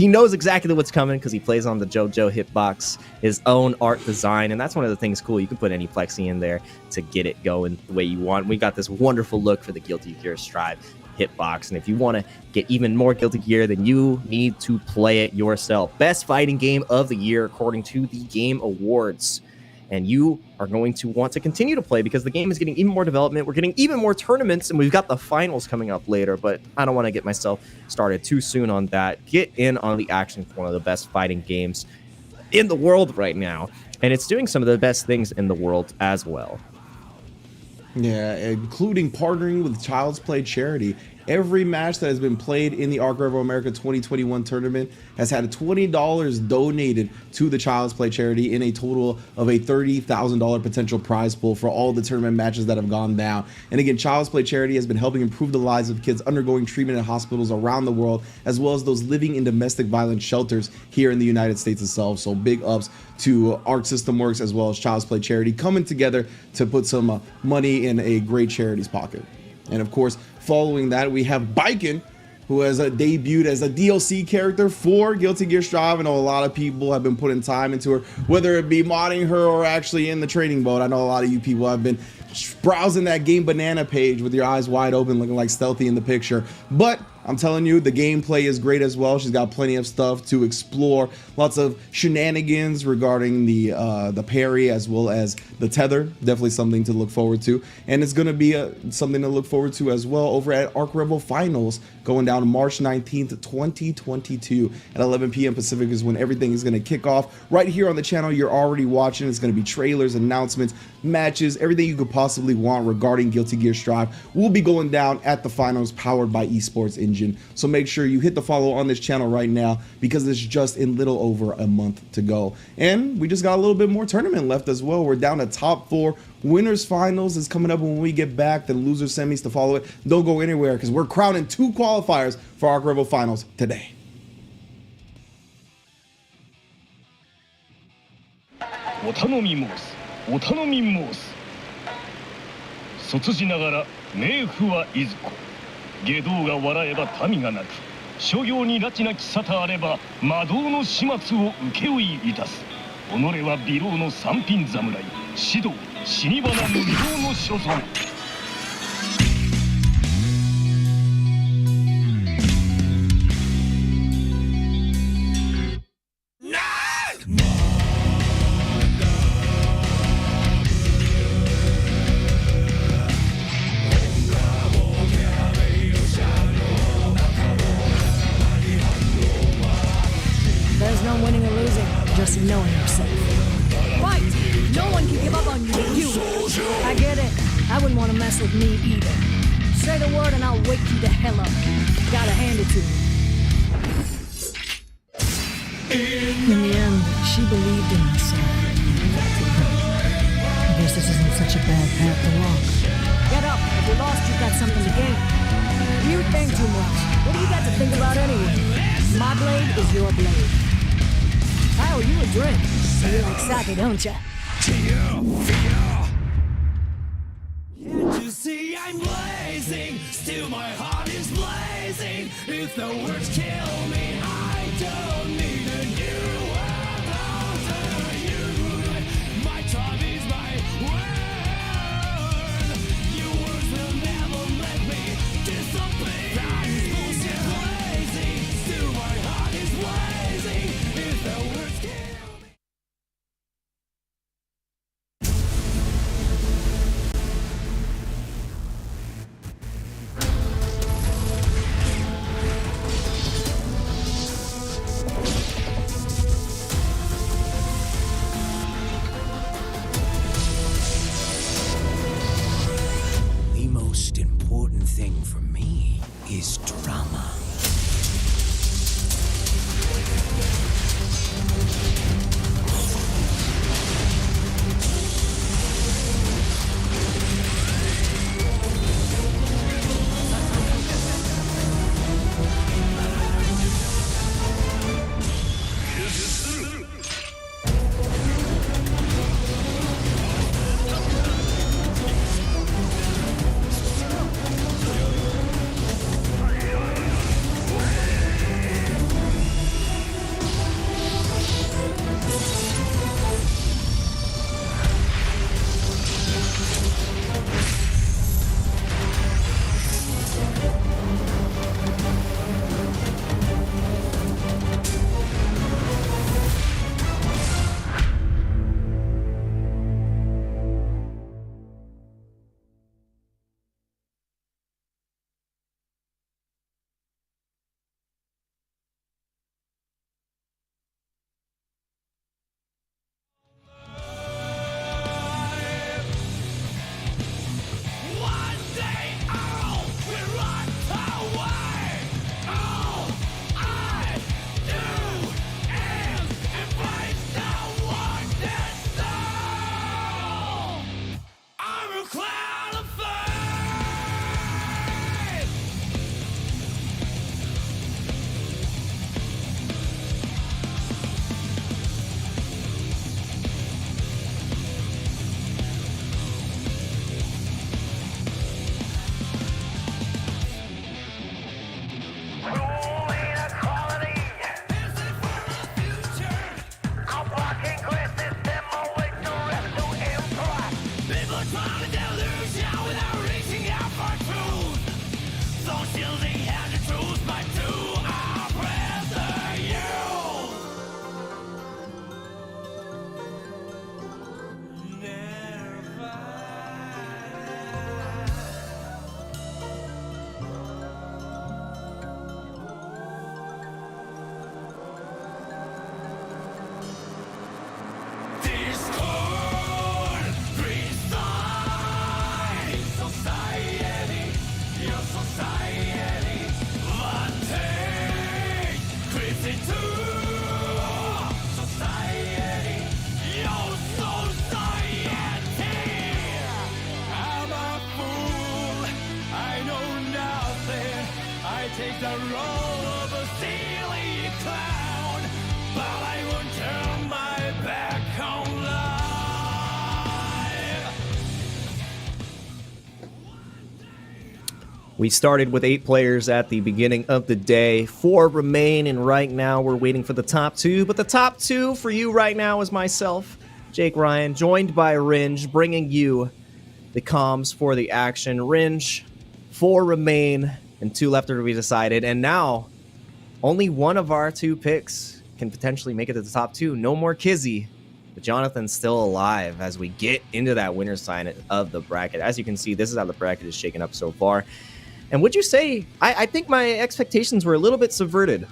knows exactly what's coming because he plays on the JoJo hitbox, his own art design, and that's one of the things cool. You can put any plexi in there to get it going the way you want. We got this wonderful look for the Guilty Gear Strive hitbox, and if you want to get even more Guilty Gear, then you need to play it yourself. Best fighting game of the year according to the Game Awards. And you are going to want to continue to play because the game is getting even more development. We're getting even more tournaments, and we've got the finals coming up later, but I don't want to get myself started too soon on that. Get in on the action for one of the best fighting games in the world right now, and it's doing some of the best things in the world as well. Yeah, including partnering with Child's Play Charity. Every match that has been played in the ARCREVO America 2021 tournament has had $20 donated to the Child's Play Charity in a total of a $30,000 potential prize pool for all the tournament matches that have gone down. And again, Child's Play Charity has been helping improve the lives of kids undergoing treatment in hospitals around the world, as well as those living in domestic violence shelters here in the United States itself. So big ups to Arc System Works as well as Child's Play Charity coming together to put some money in a great charity's pocket. And of course, following that, we have Biken, who has debuted as a DLC character for Guilty Gear Strive. I know a lot of people have been putting time into her, whether it be modding her or actually in the trading mode. I know a lot of you people have been browsing that Game Banana page with your eyes wide open, looking like Stealthy in the picture. But I'm telling you, the gameplay is great as well. She's got plenty of stuff to explore, lots of shenanigans regarding the parry as well as the tether. Definitely something to look forward to, and it's going to be something to look forward to as well over at ARCREVO Finals, going down March 19th, 2022 at 11 p.m. Pacific is when everything is going to kick off. Right here on the channel you're already watching, it's going to be trailers, announcements, matches, everything you could possibly want regarding Guilty Gear Strive will be going down at the finals, powered by Esports Engine. So make sure you hit the follow on this channel right now, because it's just in little over a month to go. And we just got a little bit more tournament left as well. We're down to top 4. Winners finals is coming up when we get back, then loser semis to follow it. Don't go anywhere, because we're crowning 2 qualifiers for ARCREVO Finals today. お頼み申すお頼み申す卒じながら冥府はいずこ外道が笑えば民が泣く諸行に拉致なき沙汰あれば魔道の始末を請負いたす己は微老の三品侍指導死に花無料の所存 There's no winning or losing, just knowing yourself. Fight! No one can give up on you but you. I get it. I wouldn't want to mess with me either. Say the word and I'll wake you the hell up. Gotta hand it to you. In the end, she believed in herself. I guess this isn't such a bad path to walk. Get up. If you lost, you've got something to gain. You think too much. What do you got to think about anyway? My blade is your blade. I owe you a drink. You like sake, don't ya? Can't you see I'm blazing? Still my heart is blazing. If the words kill me, I don't need a new world order. You, my tongue is my word. Your words will never let me disappear. That is bullshit blazing. Still my heart is blazing. If the words kill me. The most important thing for me is drama. Trying to delusion without reaching out for truth. So shielding had the truth. take the role of a silly clown, but I won't turn my back on life. We started with 8 players at the beginning of the day. 4 remain, and right now we're waiting for the top 2. But the top 2 for you right now is myself, Jake Ryan, joined by Ringe, bringing you the comms for the action. Ringe, 4 remain, and 2 left to be decided. And now, only one of our 2 picks can potentially make it to the top 2. No more Kizzy, but Jonathan's still alive as we get into that winner's side of the bracket. As you can see, this is how the bracket is shaken up so far. And would you say, I think my expectations were a little bit subverted.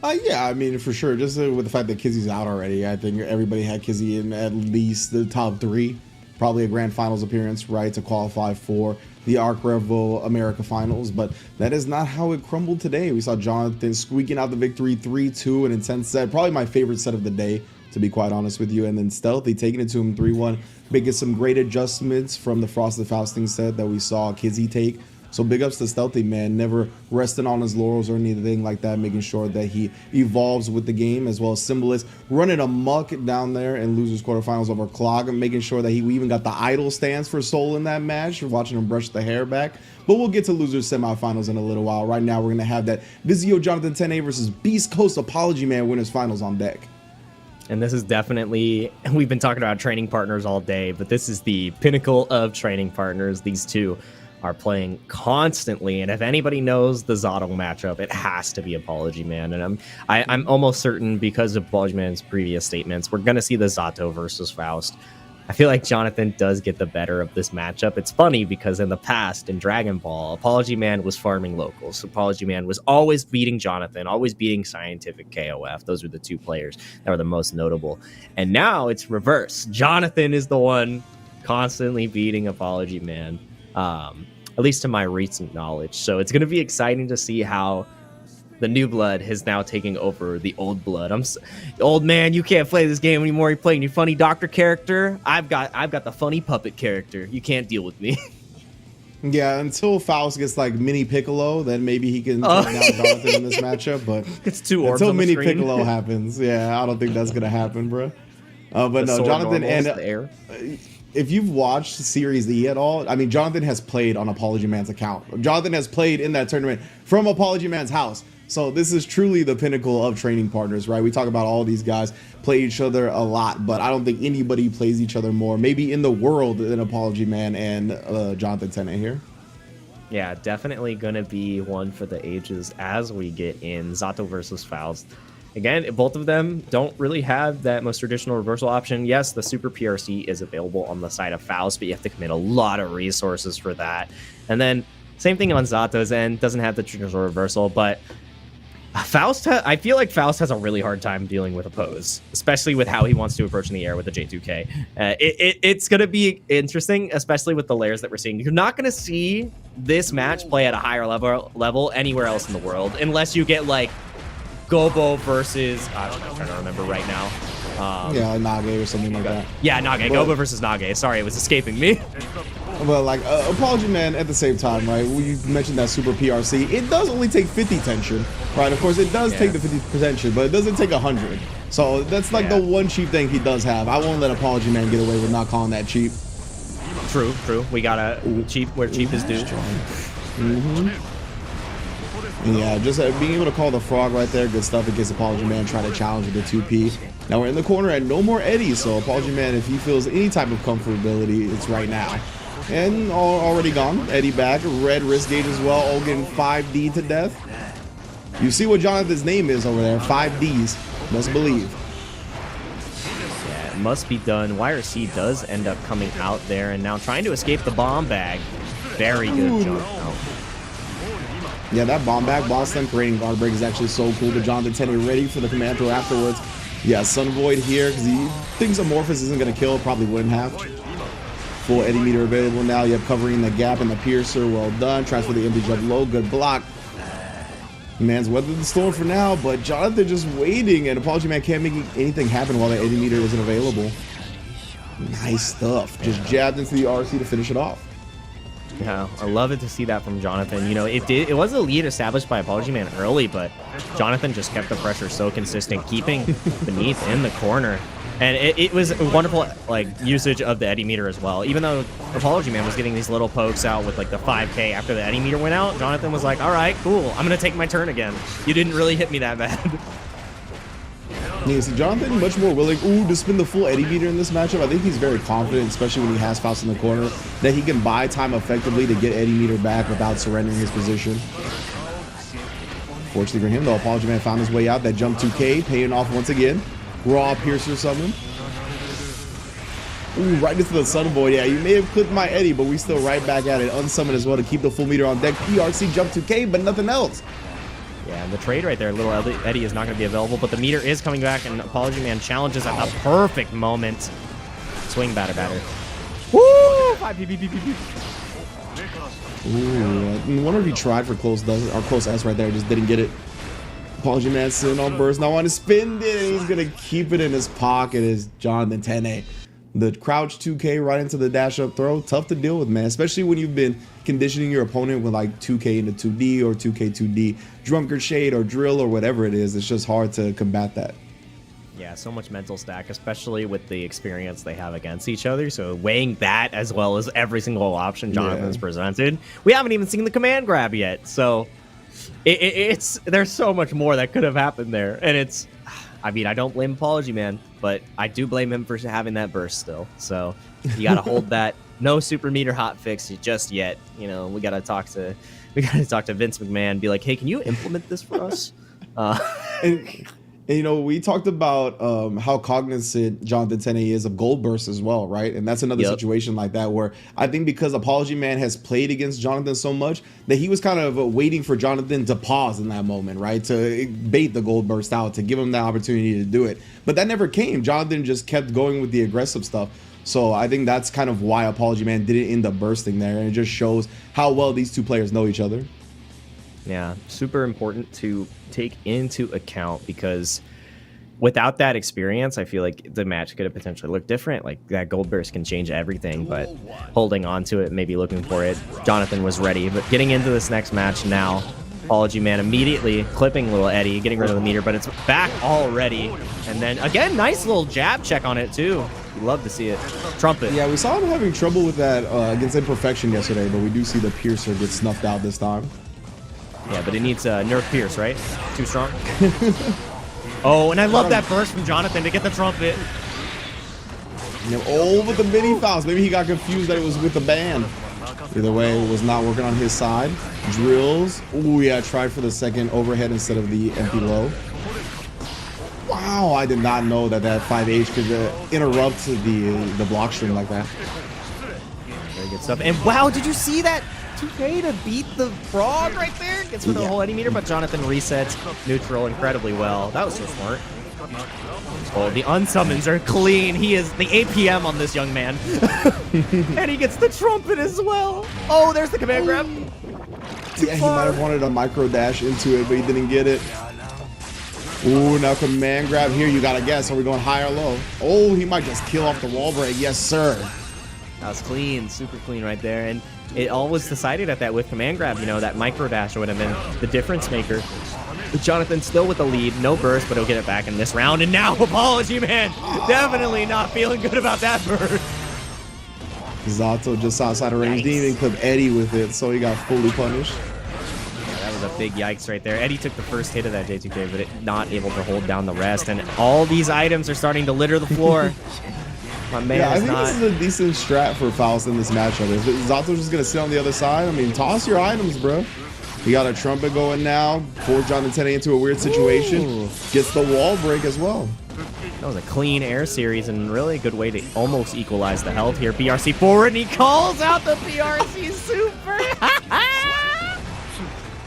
Yeah, I mean, for sure. Just with the fact that Kizzy's out already, I think everybody had Kizzy in at least the top 3. Probably a grand finals appearance, right, to qualify for the ARCREVO America finals. But that is not how it crumbled today. We saw Jonathan squeaking out the victory 3-2, an intense set. Probably my favorite set of the day, to be quite honest with you. And then Stealthy taking it to him 3-1, making some great adjustments from the Frosted Fausting set that we saw Kizzy take. So big ups to Stealthy, man, never resting on his laurels or anything like that, making sure that he evolves with the game, as well as Symbolist running amok down there in losers quarterfinals over Clog, and making sure that we even got the idle stance for Soul in that match. We're watching him brush the hair back. But we'll get to losers semifinals in a little while. Right now, we're going to have that Vizio Jonathan 10A versus Beast Coast Apology Man winners finals on deck. And this is definitely, we've been talking about training partners all day, but this is the pinnacle of training partners. These 2 are playing constantly, and if anybody knows the Zato matchup, it has to be Apology Man. And I'm almost certain, because of Apology Man's previous statements, we're gonna see the Zato versus Faust. I feel like Jonathan does get the better of this matchup. It's funny because in the past, in Dragon Ball, Apology Man was farming locals. Apology Man was always beating Jonathan, always beating Scientific KOF. Those were the 2 players that were the most notable. And now it's reverse. Jonathan is the one constantly beating Apology Man. At least to my recent knowledge. So it's going to be exciting to see how the new blood is now taking over the old blood. Old man, you can't play this game anymore. You're playing your funny doctor character. I've got the funny puppet character. You can't deal with me. Yeah, until Faust gets like mini Piccolo, then maybe he can take down Jonathan in this matchup. But it's 2 orbs until on the mini screen. Piccolo happens, yeah, I don't think that's gonna happen, bro. But The no, sword Jonathan normals, and the air. if you've watched Series E at all, I mean, Jonathan has played on Apology Man's account. Jonathan has played in that tournament from Apology Man's house. So this is truly the pinnacle of training partners, right? We talk about all these guys play each other a lot, but I don't think anybody plays each other more, maybe in the world, than Apology Man and Jonathan Tennant here. Yeah, definitely going to be one for the ages as we get in Zato versus Faust. Again, both of them don't really have that most traditional reversal option. Yes, the Super PRC is available on the side of Faust, but you have to commit a lot of resources for that. And then same thing on Zato's end, doesn't have the traditional reversal, but Faust, I feel like Faust has a really hard time dealing with oppose, especially with how he wants to approach in the air with the J2K. It's going to be interesting, especially with the layers that we're seeing. You're not going to see this match play at a higher level anywhere else in the world, unless you get like Gobo versus, I'm trying to remember right now. Yeah, Nage or something like that. Yeah, Nage. Gobo versus Nage. Sorry, it was escaping me. But like Apology Man at the same time, right? You mentioned that Super PRC. It does only take 50 tension, right? Of course, it does take the 50 tension, but it doesn't take 100. So that's like the one cheap thing he does have. I won't let Apology Man get away with not calling that cheap. True. We gotta cheap where cheap is due. Yeah, just being able to call the frog right there, good stuff against Apology Man, trying to challenge with the 2P. Now we're in the corner and no more Eddie, so Apology Man, if he feels any type of comfortability, it's right now. And already gone. Eddie back, red wrist gauge as well, all getting 5D to death. You see what Jonathan's name is over there, 5Ds, must believe. Yeah, it must be done. YRC does end up coming out there and now trying to escape the bomb bag. Very good jump. Yeah, that bomb back Boston creating guard break is actually so cool. But Jonathan Tenney ready for the command throw afterwards. Yeah, Sun Void here because he thinks Amorphous isn't going to kill. Probably wouldn't have. Full Eddie meter available now. You have covering the gap in the piercer. Well done. Transfer the image up low. Good block. Man's weathered the storm for now, but Jonathan just waiting, and Apology Man can't make anything happen while the Eddie meter isn't available. Nice stuff. Just jabbed into the RC to finish it off. Yeah, I love it to see that from Jonathan. You know, it was a lead established by Apology Man early, but Jonathan just kept the pressure so consistent, keeping Beneath in the corner. And it was a wonderful like usage of the Eddie meter as well. Even though Apology Man was getting these little pokes out with like the 5K after the Eddie meter went out, Jonathan was like, all right, cool, I'm gonna take my turn again. You didn't really hit me that bad. Yeah, see, Jonathan much more willing to spin the full Eddie meter in this matchup. I think he's very confident, especially when he has Faust in the corner, that he can buy time effectively to get Eddie meter back without surrendering his position. Fortunately for him, though, Apology Man found his way out. That jump 2K paying off once again. Raw Piercer summon. Ooh, right into the Sun Void. Yeah, you may have clipped my Eddie, but we still right back at it. Unsummon as well to keep the full meter on deck. PRC jump 2K, but nothing else. Yeah, and the trade right there, little Eddie is not going to be available, but the meter is coming back, and Apology Man challenges at the perfect moment. Swing batter. Woo! 5 PPPP. Ooh, I wonder if he tried for close S right there, just didn't get it. Apology Man sitting on burst, now want to spin it, and he's gonna keep it in his pocket as Jonathan Tene. The crouch 2K right into the dash up throw, tough to deal with, man, especially when you've been conditioning your opponent with like 2K into 2D or 2K 2D, Drunkard Shade or Drill or whatever it is. It's just hard to combat that. Yeah, so much mental stack, especially with the experience they have against each other. So weighing that as well as every single option Jonathan's presented. We haven't even seen the command grab yet, so it's there's so much more that could have happened there, and it's. I mean, I don't blame Apology Man, but I do blame him for having that burst still. So you got to hold that. No super meter hot fix just yet. You know, we got to talk to Vince McMahon. Be like, hey, can you implement this for us? And, you know, we talked about how cognizant Jonathan Tene is of gold bursts as well, right? And that's another situation like that where I think because Apology Man has played against Jonathan so much that he was kind of waiting for Jonathan to pause in that moment, right? To bait the gold burst out, to give him the opportunity to do it. But that never came. Jonathan just kept going with the aggressive stuff. So I think that's kind of why Apology Man didn't end up bursting there. And it just shows how well these two players know each other. Yeah, super important to take into account because without that experience, I feel like the match could have potentially looked different. Like that gold burst can change everything, but holding on to it, maybe looking for it, Jonathan was ready. But getting into this next match now, Apology Man immediately clipping little Eddie, getting rid of the meter, but it's back already. And then again, nice little jab check on it too. You love to see it. Trumpet. Yeah, we saw him having trouble with that against Imperfection yesterday, but we do see the Piercer get snuffed out this time. Yeah, but it needs Nerf Pierce, right? Too strong. Oh, and I love that burst from Jonathan to get the trumpet. You know, with the mini Faust. Maybe he got confused that it was with the band. Either way, it was not working on his side. Drills. Oh, yeah, tried for the second overhead instead of the empty low. Wow, I did not know that that 5H could interrupt the block string like that. Very good stuff. And wow, did you see that 2K to beat the frog right there? Gets for the whole Eddie meter, but Jonathan resets neutral incredibly well. That was so smart. Oh, the unsummons are clean. He is the APM on this young man. And he gets the trumpet as well. Oh, there's the command grab. Yeah, he might have wanted a micro dash into it, but he didn't get it. Ooh, now command grab here. You gotta guess. Are we going high or low? Oh, he might just kill off the wall break. Yes, sir. That was clean, super clean right there. And it all was decided at that with command grab. You know, that micro dash would have been the difference maker. But Jonathan still with the lead. No burst, but he'll get it back in this round. And now Apology Man definitely not feeling good about that burst. Zato just outside of range. Didn't even clip Eddie with it, so he got fully punished. Yeah, that was a big yikes right there. Eddie took the first hit of that J2K, but not able to hold down the rest. And all these items are starting to litter the floor. My man yeah, I think not... this is a decent strat for Faust in this matchup. If Zato's just going to sit on the other side, I mean, toss your items, bro. He got a trumpet going now. Forced Jonathan Tene into a weird situation. Ooh. Gets the wall break as well. That was a clean air series and really a good way to almost equalize the health here. BRC forward, and he calls out the BRC super.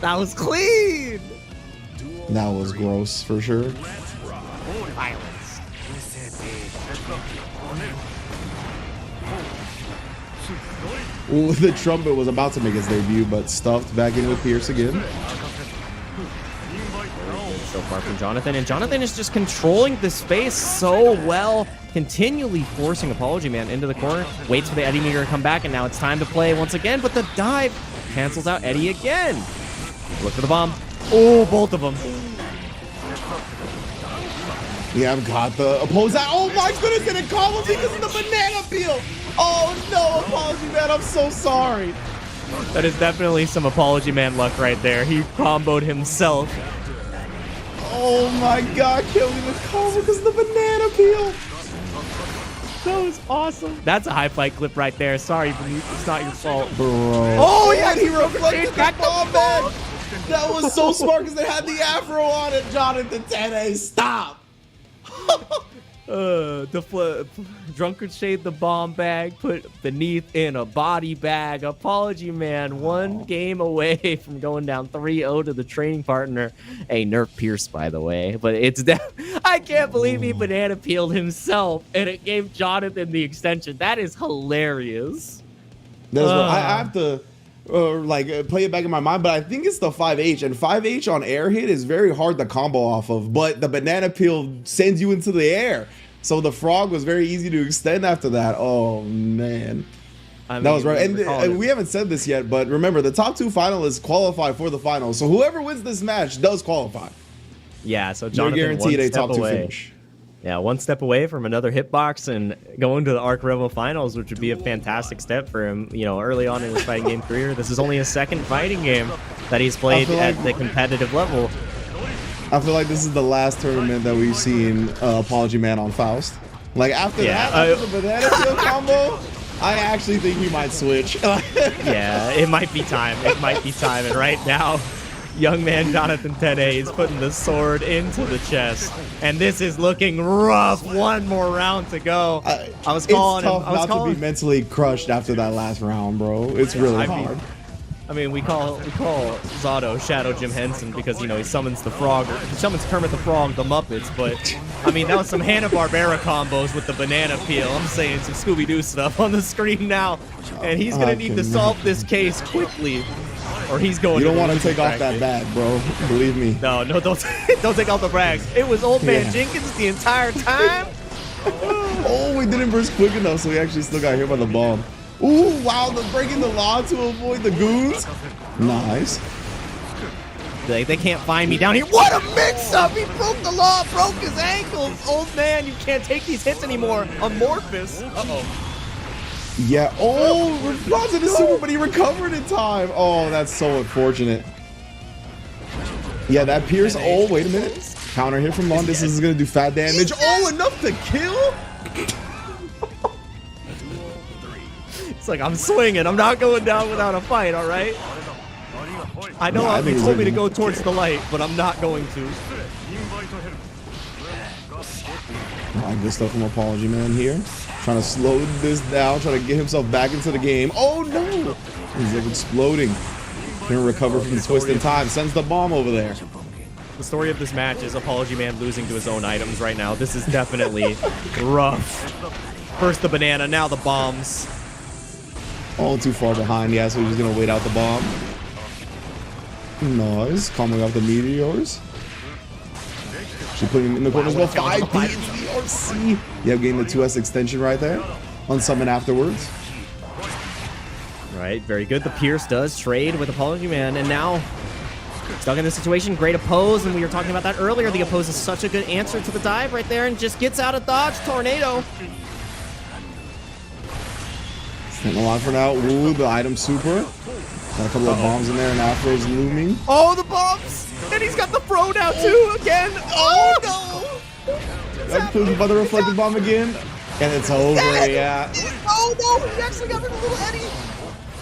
That was clean. That was gross for sure. Violence. Ooh, the trumpet was about to make its debut, but stuffed back in with Pierce again. So far from Jonathan, and Jonathan is just controlling the space so well, continually forcing Apology Man into the corner, waits for the Eddie meter to come back, and now it's time to play once again, but the dive cancels out Eddie again. Look for the bomb. Oh, both of them. Yeah, I've got the opposing. Oh my goodness, and it combo because of the banana peel. Oh no, Apology Man, I'm so sorry. That is definitely some Apology Man luck right there. He comboed himself. Oh my god, killing the combo because of the banana peel. That was awesome. That's a high fight clip right there. Sorry, it's not your fault. Bro. Oh, yeah, he reflected the back bomb back. That was so smart because they had the afro on it, Jonathan 10A. Stop. Drunkard shade the bomb bag, put beneath in a body bag. Apology Man, one game away from going down 3-0 to the training partner. Hey, nerf Pierce, by the way, but it's I can't believe he banana peeled himself and it gave Jonathan the extension. That is hilarious. That's right. I have to play it back in my mind, but I think it's the 5H, and 5H on air hit is very hard to combo off of, but the banana peel sends you into the air. So the frog was very easy to extend after that. Oh, man. That was right. And we haven't said this yet, but remember, the top 2 finalists qualify for the finals. So whoever wins this match does qualify. Yeah, so They're Jonathan guaranteed a top 2 finish. Yeah, one step away from another hitbox and going to the ARCREVO finals, which would be a fantastic step for him, you know, early on in his fighting game career. This is only his second fighting game that he's played at the competitive level. I feel like this is the last tournament that we've seen Apology Man on Faust. Like after that, after the banana peel combo, I actually think he might switch. Yeah, it might be time. It might be time. And right now, young man Jonathan 10A is putting the sword into the chest. And this is looking rough. One more round to go. I was calling him. It's tough not to be mentally crushed after that last round, bro. It's really hard. I mean, we call Zato Shadow Jim Henson because, you know, he summons the frog, or he summons Kermit the Frog, the Muppets, but, I mean, that was some Hanna-Barbera combos with the banana peel. I'm saying some Scooby-Doo stuff on the screen now, and he's going to need to solve this case quickly, or he's going to... You don't want to take off that bag, bro. Believe me. No, don't take off the bags. It was Old Man Jenkins the entire time. Oh, we didn't burst quick enough, so we actually still got hit by the bomb. Ooh, wow, they're breaking the law to avoid the goons. Nice. They can't find me down here. What a mix-up! He broke the law, broke his ankles. Old man, you can't take these hits anymore. Amorphous. Uh-oh. Yeah, response to the super, but he recovered in time. Oh, that's so unfortunate. Yeah, that Pierce, oh, wait a minute. Counter hit from long distance is going to do fat damage. Oh, enough to kill? It's like, I'm swinging. I'm not going down without a fight, all right? I know he told me to go towards the light, but I'm not going to. Good stuff from Apology Man here. Trying to slow this down, trying to get himself back into the game. Oh, no! He's like exploding. Can recover from the twist in time. Sends the bomb over there. The story of this match is Apology Man losing to his own items right now. This is definitely rough. First the banana, now the bombs. All too far behind, yeah, so he's just gonna wait out the bomb. Nice, coming off the meteors. She's putting him in the corner as well. 5D into the RC. Yeah, getting the 2S extension right there. Unsummon afterwards. Right, very good. The Pierce does trade with Apology Man, and now stuck in this situation. Great oppose, and we were talking about that earlier. The oppose is such a good answer to the dive right there, and just gets out of dodge. Tornado. Staying alive for now. Ooh, the item super. Got a couple of bombs in there, and Afro's looming. Oh, the bombs! And he's got the throw now too, again. Oh, no! That pushed by the reflected bomb again. And it's over, yeah. Oh, no! He actually got rid of little Eddie.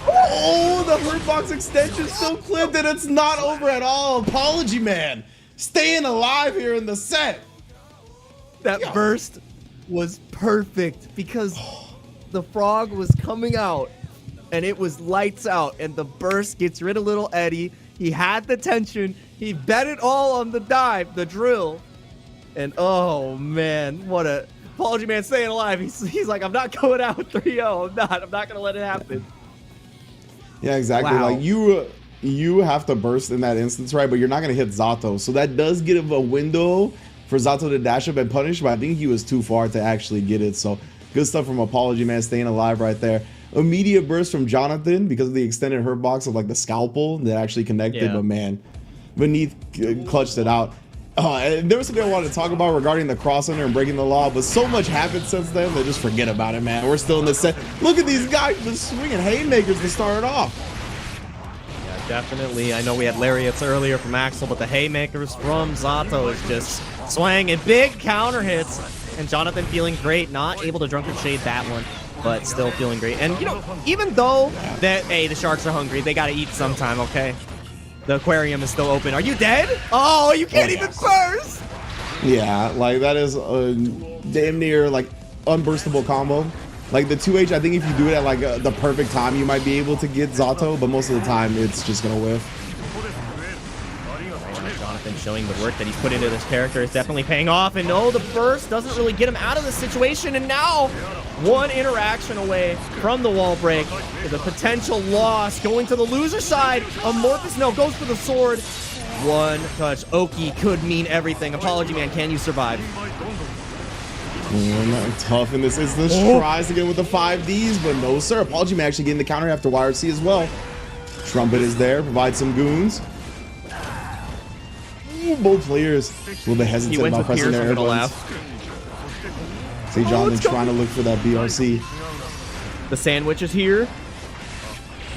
Oh, the hurt box extension still clipped, and it's not over at all. Apology Man staying alive here in the set. That burst was perfect because the frog was coming out and it was lights out, and the burst gets rid of little Eddie. He had the tension. He bet it all on the dive, the drill. And oh man, what a Apology Man staying alive. He's like, I'm not going out with 3-0. I'm not going to let it happen. Yeah, exactly. Wow. Like you you have to burst in that instance, right? But you're not going to hit Zato. So that does give a window for Zato to dash up and punish, but I think he was too far to actually get it. So good stuff from Apology Man staying alive right there. Immediate burst from Jonathan because of the extended hurt box of like the scalpel that actually connected, but man, Beneath clutched it out. And there was something I wanted to talk about regarding the cross under and breaking the law, but so much happened since then that just forget about it, man. We're still in the set. Look at these guys just swinging haymakers to start it off. Yeah, definitely. I know we had lariats earlier from Axel, but the haymakers from Zato is just swinging big counter hits. And Jonathan feeling great, not able to Drunkard Shade that one, but still feeling great. And, you know, even though that, hey, the Sharks are hungry, they got to eat sometime, okay? The aquarium is still open. Are you dead? Oh, you can't even burst! Yeah, like that is a damn near like unburstable combo. Like the 2H, I think if you do it at like the perfect time, you might be able to get Zato, but most of the time it's just gonna whiff. Jonathan showing the work that he's put into this character is definitely paying off, and no, the burst doesn't really get him out of the situation, and now one interaction away from the wall break with a potential loss going to the loser side. Amorphous, no, goes for the sword. One touch. Oki could mean everything. Apology Man, can you survive? Tough in this instance. Tries to get with the 5Ds, but no, sir. Apology Man actually getting the counter after YRC as well. Trumpet is there, provides some goons. Both players a little bit hesitant about pressing their air buttons. See Jonathan trying to look for that BRC. The sandwich is here.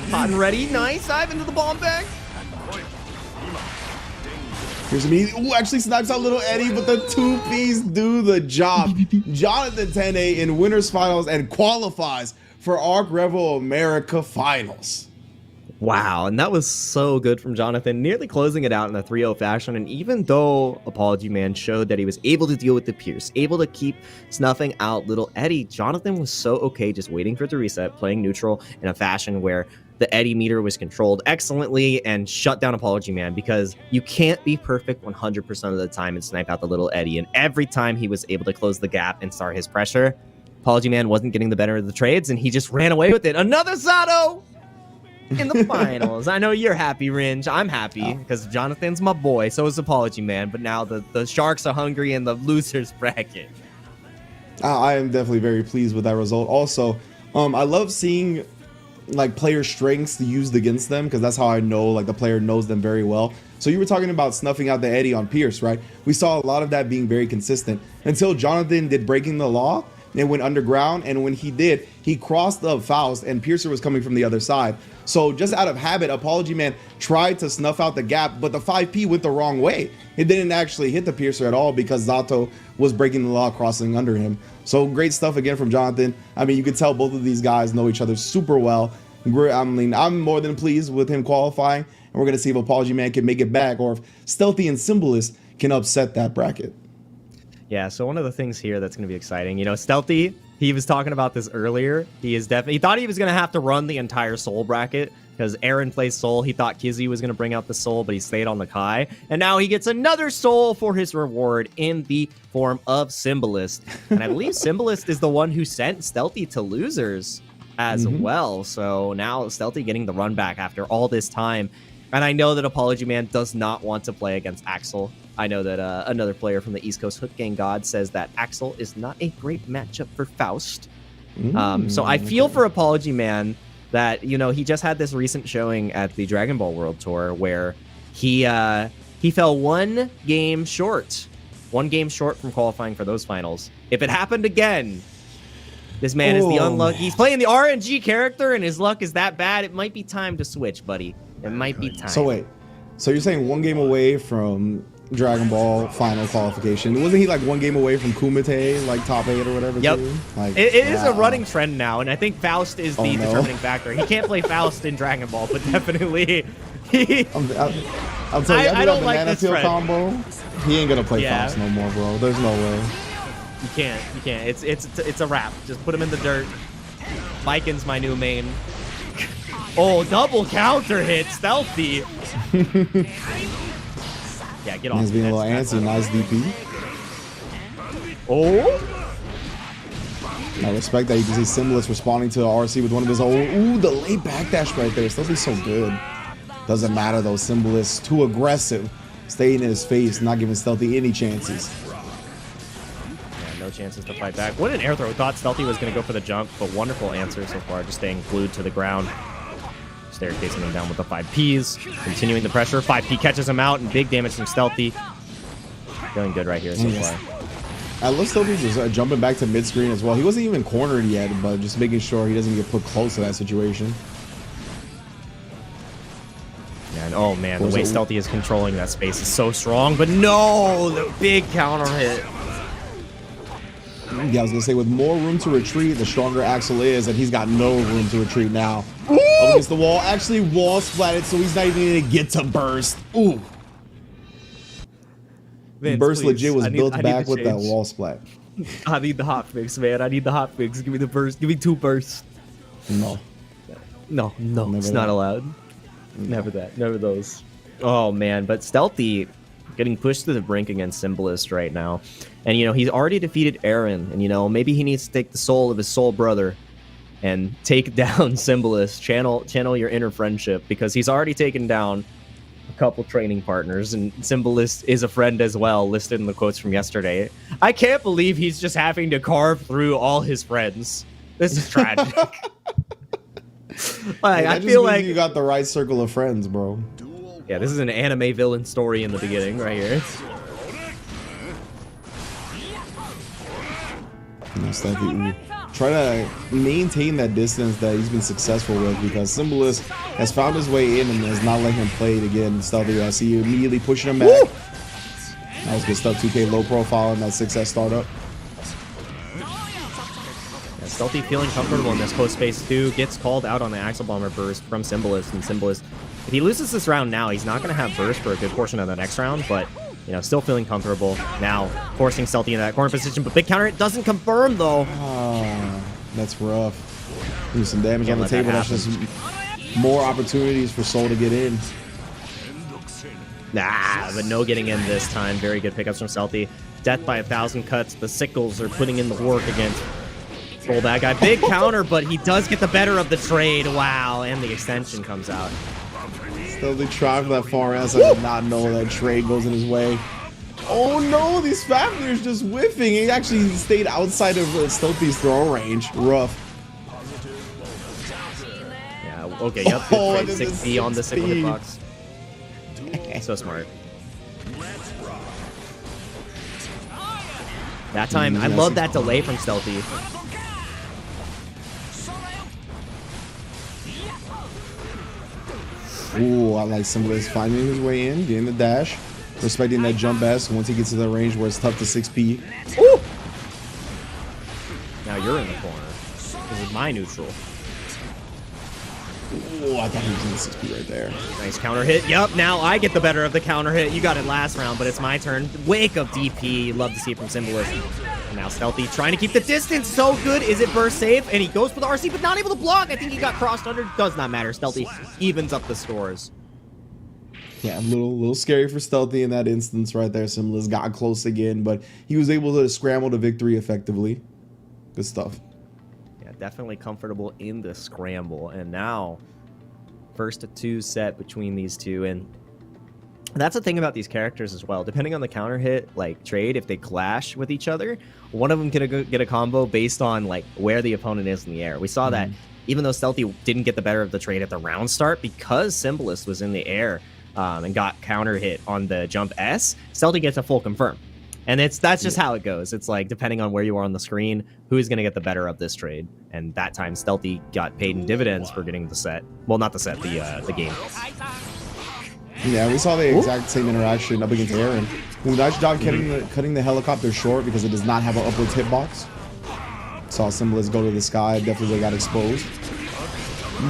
Hot and ready. Nice dive into the bomb bag. Here's me. Ooh, actually snipes out little Eddie, but the 2Ps do the job. Jonathan 10A in winners finals and qualifies for ARCREVO America finals. Wow, and that was so good from Jonathan, nearly closing it out in a 3-0 fashion. And even though Apology Man showed that he was able to deal with the Pierce, able to keep snuffing out little Eddie, Jonathan was so okay just waiting for it to reset, playing neutral in a fashion where the Eddie meter was controlled excellently and shut down Apology Man, because you can't be perfect 100% of the time and snipe out the little Eddie. And every time he was able to close the gap and start his pressure, Apology Man wasn't getting the better of the trades, and he just ran away with it. Another Zato in the finals. I know you're happy, Ringe. I'm happy because Jonathan's my boy. So is Apology Man. But now the Sharks are hungry in the losers bracket. I am definitely very pleased with that result. Also, I love seeing like player strengths used against them, because that's how I know like the player knows them very well. So you were talking about snuffing out the Eddie on Pierce, right? We saw a lot of that being very consistent until Jonathan did breaking the law and went underground, and when he did, he crossed up Faust and Piercer was coming from the other side. So just out of habit, Apology Man tried to snuff out the gap, but the 5P went the wrong way. It didn't actually hit the Piercer at all because Zato was breaking the law crossing under him. So great stuff again from Jonathan. I mean, you could tell both of these guys know each other super well. I mean, I'm more than pleased with him qualifying, and we're going to see if Apology Man can make it back or if Stealthy and Symbolist can upset that bracket. Yeah, so one of the things here that's going to be exciting, you know, Stealthy, he was talking about this earlier. He thought he was going to have to run the entire Soul bracket because Aaron plays Soul. He thought Kizzy was going to bring out the Soul, but he stayed on the Kai. And now he gets another Soul for his reward in the form of Symbolist. And I believe Symbolist is the one who sent Stealthy to losers as well. So now Stealthy getting the run back after all this time. And I know that Apology Man does not want to play against Axel. I know that another player from the East Coast, Hook Gang God, says that Axel is not a great matchup for Faust. So I feel for Apology Man that, you know, he just had this recent showing at the Dragon Ball World Tour where he fell one game short from qualifying for those finals. If it happened again, this man is the unlucky. He's playing the RNG character and his luck is that bad. It might be time to switch, buddy. It might be time. So wait, so you're saying one game away from Dragon Ball final qualification? Wasn't he like one game away from Kumite, like top 8 or whatever? Yep. Too? Like, it is a running trend now, and I think Faust is the determining factor. He can't play Faust in Dragon Ball, but definitely I'll tell you, I don't like banana this peel trend. combo. He ain't gonna play Faust no more, bro. There's no way. You can't. It's a wrap. Just put him in the dirt. Myken's my new main. Oh, double counter hit, Stealthy. Yeah, get off. He's being a little antsy. Nice DP. Oh. I respect that. You can see Symbolist responding to RC with one of his own. Ooh, the late backdash right there. Stealthy's so good. Doesn't matter though. Symbolist too aggressive, staying in his face, not giving Stealthy any chances. Yeah, no chances to fight back. What an air throw. Thought Stealthy was going to go for the jump, but wonderful answer so far. Just staying glued to the ground. Staircasing him down with the 5Ps. Continuing the pressure. 5P catches him out, and big damage from Stealthy. Feeling good right here so far. I love Stealthy just jumping back to mid-screen as well. He wasn't even cornered yet, but just making sure he doesn't get put close to that situation. And oh man, the way Stealthy is controlling that space is so strong, but no, the big counter hit. Yeah, I was gonna say, with more room to retreat, the stronger Axel is, and he's got no room to retreat now. Up against the wall, actually wall splatted, so he's not even gonna get to burst. Ooh. Vince, Burst please. legit was I need built the back with that change. wall splat. I need the hot fix, man. I need the hot fix. Give me the burst. Give me 2 bursts. No. No, Never it's that. not allowed. Never that. Never those. Oh man, but Stealthy getting pushed to the brink against Symbolist right now. And, you know, he's already defeated Aaron. And, you know, maybe he needs to take the soul of his soul brother and take down Symbolist. Channel your inner friendship, because he's already taken down a couple training partners. And Symbolist is a friend as well, listed in the quotes from yesterday. I can't believe he's just having to carve through all his friends. This is tragic. I feel like you got the right circle of friends, bro. yeah, this is an anime villain story in the beginning right here. Stealthy, try to maintain that distance that he's been successful with, because Symbolist has found his way in and has not let him play it again. Stealthy, I see you immediately pushing him back. Woo! That was good stuff. 2K low profile in that 6S startup. Yeah, Stealthy feeling comfortable in this close space too. Gets called out on the Axle Bomber burst from Symbolist, and Symbolist, if he loses this round now, he's not going to have burst for a good portion of the next round, but you know, still feeling comfortable. Now forcing Stealthy into that corner position, but big counter it doesn't confirm though. Oh, that's rough. Do some damage on the Can't let table. that That's just more opportunities for Soul to get in. Nah, but no getting in this time. Very good pickups from Stealthy. Death by 1,000 cuts. The Sickles are putting in the work against Roll that guy. Big counter, but he does get the better of the trade. Wow, and the extension comes out. Stealthy trying for that far ass. I did not know that trade goes in his way. Oh no, these Fafnir's just whiffing. He actually stayed outside of Stealthy's throw range. Rough. Yeah, okay, yep. Oh, Good trade. 6B on the Sickle hitbox. So smart. That time, I love that delay from Stealthy. Ooh, I like Symbolist finding his way in, getting the dash, respecting that jump S once he gets to the range where it's tough to 6P. Ooh! Now you're in the corner. This is my neutral. Ooh, I thought he was in the 6P right there. Nice counter hit. Yup, now I get the better of the counter hit. You got it last round, but it's my turn. Wake of DP. Love to see it from Symbolist. And now Stealthy trying to keep the distance. So good. Is it burst safe? And he goes for the RC, but not able to block. I think he got crossed under. Does not matter. Stealthy evens up the scores. Yeah, a little scary for Stealthy in that instance right there. Symbolist got close again, but he was able to scramble to victory effectively. Good stuff. Yeah, definitely comfortable in the scramble. And now, first to 2 set between these two. And that's the thing about these characters as well. Depending on the counter hit, like trade, if they clash with each other, one of them can get a combo based on like where the opponent is in the air. We saw that even though Stealthy didn't get the better of the trade at the round start, because Symbolist was in the air and got counter hit on the jump S, Stealthy gets a full confirm. And that's just how it goes. It's like, depending on where you are on the screen, who's going to get the better of this trade. And that time, Stealthy got paid in dividends for getting the set. Well, not the set, the game. Yeah, we saw the exact same interaction up against Aaron. Nice job cutting the helicopter short because it does not have an upwards hitbox. Saw Symbolist go to the sky, definitely got exposed.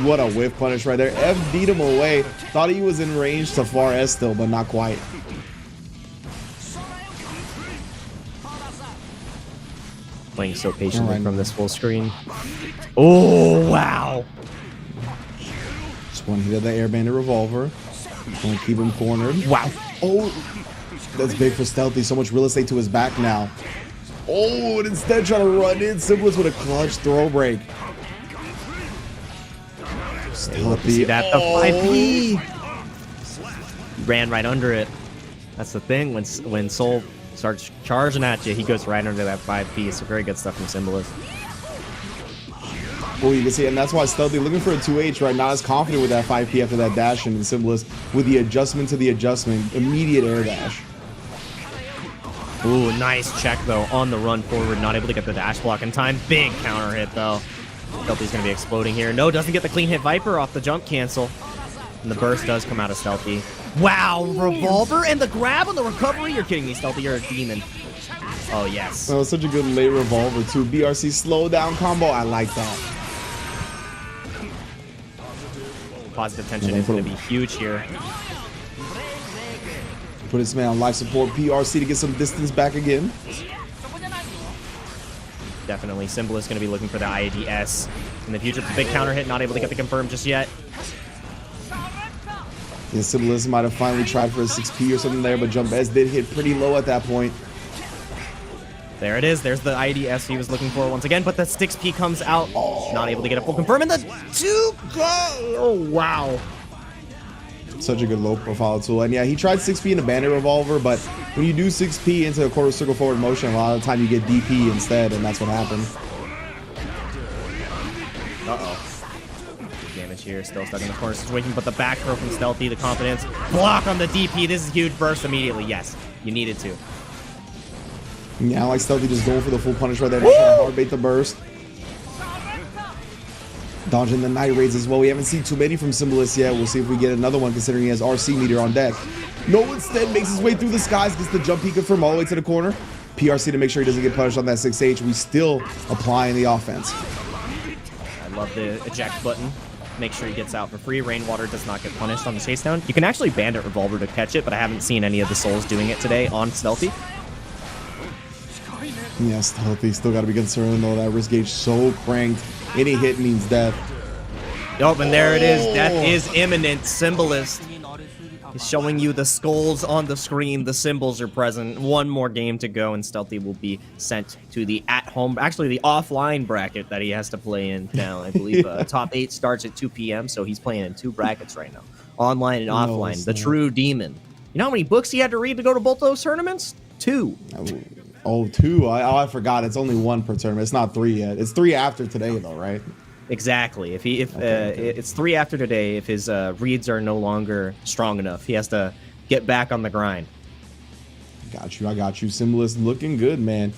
What a whiff punish right there. FD'd him away. Thought he was in range to far S still, but not quite. Playing so patiently from this full screen. Oh, wow. Just one hit of the Air Bandit revolver. Gonna keep him cornered. Wow. Oh, that's big for Stealthy. So much real estate to his back now. Oh, and instead trying to run in. Symbolist with a clutch throw break. See that, the 5P. ran right under it. That's the thing. When Soul starts charging at you, he goes right under that 5P. So very good stuff from Symbolist. Well, you can see, and that's why Stealthy looking for a 2H, right? Not as confident with that 5P after that dash, and Symbolist with the adjustment to the adjustment, immediate air dash. Ooh, nice check though on the run forward. Not able to get the dash block in time. Big counter hit though. Stealthy's gonna be exploding here. No, doesn't get the clean hit Viper off the jump cancel. And the burst does come out of Stealthy. Wow, Revolver and the grab on the recovery. You're kidding me, Stealthy. You're a demon. Oh, yes. That was such a good late Revolver, too. BRC slow down combo. I like that. Positive tension is going to be huge here. Put his man on life support. PRC to get some distance back again. Definitely. Symbolist going to be looking for the IADS in the future. Big counter hit. Not able to get the confirm just yet. Yeah, Symbolist might have finally tried for a 6P or something there, but Jump S did hit pretty low at that point. There it is. There's the IDS he was looking for once again, but the 6P comes out. Not able to get a full confirm, and the 2K. Oh, wow. Such a good low profile tool. And yeah, he tried 6P in a bandit revolver, but when you do 6P into a quarter circle forward motion, a lot of the time you get DP instead, and that's what happened. Uh-oh. Damage here, still stuck in the corner situation, but the back throw from Stealthy, the confidence. Block on the DP. This is huge burst immediately. Yes, you needed to. Yeah, I like Stealthy just going for the full punish right there. Not trying to hard bait the burst. Dodging the Night Raids as well. We haven't seen too many from Symbolist yet. We'll see if we get another one considering he has RC meter on deck. No, instead makes his way through the skies, gets the jump P confirm all the way to the corner. PRC to make sure he doesn't get punished on that 6H. We still applying the offense. I love the eject button. Make sure he gets out for free. Rainwater does not get punished on the chase down. You can actually bandit Revolver to catch it, but I haven't seen any of the souls doing it today on Stealthy. Yeah, Stealthy still got to be concerned though. That wrist gauge so cranked. Any hit means death. Yup, and there it is. Death is imminent. Symbolist is showing you the skulls on the screen. The symbols are present. One more game to go, and Stealthy will be sent to the at-home, actually the offline bracket that he has to play in now. I believe top 8 starts at 2 p.m., so he's playing in 2 brackets right now. Online and offline. The true demon. You know how many books he had to read to go to both those tournaments? 2. Oh, 2. I forgot. It's only 1 per tournament. It's not 3 yet. It's 3 after today, though, right? Exactly. It's 3 after today. If his reads are no longer strong enough, he has to get back on the grind. Got you. I got you. Symbolist looking good, man.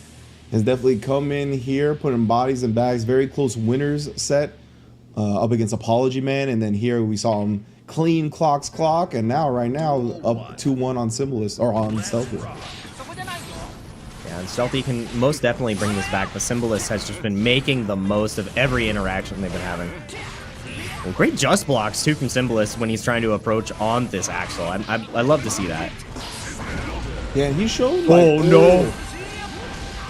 Has definitely come in here, putting bodies and bags. Very close winners set up against Apology Man, and then here we saw him clean clock, and now right now up 2-1 on Symbolist or on Stealthy. And Stealthy can most definitely bring this back. The Symbolist has just been making the most of every interaction they've been having. Well, great just blocks, too, from Symbolist when he's trying to approach on this Axel. I love to see that. Yeah, and he showed like... Oh, no.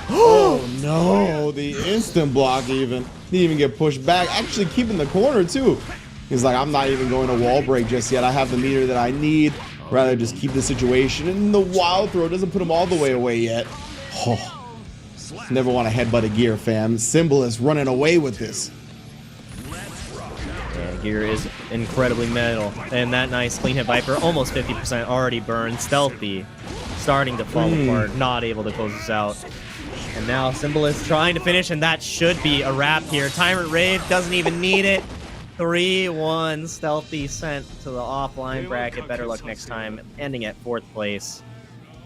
Oh, no. The instant block even. Didn't even get pushed back. Actually keeping the corner, too. He's like, I'm not even going to wall break just yet. I have the meter that I need. Rather just keep the situation. And the wild throw doesn't put him all the way away yet. Oh, never want to headbutt a gear, fam. Symbolist running away with this. Yeah, gear is incredibly metal. And that nice clean hit Viper, almost 50% already burned. Stealthy starting to fall apart, not able to close this out. And now Symbolist trying to finish, and that should be a wrap here. Tyrant Raid doesn't even need it. 3-1. Stealthy sent to the offline bracket. Better luck next time. Ending at 4th place.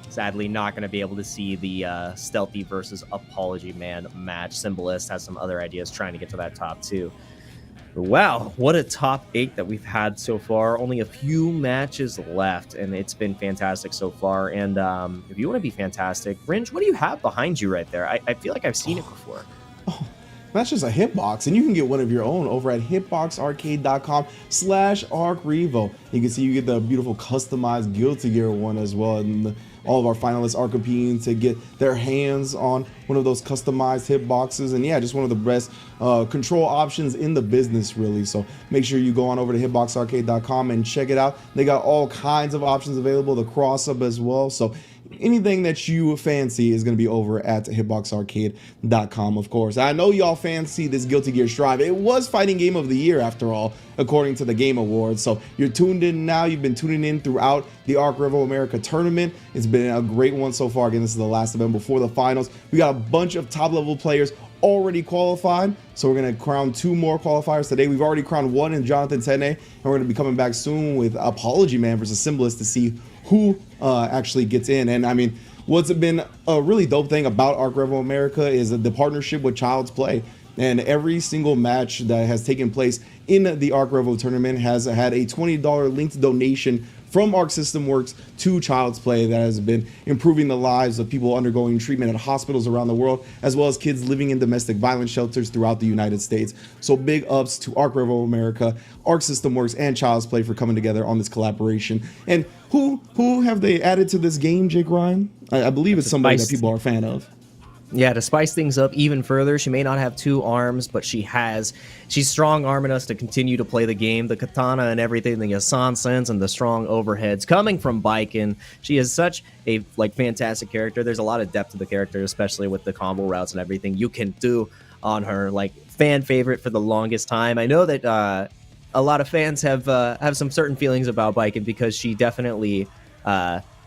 Sadly, not going to be able to see the Stealthy versus Apology Man match. Symbolist has some other ideas trying to get to that top 2. Wow, what a top 8 that we've had so far. Only a few matches left, and it's been fantastic so far. And if you want to be fantastic, Ringe, what do you have behind you right there? I feel like I've seen it before. Oh, that's just a hitbox, and you can get one of your own over at hitboxarcade.com/ARCREVO. You can see you get the beautiful customized Guilty Gear one as well, and all of our finalists are competing to get their hands on one of those customized hitboxes. And yeah, just one of the best control options in the business, really. So make sure you go on over to hitboxarcade.com and check it out. They got all kinds of options available, the cross up as well. So anything that you fancy is going to be over at hitboxarcade.com, of course. I know y'all fancy this Guilty Gear Strive. It was Fighting Game of the Year, after all, according to the Game Awards. So you're tuned in now. You've been tuning in throughout the ARCREVO America tournament. It's been a great one so far. Again, this is the last event before the finals. We got a bunch of top-level players already qualified, so we're going to crown 2 more qualifiers today. We've already crowned 1 in Jonathan Tene, and we're going to be coming back soon with Apology Man versus Symbolist to see who actually gets in. And I mean, what's been a really dope thing about ARCREVO America is the partnership with Child's Play. And every single match that has taken place in the ARCREVO tournament has had a $20 linked donation from Arc System Works to Child's Play that has been improving the lives of people undergoing treatment at hospitals around the world, as well as kids living in domestic violence shelters throughout the United States. So big ups to ARCREVO America, Arc System Works, and Child's Play for coming together on this collaboration. And who have they added to this game, Jake Ryan? I believe it's somebody that people are a fan of. Yeah, to spice things up even further, she may not have 2 arms, but she's strong arming us to continue to play the game. The katana and everything, the Yasan sense and the strong overheads coming from Baiken. She is such a fantastic character. There's a lot of depth to the character, especially with the combo routes and everything you can do on her. Fan favorite for the longest time. I know that a lot of fans have some certain feelings about Baiken because she definitely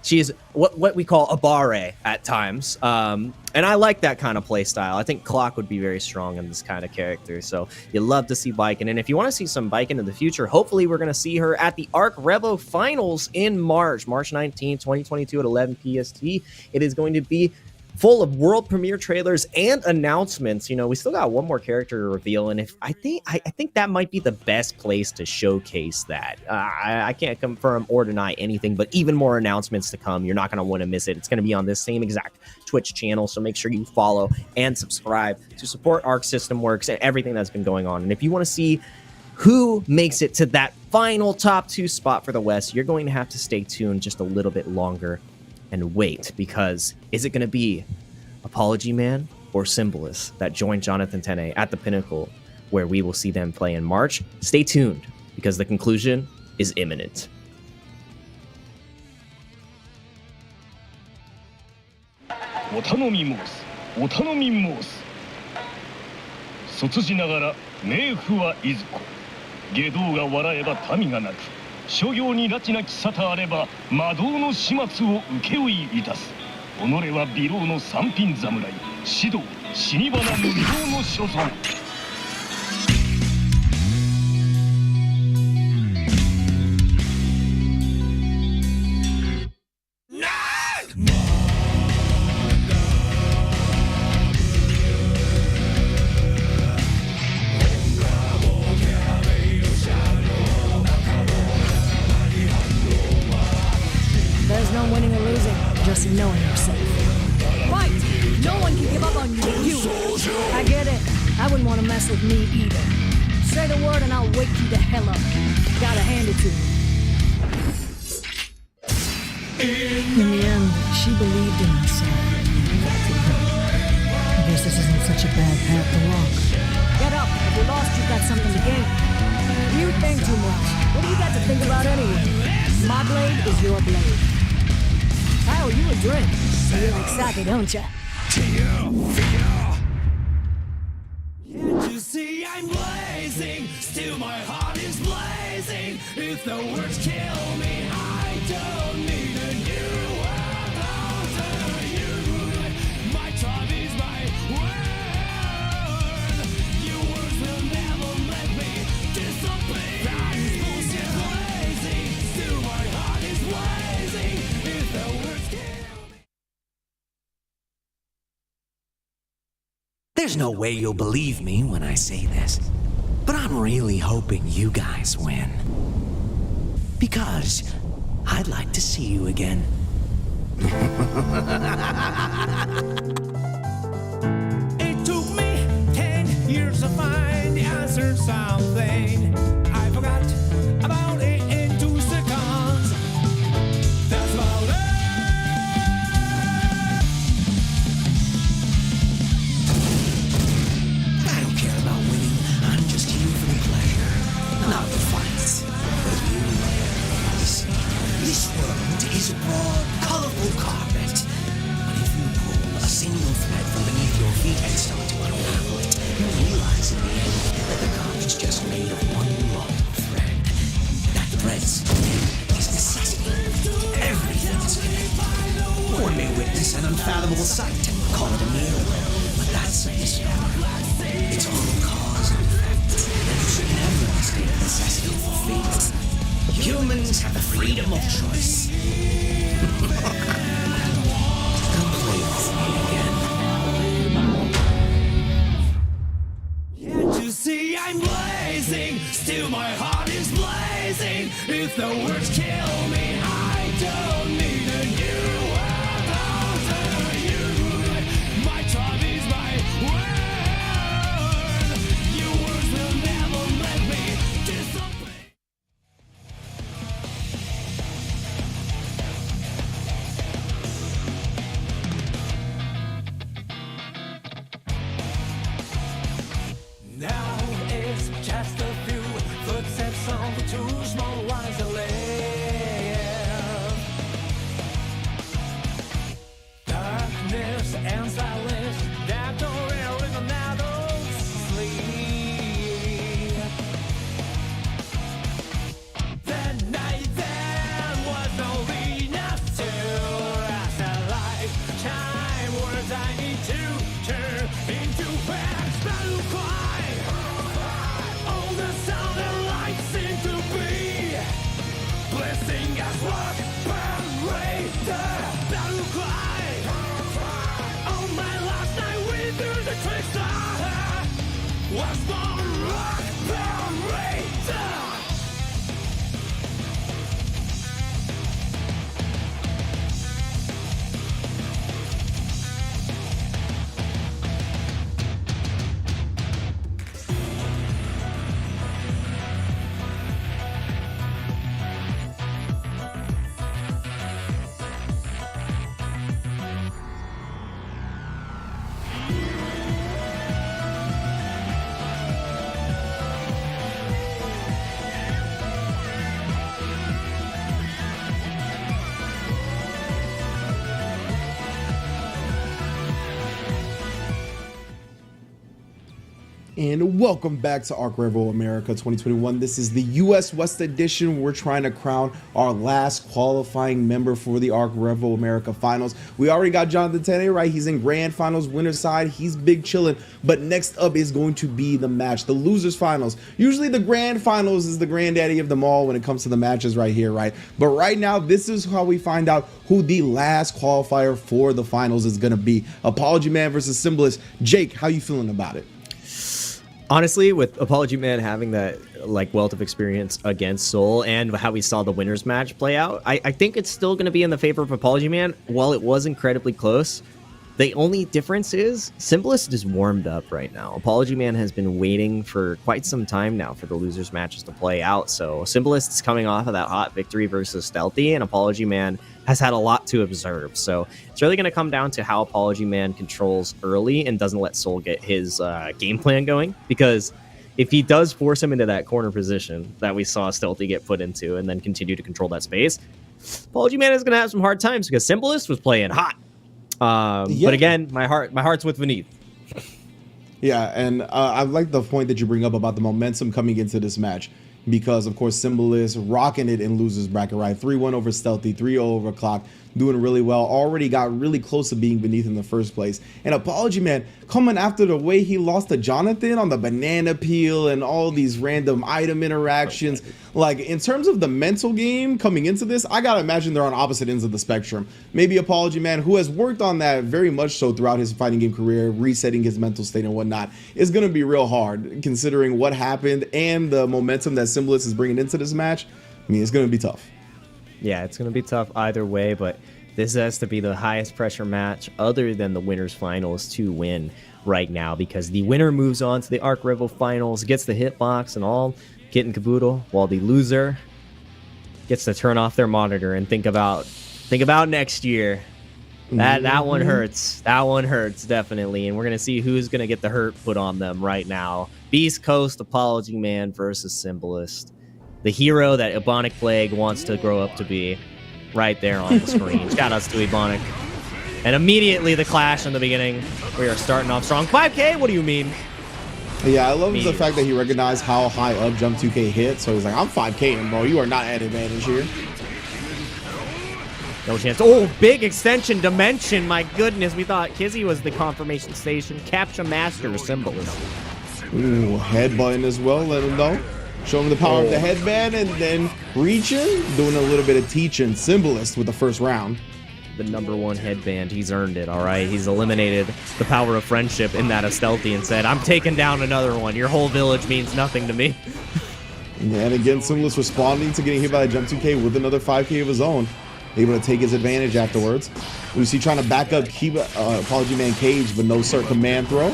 she is what we call a barre at times. And I like that kind of play style. I think Clock would be very strong in this kind of character. So you love to see Baiken. And if you want to see some Baiken in the future, hopefully we're going to see her at the ARCREVO Finals in March 19, 2022 at 11 PST. It is going to be full of world premiere trailers and announcements. We still got 1 more character to reveal, and I think that might be the best place to showcase that. I can't confirm or deny anything, but even more announcements to come. You're not going to want to miss it. It's going to be on this same exact Twitch channel, so make sure you follow and subscribe to support Arc System Works and everything that's been going on. And if you want to see who makes it to that final top 2 spot for the West, you're going to have to stay tuned just a little bit longer and wait, because is it going to be Apology Man or Symbolist that join Jonathan Tene at the Pinnacle, where we will see them play in March? Stay tuned, because the conclusion is imminent. お頼み申すお頼み申す卒じながら冥府はいずこ外道が笑えば民が泣く諸行に拉致なき沙汰あれば魔道の始末を請負いたす己は美老の三品侍指導死に花無病の所存 There's no winning or losing, just knowing yourself. Fight! No one can give up on you. I get it. I wouldn't want to mess with me either. Say the word and I'll wake you the hell up. Gotta hand it to you. In the end, she believed in herself. I guess this isn't such a bad path to walk. Get up. If you lost, you've got something to gain. You think too much. What do you got to think about anyway? My blade is your blade. I owe you a drink. You like sake, don't ya? Can't you see I'm blazing? Still my heart is blazing. If the words kill me, I don't need a new world order. You, my time is my word. Your words will never let me disappear. That is bullshit blazing. Still my heart is blazing. If the words kill me. There's no way you'll believe me when I say this, but I'm really hoping you guys win. Because I'd like to see you again. It took me 10 years to find the answer to something. I forgot about it in 2 seconds. That's about it. I don't care about winning. I'm just here for the pleasure, not the fights. But you, this world world is a broad, colorful carpet. But if you pull a single thread from beneath your feet and start to unravel it, you realize in the end that the carpet's just made of one long thread. That thread's is necessity. Everything is connected. One may witness an unfathomable sight and call it a miracle, but that's a mystery. It's all cause and effect, and you should never mistake necessity for fate. Humans have the freedom of choice. Come play with me again. Can't you see I'm blazing? Still my heart is blazing. If the words kill me, I don't need a new world order. You, my tribe is my word. Your words will never let me disobey. Now it's just a few footsteps on the two small lines to live. Darkness and silence that don't really don't sleep. The night then was only enough to last a lifetime. Words I need to turn into facts. Battle cry. All the sound and light seem to be blessing us rock parade. Battle cry. On my last night with the trickster was the rock parade. And welcome back to ARCREVO America 2021. This is the US West Edition. We're trying to crown our last qualifying member for the ARCREVO America Finals. We already got Jonathan Tene, right? He's in Grand Finals, winner's side. He's big chilling. But next up is going to be the match, the Losers Finals. Usually the Grand Finals is the granddaddy of them all when it comes to the matches right here, right? But right now, this is how we find out who the last qualifier for the finals is going to be. Apology Man versus Symbolist. Jake, how you feeling about it? Honestly, with Apology Man having that like wealth of experience against Soul and how we saw the winners match play out, I think it's still going to be in the favor of Apology Man. While it was incredibly close, the only difference is Symbolist is warmed up right now. Apology Man has been waiting for quite some time now for the losers matches to play out. So Symbolist is coming off of that hot victory versus Stealthy, and Apology Man has had a lot to observe. So it's really going to come down to how Apology Man controls early and doesn't let Soul get his game plan going. Because if he does force him into that corner position that we saw Stealthy get put into and then continue to control that space, Apology Man is going to have some hard times because Symbolist was playing hot. But again, my heart's with Vineeth. Yeah, and I like the point that you bring up about the momentum coming into this match, because of course Symbolist rocking it in losers bracket, right? 3-1 over Stealthy, 3-0 over Clock, doing really well. Already got really close to being Vineeth in the first place. And Apology Man coming after the way he lost to Jonathan on the banana peel and all these random item interactions. Like, in terms of the mental game coming into this, I gotta imagine they're on opposite ends of the spectrum. Maybe Apology Man, who has worked on that very much so throughout his fighting game career, resetting his mental state and whatnot, is gonna be real hard considering what happened and the momentum that Symbolist is bringing into this match. I mean, it's gonna be tough. Yeah, it's going to be tough either way, but this has to be the highest pressure match other than the winners finals to win right now, because the winner moves on to the ARCREVO finals, gets the hitbox and all, kit and caboodle, while the loser gets to turn off their monitor and think about next year. That one hurts. That one hurts, definitely. And we're going to see who's going to get the hurt put on them right now. Beast Coast Apology Man versus Symbolist. The hero that Ebonic Plague wants to grow up to be. right there on the screen. Shout outs to Ebonic. And immediately the clash in the beginning. We are starting off strong. 5K? What do you mean? Yeah, I love the fact that he recognized how high up Jump 2K hit. So he's like, I'm 5K, bro. You are not at advantage here. No chance. Oh, big extension dimension. My goodness, we thought Kizzy was the confirmation station. Capture master symbolist. Ooh, headbutting as well. Let him know. Show him the power of the headband and then reaching. Doing a little bit of teaching. Symbolist with the first round. The '1 headband. He's earned it, all right? He's eliminated the power of friendship in that of Stealthy and said, I'm taking down another one. Your whole village means nothing to me. Yeah, and again, Symbolist responding to getting hit by a Jump 2K with another 5K of his own. Able to take his advantage afterwards. We see trying to back up, keep Apology Man cage, but no cert command throw.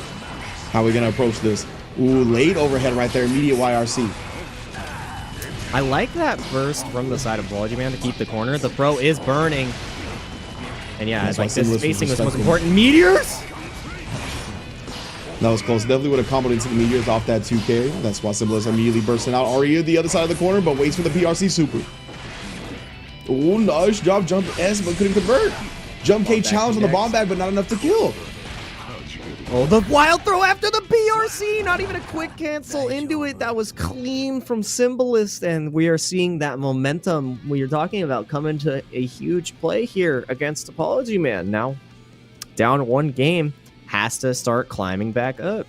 How are we going to approach this? Ooh, late overhead right there. Immediate YRC. I like that burst from the side of Apology Man to keep the corner. The throw is burning. And yeah, That's like why this Symbolist spacing was was most respectful. important. Meteors? That was close. Definitely would have comboed into the meteors off that 2K. That's why Symbolist immediately bursting out. Aria the other side of the corner, but waits for the PRC super. Oh, nice job. Jump S, but couldn't convert. Jump K challenge on the bomb bag, but not enough to kill. Oh, the wild throw after the PRC. Not even a quick cancel into it. That was clean from Symbolist. And we are seeing that momentum we are talking about come into a huge play here against Apology Man. Now, down one game, has to start climbing back up.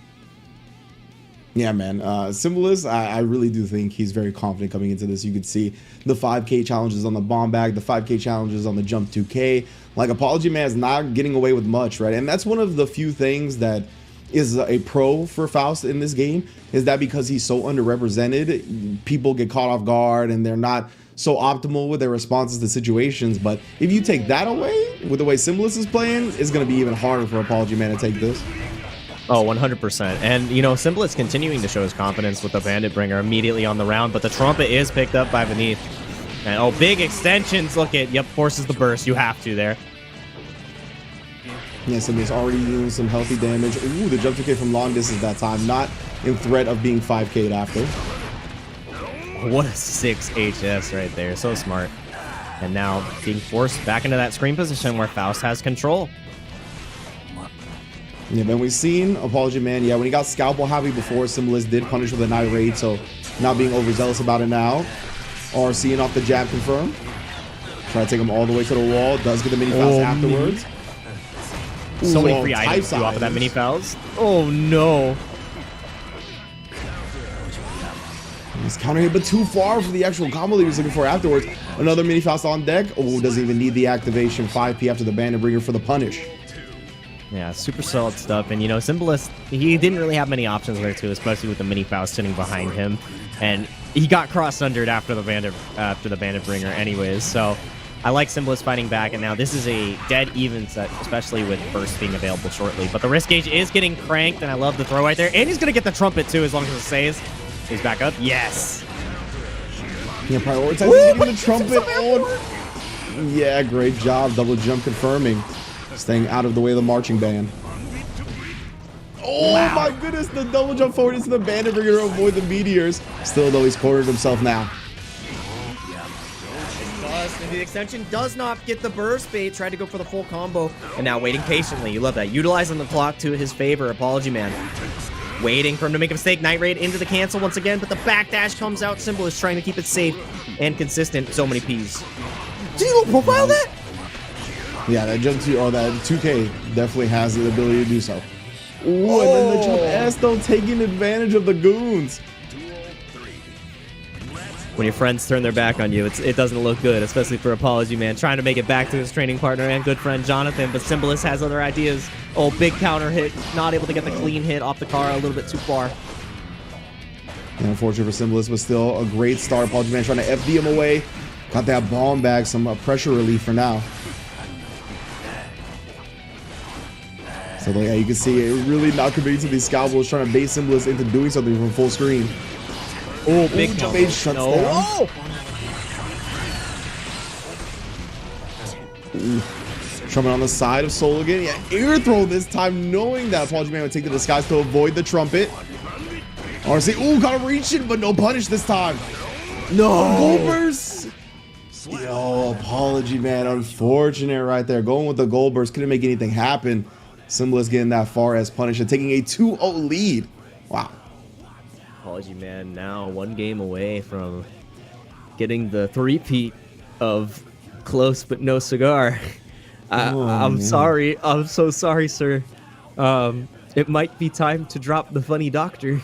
Yeah, man. Symbolist, I really do think he's very confident coming into this. You could see the 5K challenges on the bomb bag, the 5K challenges on the jump 2K. Like, Apology Man is not getting away with much, right? And that's one of the few things that is a pro for Faust in this game, is that because he's so underrepresented, people get caught off guard and they're not so optimal with their responses to situations. But if you take that away with the way Symbolist is playing, it's going to be even harder for Apology Man to take this. Oh, 100%. And, you know, Symbolist continuing to show his confidence with the Bandit Bringer immediately on the round, but the Trumpet is picked up by Beneath. And, oh, big extensions. Look at, yep, forces the burst. You have to there. Yeah, Symbolist already doing some healthy damage. Ooh, the jump 2K from long distance that time, not in threat of being 5K'd after. What a 6 HS right there. So smart. And now being forced back into that screen position where Faust has control. Yeah, man, we've seen Apology Man. Yeah, when he got Scalpel happy before, Symbolist did punish with a Night Raid, so not being overzealous about it now. RCing off the jab confirm. Try to take him all the way to the wall. Does get the mini fouls afterwards. So many Ooh, free items type too off of that items. mini fouls. Oh no. He's counter hit, but too far for the actual combo that he was looking for afterwards. Another mini Faust on deck. Oh, doesn't even need the activation. 5P after the Bandit Bringer for the punish. Yeah, super solid stuff. And, you know, Symbolist, he didn't really have many options there, too, especially with the mini Faust sitting behind him. And he got cross-undered after the Bandit Bringer anyways. So I like Symbolist fighting back. And now this is a dead even set, especially with Burst being available shortly. But the risk gauge is getting cranked, and I love the throw right there. And he's going to get the Trumpet, too, as long as it stays. He's back up. Yes. Yeah, prioritizing getting the Trumpet on. Yeah, great job. Double jump confirming. Staying out of the way of the marching band. Oh my goodness, the double jump forward into the Bandit Bringer to avoid the meteors. Still, though, he's cornered himself now. And the extension does not get the burst bait. Tried to go for the full combo. And now waiting patiently. You love that. Utilizing the clock to his favor. Apology Man. Waiting for him to make a mistake. Night Raid into the cancel once again. But the backdash comes out. Symbolist trying to keep it safe and consistent. So many Ps. Did you profile that? Yeah, that jump 2 or that 2K definitely has the ability to do so. Ooh, and then the jump S though, taking advantage of the goons. When your friends turn their back on you, it doesn't look good, especially for Apology Man. Trying to make it back to his training partner and good friend Jonathan, but Symbolist has other ideas. Oh, big counter hit. Not able to get the clean hit off the car, a little bit too far. And unfortunately for Symbolist, but still a great start. Apology Man trying to FD him away. Got that bomb bag, some pressure relief for now. So yeah, you can see it really not committing to these Scalpels, trying to bait Symbolist into doing something from full screen. Oh, big jump combo. H shuts No. down. Oh! Trumpet on the side of Soul again. Yeah, air throw this time, knowing that Apology Man would take the disguise to avoid the Trumpet. RC, ooh, got him reaching, but no punish this time. No. Goldburst. Yo, Oh, apology, man. Unfortunate right there. Going with the gold burst. Couldn't make anything happen. Symbolists getting that far as Punisher, taking a 2-0 lead. Wow. Apology Man now 1 game away from getting the three-peat of close but no cigar. I'm sorry. I'm so sorry, sir. It might be time to drop the funny doctor.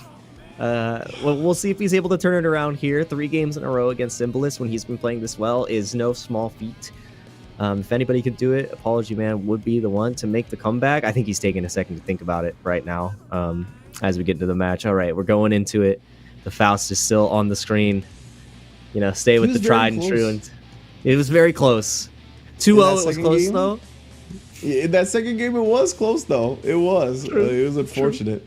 Well, we'll see if he's able to turn it around here. 3 games in a row against Symbolist when he's been playing this well is no small feat. If anybody could do it, Apology Man would be the one to make the comeback. I think he's taking a second to think about it right now as we get into the match. All right, we're going into it. The Faust is still on the screen. You know, stay with the tried and true. And it was very close. 2-0, it was close, game? though. In that second game, it was close, though. It was. It was unfortunate.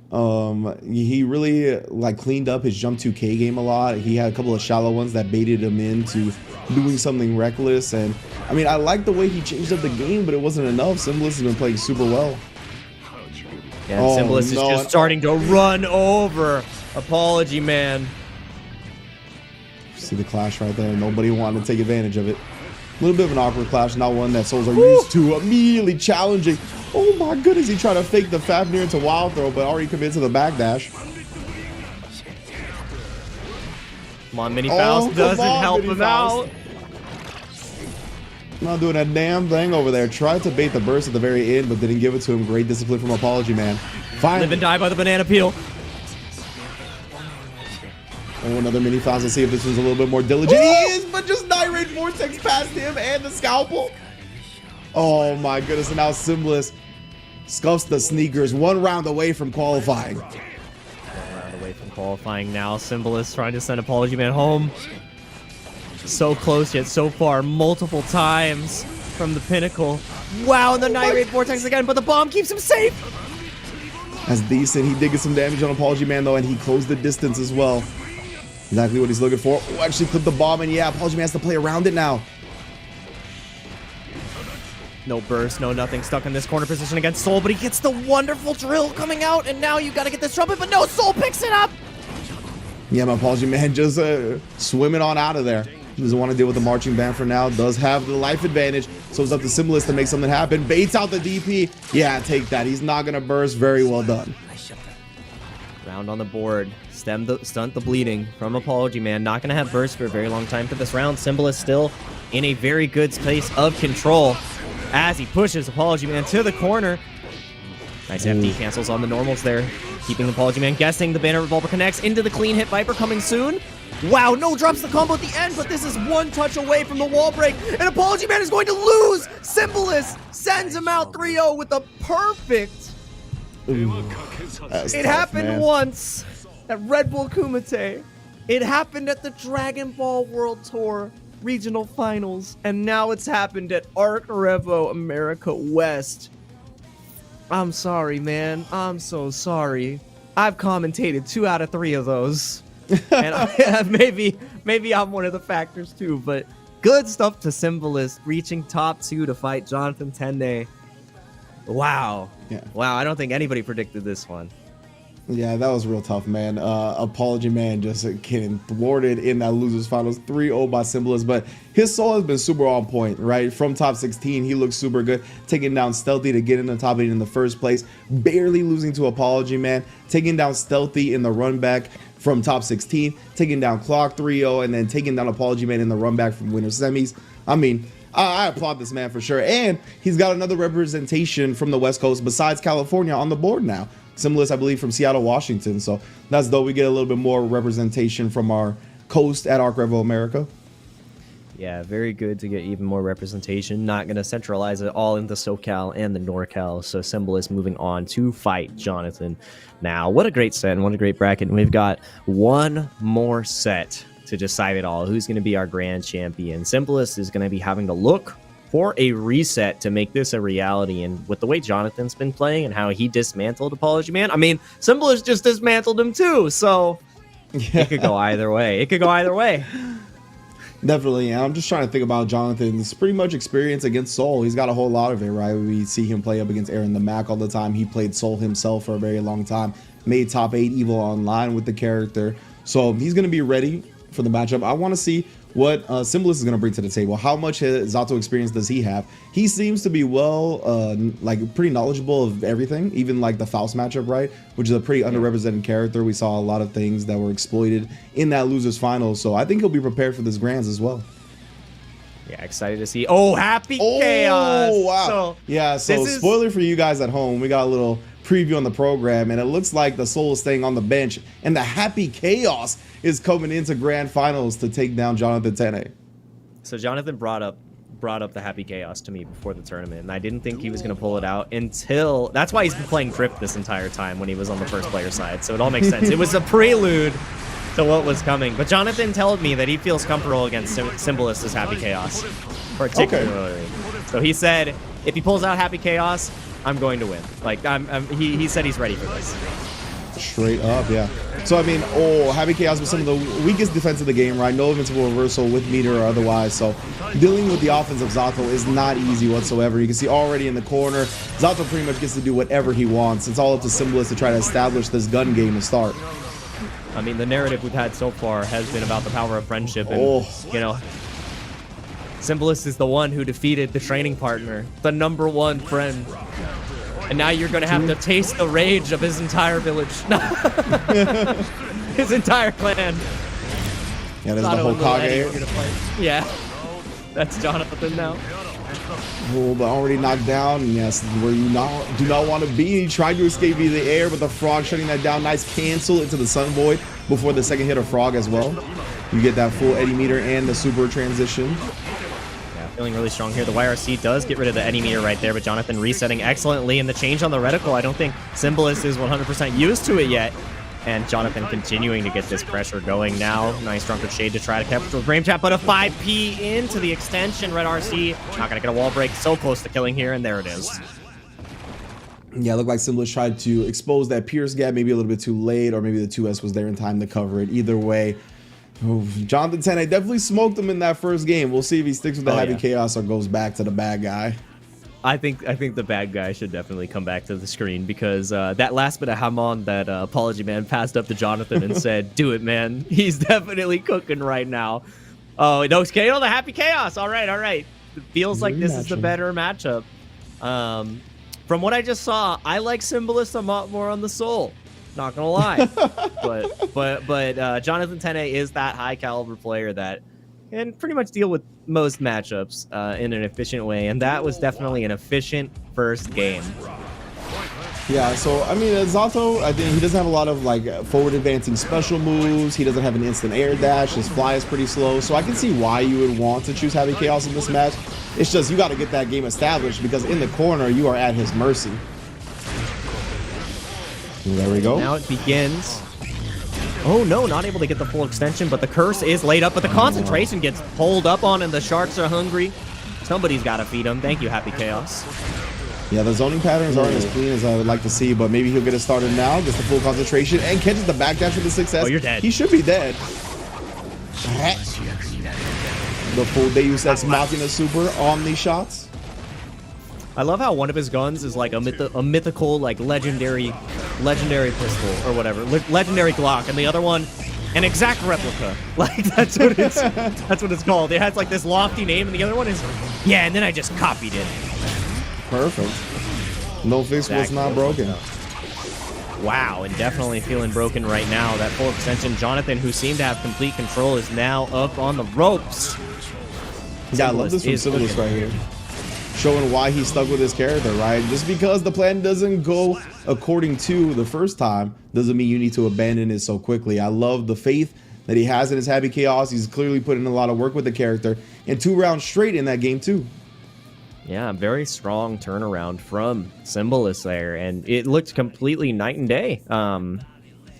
He really cleaned up his jump 2K game a lot. He had a couple of shallow ones that baited him into doing something reckless. And I mean, I like the way he changed up the game, but it wasn't enough. Symbolist has been playing super well. Yeah, Symbolist is just starting to run over Apology Man. See the clash right there. Nobody wanted to take advantage of it. A little bit of an awkward clash, not one that Souls are used to. Immediately challenging. Oh my goodness, he tried to fake the Fafnir into wild throw, but already commits to the backdash. Come on, Mini Faust doesn't help him out. Not doing a damn thing over there. Tried to bait the burst at the very end, but didn't give it to him. Great discipline from Apology Man. Fine. Live and die by the banana peel. Oh, another Mini Faust. Let's see if this one's a little bit more diligent. He is, but just Night Raid Vortex past him and the scalpel. Oh my goodness, and now Symbolist scuffs the sneakers 1 round away from qualifying. 1 round away from qualifying now. Symbolist trying to send Apology Man home. So close yet so far, multiple times from the pinnacle. Wow, and the Night Raid Vortex again, but the bomb keeps him safe. That's decent. He did get some damage on Apology Man though, and he closed the distance as well. Exactly what he's looking for. Oh, actually clipped the bomb, and yeah, Apology Man has to play around it now. No burst, no nothing. Stuck in this corner position against Soul, but he gets the wonderful drill coming out, and now you got to get this trumpet, but no, Soul picks it up. Yeah, my Apology Man just swimming on out of there. Doesn't want to deal with the marching band for now. Does have the life advantage, so it's up to Symbolist to make something happen. Baits out the DP. Yeah, take that. He's not going to burst. Very well done. Round on the board. Stunt the bleeding from Apology Man. Not going to have burst for a very long time for this round. Symbolist still in a very good space of control as he pushes Apology Man to the corner. Nice FD cancels on the normals there. Keeping Apology Man guessing. The Banner Revolver connects into the clean hit. Viper coming soon. Wow, no drops the combo at the end, but this is 1 touch away from the wall break, and Apology Man is going to lose. Symbolist sends him out 3-0 with a perfect. It happened once at Red Bull Kumite. It happened at the Dragon Ball World Tour regional finals, and now it's happened at ARCREVO America West. I'm sorry, man. I'm so sorry. I've commentated 2 out of 3 of those. And maybe I'm one of the factors too, but good stuff to Symbolist, reaching top 2 to fight Jonathan Tende. Wow. Yeah. Wow, I don't think anybody predicted this one. Yeah, that was real tough, man. Apology Man just getting thwarted in that losers finals. 3-0 by Symbolist, but his soul has been super on point, right? From top 16, he looks super good. Taking down Stealthy to get in the top 8 in the first place. Barely losing to Apology Man. Taking down Stealthy in the run back from top 16. Taking down Clock 3-0, and then taking down Apology Man in the run back from winter semis. I mean, I applaud this man for sure. And he's got another representation from the West Coast besides California on the board now. Symbolist, I believe, from Seattle, Washington. So that's dope. We get a little bit more representation from our coast at ARCREVO America. Yeah, very good to get even more representation. Not going to centralize it all into SoCal and the NorCal. So Symbolist moving on to fight Jonathan. Now, what a great set and what a great bracket. And we've got one more set to decide it all. Who's going to be our grand champion? Symbolist is going to be having to look for a reset to make this a reality. And with the way Jonathan's been playing and how he dismantled Apology Man, I mean, Symbolist just dismantled him too. So it could go either way. It could go either way. Definitely. And I'm just trying to think about Jonathan's pretty much experience against Soul. He's got a whole lot of it, right? We see him play up against Aaron the Mac all the time. He played Soul himself for a very long time. Made top 8 Evo Online with the character. So he's going to be ready for the matchup. I want to see what Symbolist is going to bring to the table. How much Zato experience does he have? He seems to be like pretty knowledgeable of everything, even like the Faust matchup, right? Which is a pretty underrepresented character. We saw a lot of things that were exploited in that losers final, so I think he'll be prepared for this Grands as well. Yeah, excited to see. Oh, Happy Chaos! Wow. So, yeah, so spoiler for you guys at home, we got a little preview on the program, and it looks like the Soul is staying on the bench, and the Happy Chaos is coming into Grand Finals to take down Jonathan Tene. So Jonathan brought up the Happy Chaos to me before the tournament, and I didn't think he was going to pull it out until... That's why he's been playing Drift this entire time when he was on the first player side, so it all makes sense. It was a prelude to what was coming, but Jonathan told me that he feels comfortable against Symbolist as Happy Chaos, particularly. Okay. So he said, if he pulls out Happy Chaos, I'm going to win. Like, he said he's ready for this. Straight up, yeah. So, I mean, Happy Chaos was some of the weakest defense of the game, right? No invincible reversal with meter or otherwise. So, dealing with the offense of Zato is not easy whatsoever. You can see already in the corner, Zato pretty much gets to do whatever he wants. It's all up to Symbolist to try to establish this gun game to start. I mean, the narrative we've had so far has been about the power of friendship. And, you know, Symbolist is the one who defeated the training partner, the #1 friend. And now you're going to have to taste the rage of his entire village. His entire clan. Yeah, there's the Hokage. Yeah. That's Jonathan now. Oh, but already knocked down. Yes, where you do not want to be. He tried to escape via the air, but the Frog shutting that down. Nice cancel into the Sun Void before the second hit of Frog as well. You get that full Eddy meter and the super transition. Feeling really strong here. The YRC does get rid of the Eddy meter right there, but Jonathan resetting excellently, and the change on the reticle, I don't think Symbolist is 100% used to it yet. And Jonathan continuing to get this pressure going now. Nice Drunkard Shade to try to capture Frame Trap, but a 5P into the extension. Red RC not going to get a wall break. So close to killing here, and there it is. Yeah, it looked like Symbolist tried to expose that Pierce gap maybe a little bit too late, or maybe the 2S was there in time to cover it. Either way, Jonathan Tene definitely smoked him in that first game. We'll see if he sticks with the Happy Chaos or goes back to the bad guy. I think the bad guy should definitely come back to the screen, because that last bit of Hamon that Apology Man passed up to Jonathan and said, do it, man. He's definitely cooking right now. Oh, no, KO the Happy Chaos. All right. It feels like this is the better matchup. From what I just saw, I like Symbolist a lot more on the Soul. Not gonna lie, but Jonathan Tene is that high caliber player that can pretty much deal with most matchups in an efficient way, and that was definitely an efficient first game. Yeah, so I mean, Zato, I think he doesn't have a lot of like forward advancing special moves. He doesn't have an instant air dash. His fly is pretty slow, so I can see why you would want to choose Happy Chaos in this match. It's just you got to get that game established, because in the corner you are at his mercy. There we go. Now it begins. Oh no, not able to get the full extension, but the curse is laid up, but the concentration gets pulled up on, and the sharks are hungry. Somebody's got to feed them. Thank you, Happy Chaos. Yeah, the zoning patterns aren't as clean as I would like to see, but maybe he'll get it started now, gets the full concentration, and catches the backdash with the success. Oh, you're dead. He should be dead. The full Deus Ex Machina super on these shots. I love how one of his guns is like a mythical, like legendary pistol or whatever, legendary Glock, and the other one, an exact replica. Like that's what it's called. It has like this lofty name, and the other one is, yeah. And then I just copied it. Perfect. No fix was not broken. Wow, and definitely feeling broken right now. That full extension, Jonathan, who seemed to have complete control, is now up on the ropes. Yeah, I love this from Symbolist right here. Showing why he's stuck with his character, right? Just because the plan doesn't go according to the first time doesn't mean you need to abandon it so quickly. I love the faith that he has in his Happy Chaos. He's clearly putting in a lot of work with the character, and 2 rounds straight in that game too. Yeah, very strong turnaround from Symbolist there, and it looked completely night and day.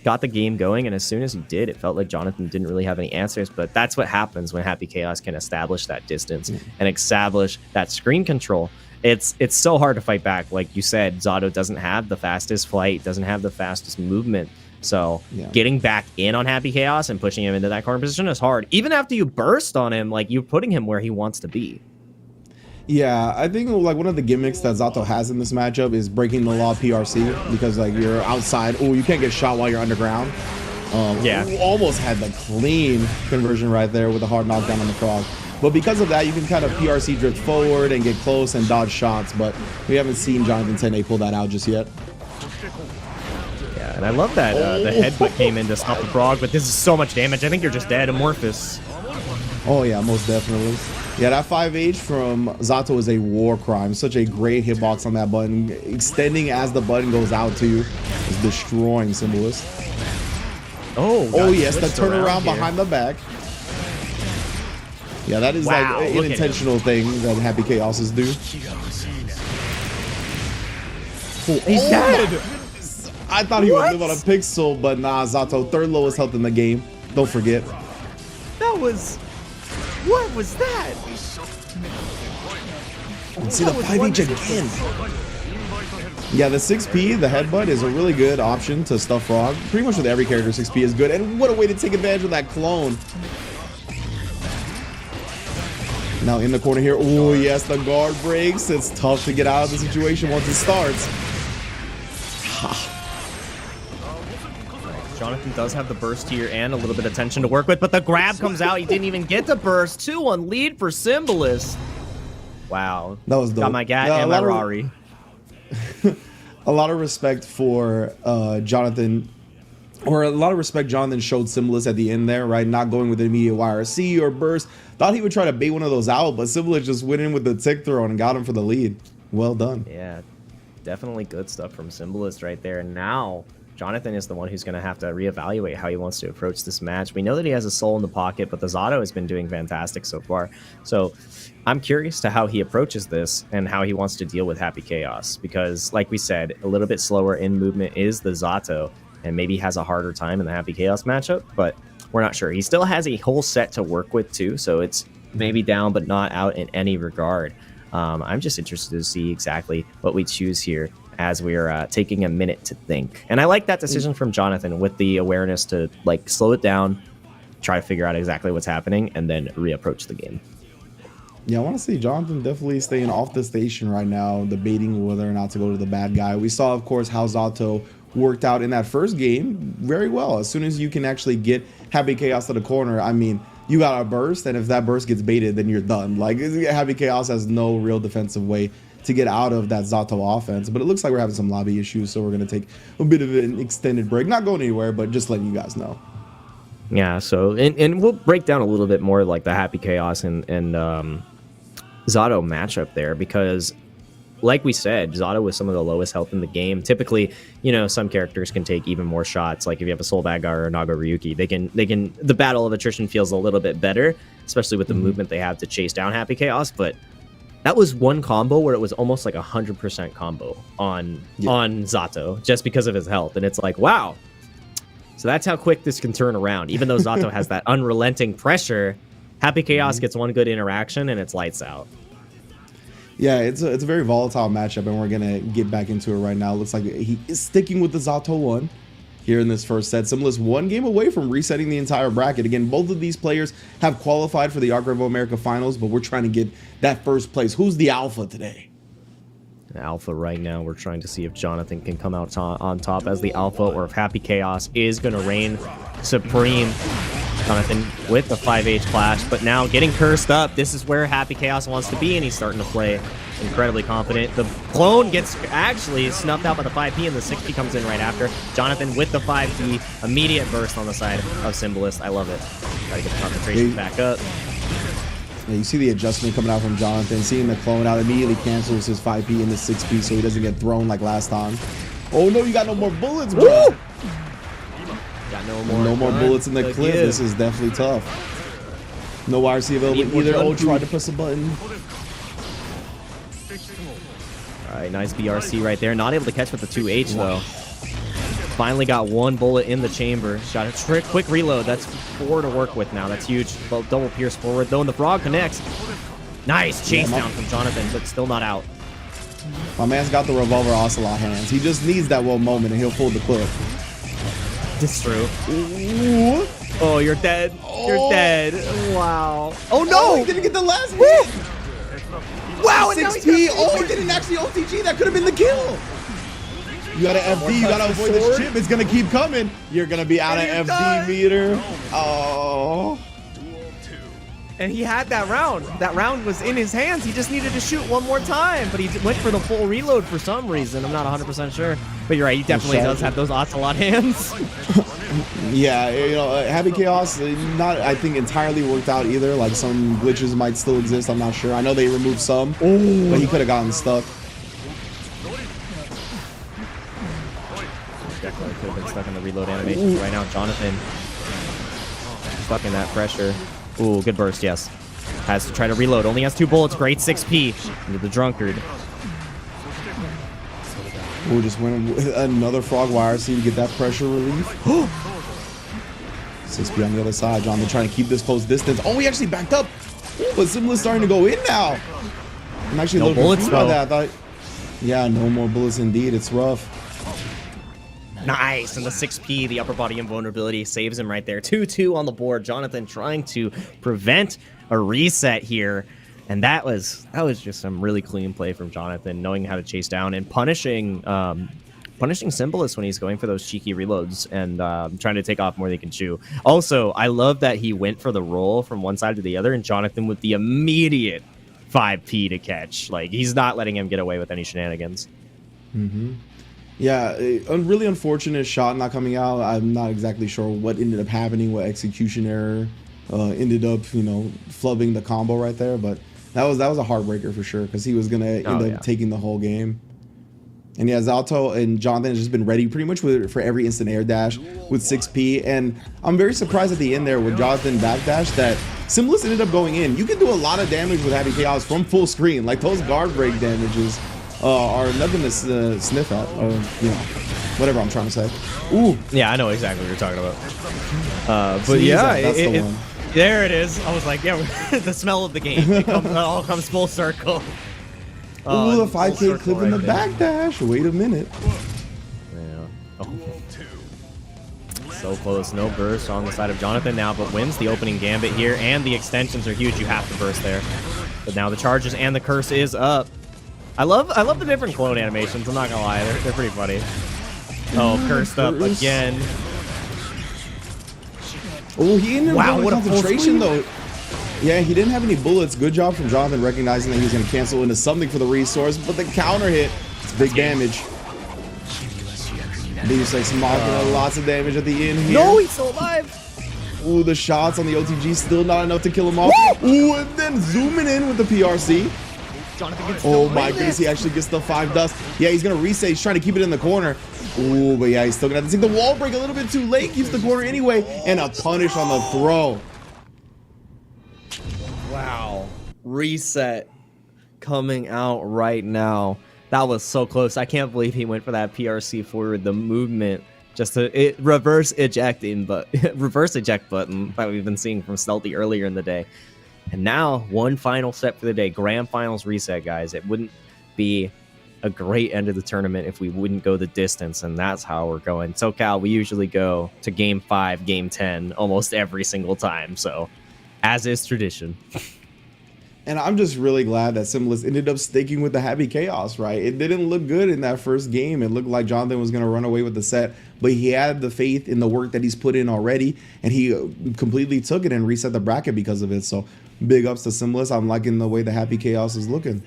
Got the game going, and as soon as he did, it felt like Jonathan didn't really have any answers, but that's what happens when Happy Chaos can establish that distance and establish that screen control. It's so hard to fight back. Like you said, Zato doesn't have the fastest flight, doesn't have the fastest movement, so getting back in on Happy Chaos and pushing him into that corner position is hard. Even after you burst on him, like you're putting him where he wants to be. Yeah, I think like one of the gimmicks that Zato has in this matchup is breaking the law of PRC, because like you're outside, you can't get shot while you're underground. Yeah. Almost had the clean conversion right there with a hard knockdown on the frog. But because of that, you can kind of PRC drift forward and get close and dodge shots, but we haven't seen Jonathan 10A pull that out just yet. Yeah, and I love that the headbutt came in to stop the frog, but this is so much damage. I think you're just dead, Amorphous. Oh yeah, most definitely. Yeah, that 5H from Zato is a war crime. Such a great hitbox on that button. Extending as the button goes out to you is destroying Symbolist. Oh yes, the turnaround behind the back. Yeah, that is like an intentional thing that Happy Chaoses do. He's dead! I thought he would live on a pixel, but nah, Zato, third lowest health in the game. Don't forget. That was... What was that? See the 5H again. Yeah, the 6P, the headbutt, is a really good option to stuff Frog. Pretty much with every character, 6P is good. And what a way to take advantage of that clone. Now in the corner here. Oh, yes, the guard breaks. It's tough to get out of the situation once it starts. Jonathan does have the burst here and a little bit of tension to work with, but the grab comes out. He didn't even get the burst. 2-1 lead for Symbolist. Wow. That was dope. Got my Gat and my Rari. A lot of respect for Jonathan, or a lot of respect Jonathan showed Symbolist at the end there, right? Not going with an immediate YRC or burst. Thought he would try to bait one of those out, but Symbolist just went in with the tick throw and got him for the lead. Well done. Yeah, definitely good stuff from Symbolist right there. And now Jonathan is the one who's going to have to reevaluate how he wants to approach this match. We know that he has a soul in the pocket, but the Zato has been doing fantastic so far. So I'm curious to how he approaches this and how he wants to deal with Happy Chaos, because like we said, a little bit slower in movement is the Zato, and maybe has a harder time in the Happy Chaos matchup, but we're not sure. He still has a whole set to work with too, so it's maybe down but not out in any regard. I'm just interested to see exactly what we choose here as we're taking a minute to think. And I like that decision from Jonathan with the awareness to like slow it down, try to figure out exactly what's happening, and then reapproach the game. Yeah, I want to see Jonathan definitely staying off the station right now, debating whether or not to go to the bad guy. We saw, of course, how Zato worked out in that first game very well. As soon as you can actually get Happy Chaos to the corner, I mean, you got a burst, and if that burst gets baited, then you're done. Like, Happy Chaos has no real defensive way to get out of that Zato offense. But it looks like we're having some lobby issues, so we're going to take a bit of an extended break. Not going anywhere, but just letting you guys know. Yeah, so, and we'll break down a little bit more like the Happy Chaos and Zato matchup there, because like we said, Zato was some of the lowest health in the game. Typically, you know, some characters can take even more shots. Like if you have a Soul Bad Guy or a Naga Ryuki, they can the battle of attrition feels a little bit better, especially with the movement they have to chase down Happy Chaos. But that was one combo where it was almost like 100% combo on Zato just because of his health. And it's like, wow. So that's how quick this can turn around. Even though Zato has that unrelenting pressure, Happy Chaos gets one good interaction and it's lights out. Yeah, it's a very volatile matchup, and we're going to get back into it right now. It looks like he is sticking with the Zato 1 here in this first set. Symbolist one game away from resetting the entire bracket. Again, both of these players have qualified for the ARCREVO America Finals, but we're trying to get that first place. Who's the alpha today? Alpha right now, we're trying to see if Jonathan can come out on top as the alpha, or if Happy Chaos is going to reign supreme. Jonathan with the 5H clash, but now getting cursed up. This is where Happy Chaos wants to be, and he's starting to play incredibly confident. The clone gets actually snuffed out by the 5P, and the 6P comes in right after. Jonathan with the 5P, immediate burst on the side of Symbolist. I love it. Gotta get the concentration back up. Yeah, you see the adjustment coming out from Jonathan. Seeing the clone out immediately cancels his 5P and the 6P so he doesn't get thrown like last time. Oh no, you got no more bullets, bro. Got no more bullets in the clip. This is definitely tough. No YRC available either. Oh, tried to press a button. All right, nice BRC right there. Not able to catch with the 2H though. Finally got one bullet in the chamber. Got a quick reload. That's 4 to work with now. That's huge. Double pierce forward though, and the frog connects. Nice chase down from Jonathan, but still not out. My man's got the revolver ocelot hands. He just needs that one moment and he'll pull the clip. This is true. Ooh. Oh, you're dead. You're dead. Wow. Oh no! He didn't get the last hit. Wow, 6P. Oh, he didn't actually OTG. That could have been the kill. You got an FD. You got to avoid this Sword. chip. It's going to keep coming. You're going to be out of And FD you're meter. Oh. And he had that round. That round was in his hands. He just needed to shoot one more time, but he went for the full reload for some reason. I'm not 100% sure. But you're right, he definitely does have those Ocelot hands. Yeah, you know, Happy Chaos, not, I think, entirely worked out either. Like, some glitches might still exist. I'm not sure. I know they removed some, but he could have gotten stuck. Definitely could have been stuck in the reload animations right now. Jonathan stuck in that pressure. Ooh, good burst, yes. Has to try to reload. Only has 2 bullets. Great 6P into the Drunkard. Ooh, just went with another frog wire so you get that pressure relief. 6B on the other side. Jonathan trying to keep this close distance. Oh, he actually backed up. Ooh, but Simla's starting to go in now. I'm actually No a little bullets, confused by though. that. I thought, yeah, no more bullets indeed. It's rough. Nice, and the 6P, the upper body invulnerability, saves him right there. 2-2 on the board. Jonathan trying to prevent a reset here, and that was just some really clean play from Jonathan, knowing how to chase down and punishing Symbolist when he's going for those cheeky reloads and trying to take off more than he can chew. Also, I love that he went for the roll from one side to the other, and Jonathan with the immediate 5P to catch. Like, he's not letting him get away with any shenanigans. Mm-hmm. Yeah, a really unfortunate shot not coming out. I'm not exactly sure what ended up happening, what execution error ended up, you know, flubbing the combo right there. But that was a heartbreaker for sure, because he was gonna end up taking the whole game. And yeah, Zalto and Jonathan has just been ready pretty much for every instant air dash with 6P. And I'm very surprised at the end there with Jonathan backdash that Simless ended up going in. You can do a lot of damage with Happy Chaos from full screen. Like, those guard break damages are nothing to sniff at, or, you know, whatever I'm trying to say. Ooh. Yeah, I know exactly what you're talking about. But Sneeze yeah, out, that's the one. there it is. I was like, yeah, the smell of the game. It all comes full circle. Ooh, the 5K clip in the backdash. Wait a minute. Yeah. Oh. So close. No burst on the side of Jonathan now, but wins the opening gambit here, and the extensions are huge. You have to burst there. But now the charges and the curse is up. I love the different clone animations. I'm not gonna lie, they're pretty funny. Oh, cursed up again. Oh, he ended up Wow, going what a concentration though. Yeah, he didn't have any bullets. Good job from Jonathan recognizing that he was going to cancel into something for the resource, but the counter hit, it's big damage. Deus Ex Machina, lots of damage at the end here. No, he's still alive. Ooh, the shots on the OTG still not enough to kill him off. Ooh, and then zooming in with the PRC. Jonathan gets Oh my goodness, he actually gets the 5 dust. Yeah, he's gonna reset. He's trying to keep it in the corner. Ooh, but yeah, he's still gonna have to take the wall break a little bit too late. Keeps the corner anyway, and a punish on the throw. Wow. Reset coming out right now. That was so close. I can't believe he went for that PRC forward. The movement, just to reverse eject button that we've been seeing from Stealthy earlier in the day. And now, one final set for the day. Grand Finals reset, guys. It wouldn't be a great end of the tournament if we wouldn't go the distance, and that's how we're going. SoCal, we usually go to Game 5, Game 10 almost every single time, so as is tradition. And I'm just really glad that Simless ended up sticking with the Happy Chaos, right? It didn't look good in that first game. It looked like Jonathan was going to run away with the set, but he had the faith in the work that he's put in already, and he completely took it and reset the bracket because of it. So big ups to Simless. I'm liking the way the Happy Chaos is looking.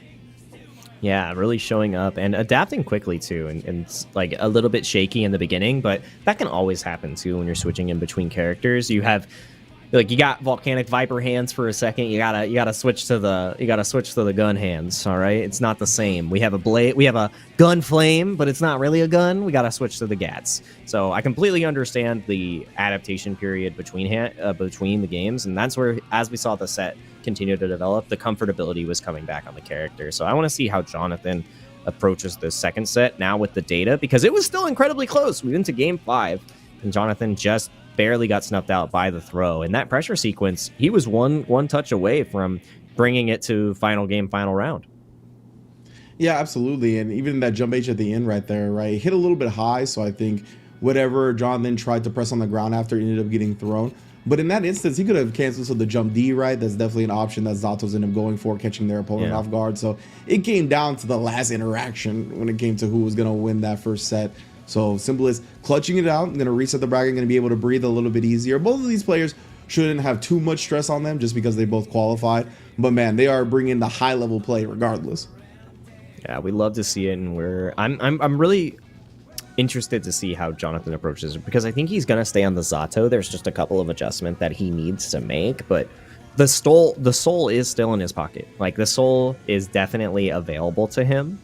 Yeah, really showing up and adapting quickly too, and like a little bit shaky in the beginning, but that can always happen too when you're switching in between characters. You have, like, you got volcanic viper hands for a second. You gotta switch to the gun hands. All right, it's not the same. We have a blade, we have a gun flame, but it's not really a gun. We gotta switch to the gats. So I completely understand the adaptation period between the games, and that's where, as we saw the set continue to develop, the comfortability was coming back on the character. So I want to see how Jonathan approaches the second set now with the data, because it was still incredibly close. We went to Game 5, and Jonathan just barely got snuffed out by the throw. In that pressure sequence, he was one touch away from bringing it to final game, final round. Yeah, absolutely. And even that jump H at the end right there, right, hit a little bit high. So I think whatever Jonathan tried to press on the ground after ended up getting thrown. But in that instance, he could have canceled so the jump D, right? That's definitely an option that Zato's ended up going for, catching their opponent off guard. So it came down to the last interaction when it came to who was going to win that first set. So Symbolist clutching it out, going to reset the bracket, going to be able to breathe a little bit easier. Both of these players shouldn't have too much stress on them just because they both qualified. But man, they are bringing the high level play regardless. Yeah, we love to see it, and I'm really interested to see how Jonathan approaches it, because I think he's gonna stay on the Zato. There's just a couple of adjustments that he needs to make, but the soul is still in his pocket. Like, the soul is definitely available to him.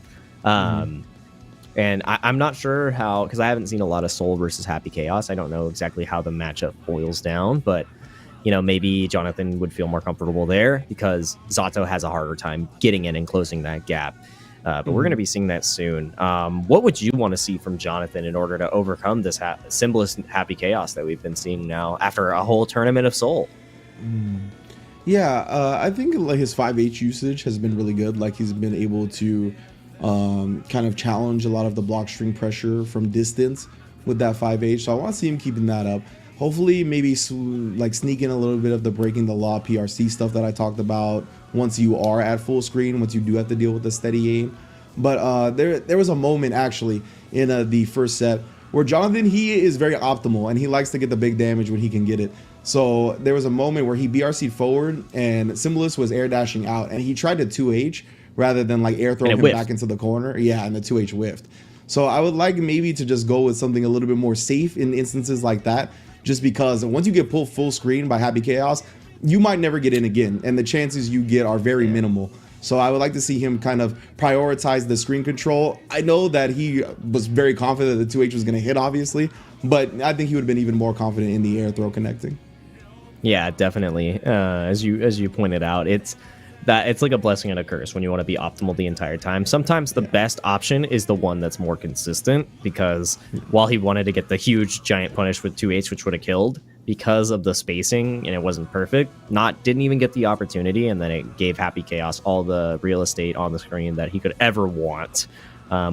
And I'm not sure how, because I haven't seen a lot of Soul versus Happy Chaos. I don't know exactly how the matchup boils down, but you know, maybe Jonathan would feel more comfortable there because Zato has a harder time getting in and closing that gap. But we're going to be seeing that soon. What would you want to see from Jonathan in order to overcome this Symbolist Happy Chaos that we've been seeing now after a whole tournament of Soul? Yeah, I think like his 5H usage has been really good. Like, he's been able to kind of challenge a lot of the block string pressure from distance with that 5H. So I want to see him keeping that up. Hopefully, maybe like sneak in a little bit of the breaking the law PRC stuff that I talked about once you are at full screen, once you do have to deal with the steady aim. But there was a moment actually in the first set where Jonathan, he is very optimal and he likes to get the big damage when he can get it. So there was a moment where he BRC'd forward and Symbolist was air dashing out and he tried to 2H rather than like air throw him back into the corner. Yeah, and the 2H whiffed. So I would like maybe to just go with something a little bit more safe in instances like that, just because once you get pulled full screen by Happy Chaos, you might never get in again, and the chances you get are very minimal. So I would like to see him kind of prioritize the screen control. I know that he was very confident that the 2H was going to hit, obviously, but I think he would have been even more confident in the air throw connecting. Yeah, definitely. As you pointed out, it's like a blessing and a curse when you want to be optimal the entire time. Sometimes the best option is the one that's more consistent, because while he wanted to get the huge giant punish with 2H, which would have killed, because of the spacing and it wasn't perfect, didn't even get the opportunity, and then it gave Happy Chaos all the real estate on the screen that he could ever want,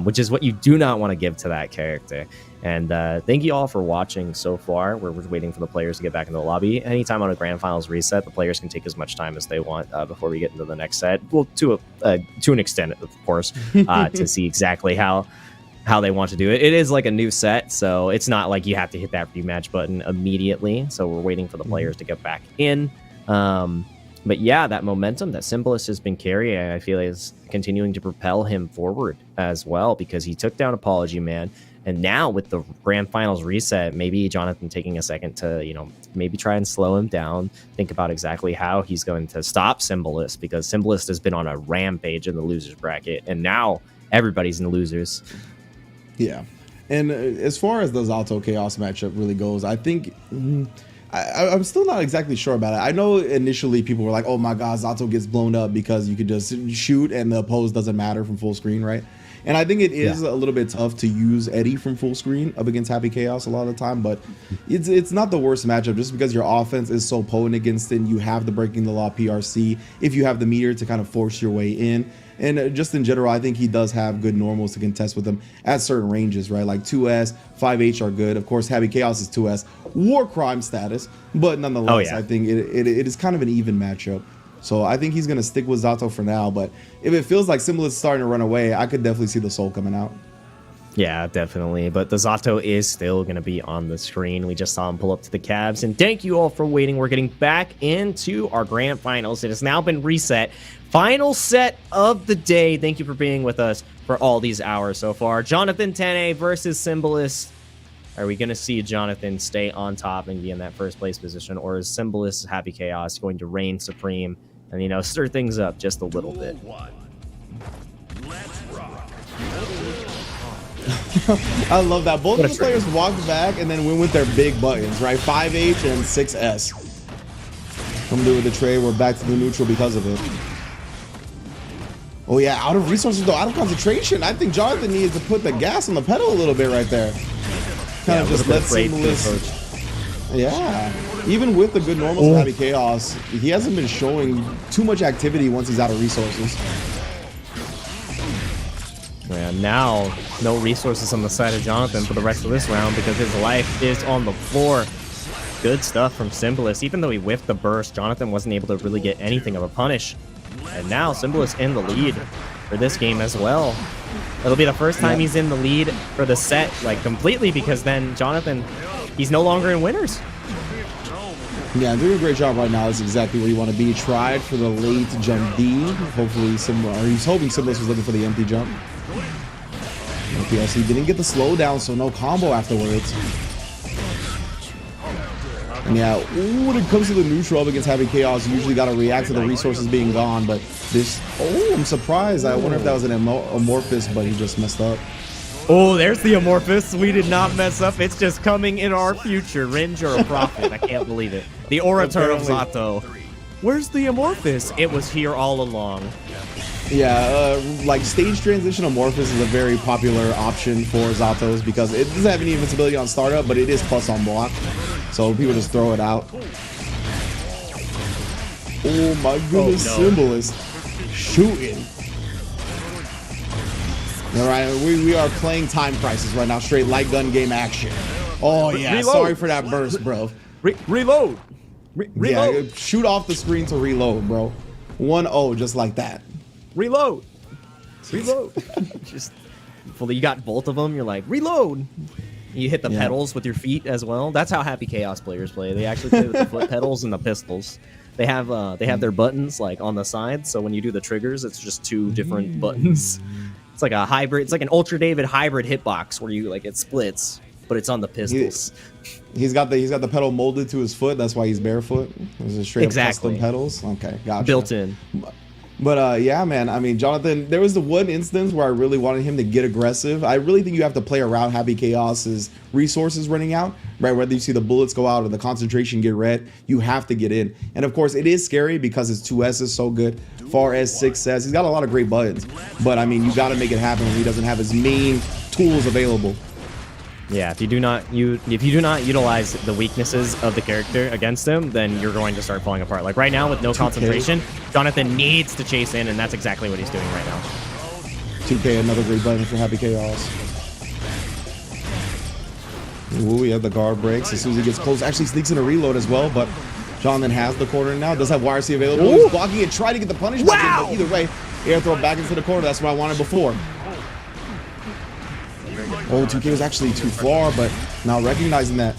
which is what you do not want to give to that character. And thank you all for watching so far. We're waiting for the players to get back into the lobby. Anytime on a Grand Finals reset, the players can take as much time as they want before we get into the next set. Well, to an extent, of course, to see exactly how they want to do it. It is like a new set, so it's not like you have to hit that rematch button immediately. So we're waiting for the players to get back in. But yeah, that momentum that Symbolist has been carrying, I feel, is continuing to propel him forward as well, because he took down Apology Man. And now with the Grand Finals reset, maybe Jonathan taking a second to, maybe try and slow him down, think about exactly how he's going to stop Symbolist, because Symbolist has been on a rampage in the losers bracket, and now everybody's in the losers. Yeah. And as far as the Zato Chaos matchup really goes, I think I'm still not exactly sure about it. I know initially people were like, oh my God, Zato gets blown up because you could just shoot and the pose doesn't matter from full screen, right? And I think it is a little bit tough to use Eddie from full screen up against Happy Chaos a lot of the time, but it's not the worst matchup just because your offense is so potent against it. You have the breaking the law PRC if you have the meter to kind of force your way in. And just in general, I think he does have good normals to contest with him at certain ranges, right? Like 2S, 5H are good. Of course, Happy Chaos is 2S, war crime status, but nonetheless, I think it is kind of an even matchup. So I think he's going to stick with Zato for now, but if it feels like Symbolist is starting to run away, I could definitely see the Soul coming out. Yeah, definitely. But the Zato is still going to be on the screen. We just saw him pull up to the Cavs. And thank you all for waiting. We're getting back into our Grand Finals. It has now been reset. Final set of the day. Thank you for being with us for all these hours so far. Jonathan Tene versus Symbolist. Are we going to see Jonathan stay on top and be in that first place position? Or is Symbolist Happy Chaos going to reign supreme and, stir things up just a little bit? I love that. Both of the players walked back and then went with their big buttons, right? 5H and 6S. Come through with the trade. We're back to the neutral because of it. Oh, yeah. Out of resources, though. Out of concentration. I think Jonathan needed to put the gas on the pedal a little bit right there. Kind of just let Symbolist. Yeah. Even with the good normals of Happy Chaos, he hasn't been showing too much activity once he's out of resources. Yeah, now no resources on the side of Jonathan for the rest of this round because his life is on the floor. good stuff from Symbolist. Even though he whiffed the burst, Jonathan wasn't able to really get anything of a punish. And now Symbolist in the lead for this game as well. It'll be the first time he's in the lead for the set, like, completely, because then Jonathan, he's no longer in winners. Yeah, doing a great job right now. Is exactly where you want to be. Tried for the late jump D. Hopefully, he's hoping Symbolist was looking for the empty jump. Okay, so he didn't get the slowdown, so no combo afterwards. And yeah, when it comes to the neutral up against Happy Chaos, you usually got to react to the resources being gone. But this, I'm surprised. I wonder if that was an Amorphous, but he just messed up. Oh, there's the Amorphous. We did not mess up. It's just coming in our future. Ringe or a Prophet. I can't believe it. The Orator of Zato. Where's the Amorphous? It was here all along. Yeah, like stage transition Amorphous is a very popular option for Zatos because it doesn't have any invincibility on startup, but it is plus on block. So people just throw it out. Oh my goodness, Symbolist shooting. All right, we are playing Time Crisis right now, straight light gun game action. Oh yeah, Reload. Sorry for that burst, bro. Reload. Reload. Yeah, shoot off the screen to reload, bro. 1-0 just like that. Reload. Reload. Just, well, you got both of them. You're like, reload. You hit the Yeah. pedals with your feet as well. That's how Happy Chaos players play. They actually play with the foot pedals and the pistols. They have their buttons like on the side, so when you do the triggers, it's just two different buttons. It's like a hybrid. It's like an Ultra David hybrid hitbox where you like it splits, but it's on the pistols. He's got the pedal molded to his foot. That's why he's barefoot. Those are straight up custom pedals. Okay, gotcha. Built in. But yeah, man. I mean, Jonathan, there was the one instance where I really wanted him to get aggressive. I really think you have to play around Happy Chaos's resources running out, right? Whether you see the bullets go out or the concentration get red, you have to get in. And of course, it is scary because his 2S is so good. Far as 6S, he's got a lot of great buttons. But I mean, you got to make it happen when he doesn't have his main tools available. Yeah, if you do not utilize the weaknesses of the character against him, then you're going to start falling apart. Like right now with no concentration, Jonathan needs to chase in, and that's exactly what he's doing right now. 2K, another great button for Happy Chaos. Ooh, yeah, the guard breaks as soon as he gets close. Actually sneaks in a reload as well, but Jonathan has the corner now. Does have YRC available. He's blocking it, trying to get the punishment. Wow! Either way, air throw back into the corner. That's what I wanted before. Oh, 2K was actually too far, but now recognizing that.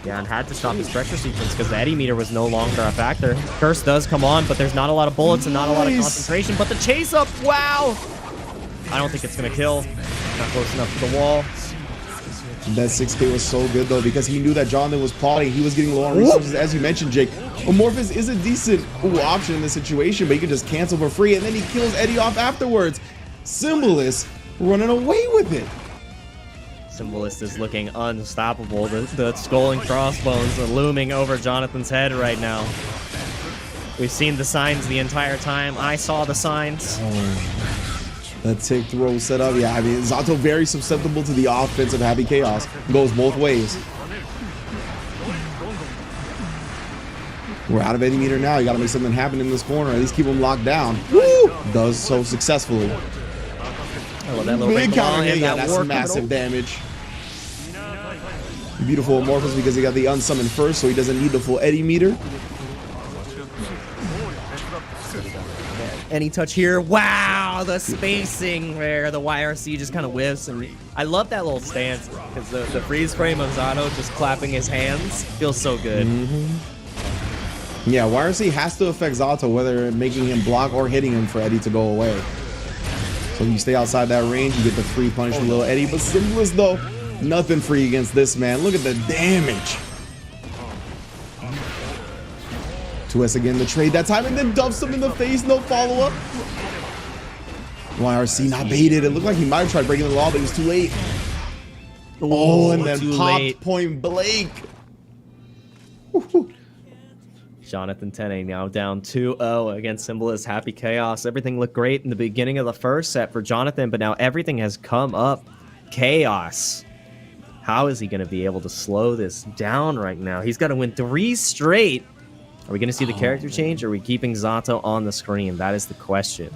Yeah, and had to stop his pressure sequence because the Eddie meter was no longer a factor. Curse does come on, but there's not a lot of bullets and not a lot of concentration. But the chase up, wow! I don't think it's going to kill. Not close enough to the wall. That 6K was so good, though, because he knew that Jonathan was plotting. He was getting low on resources. As you mentioned, Jake, Amorphous is a decent option in this situation, but he can just cancel for free, and then he kills Eddie off afterwards. Symbolist running away with it. Symbolist is looking unstoppable. The skull and crossbones are looming over Jonathan's head right now. We've seen the signs the entire time. I saw the signs. That tick throw set up. Yeah, I mean, Zato very susceptible to the offense of Happy Chaos. Goes both ways. We're out of Eddie meter now. You got to make something happen in this corner. At least keep him locked down. Woo! Does so successfully. I love that little Big counter hit. and Yeah, that that's war massive capital. damage. Beautiful Amorphous because he got the unsummoned first, so he doesn't need the full Eddie meter. Any touch here? Wow, the spacing where the YRC just kind of whiffs. And I love that little stance because the freeze frame of Zato just clapping his hands feels so good. Yeah, YRC has to affect Zato, whether making him block or hitting him for Eddie to go away. So you stay outside that range, you get the free punish from little Eddie. But Symbolist, though, nothing free against this man. Look at the damage. 2S again, the trade that time, and then dumps him in the face, no follow-up. YRC not baited. It looked like he might have tried breaking the law, but it was too late. Oh, and then popped late. point blank. Jonathan Tene now down 2-0 against Symbolist Happy Chaos. Everything looked great in the beginning of the first set for Jonathan, but now everything has come up. Chaos. How is he going to be able to slow this down right now? He's got to win 3 straight. Are we going to see the character change, or are we keeping Zato on the screen? That is the question.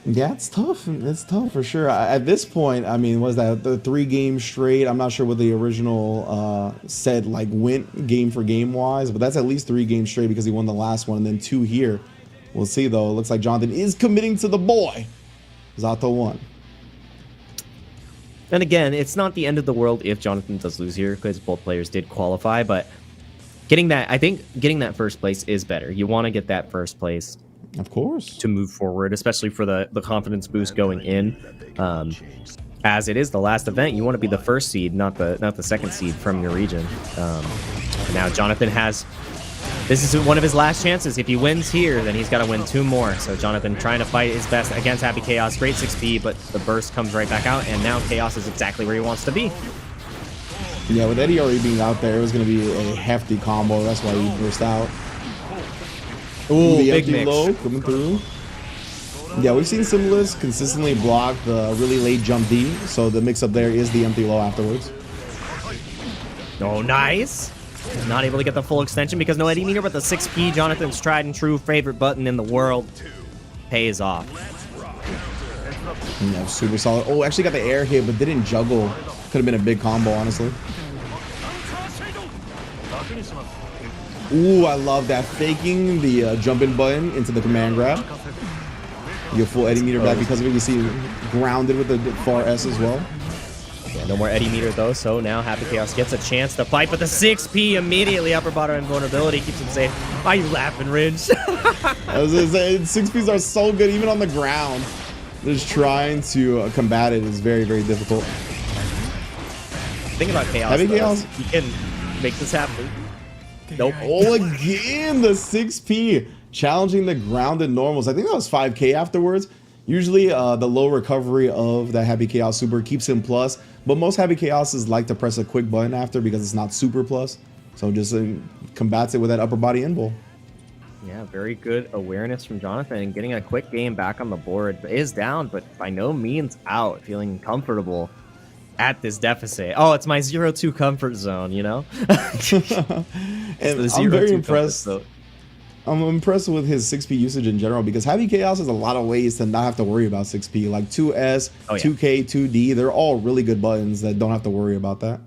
Yeah, it's tough. It's tough for sure. At this point, I mean, was that the 3 games straight? I'm not sure what the original said, like went game for game wise, but that's at least 3 games straight because he won the last one and then 2 here. We'll see though. It looks like Jonathan is committing to the boy. Zato won. And again, it's not the end of the world if Jonathan does lose here because both players did qualify, but I think getting that first place is better. You want to get that first place. Of course. To move forward, especially for the confidence boost going in. As it is the last event, you want to be the first seed, not the second seed from your region. And now Jonathan this is one of his last chances. If he wins here, then he's got to win 2 more. So Jonathan trying to fight his best against Happy Chaos. Great 6P, but the burst comes right back out, and now Chaos is exactly where he wants to be. Yeah, with Eddie already being out there, it was going to be a hefty combo. That's why he burst out. Ooh, the big empty mix. low coming through. Yeah, we've seen Symbolist consistently block the really late jump D, so the mix-up there is the empty low afterwards. Oh, nice. Not able to get the full extension because no Eddie meter, but the 6P, Jonathan's tried and true favorite button in the world, pays off. Yeah, super solid. Oh, actually got the air hit, but didn't juggle. Could have been a big combo, honestly. Ooh, I love that. Faking the jumping button into the command grab. You get full Eddie meter back because of it. You see grounded with the far S as well. Yeah, no more Eddie meter though, so now Happy Chaos gets a chance to fight, but the 6P immediately upper bottom invulnerability keeps him safe. Why are you laughing, Ridge? I was gonna say, 6Ps are so good, even on the ground. Just trying to combat it is very, very difficult. Think about Chaos. Happy though. Chaos. He can make this happen. Nope. Oh, again, the 6P challenging the grounded normals. I think that was 5K afterwards. Usually the low recovery of the Happy Chaos super keeps him plus, but most Happy Chaoses like to press a quick button after because it's not super plus. So just combats it with that upper body invul. Yeah, very good awareness from Jonathan, and getting a quick game back on the board. Is down, but by no means out, feeling comfortable at this deficit. Oh, it's my 0-2 comfort zone, you know? And I'm very impressed. I'm impressed with his 6P usage in general because Happy Chaos has a lot of ways to not have to worry about 6P. Like 2S, 2K, 2D, they're all really good buttons that don't have to worry about that.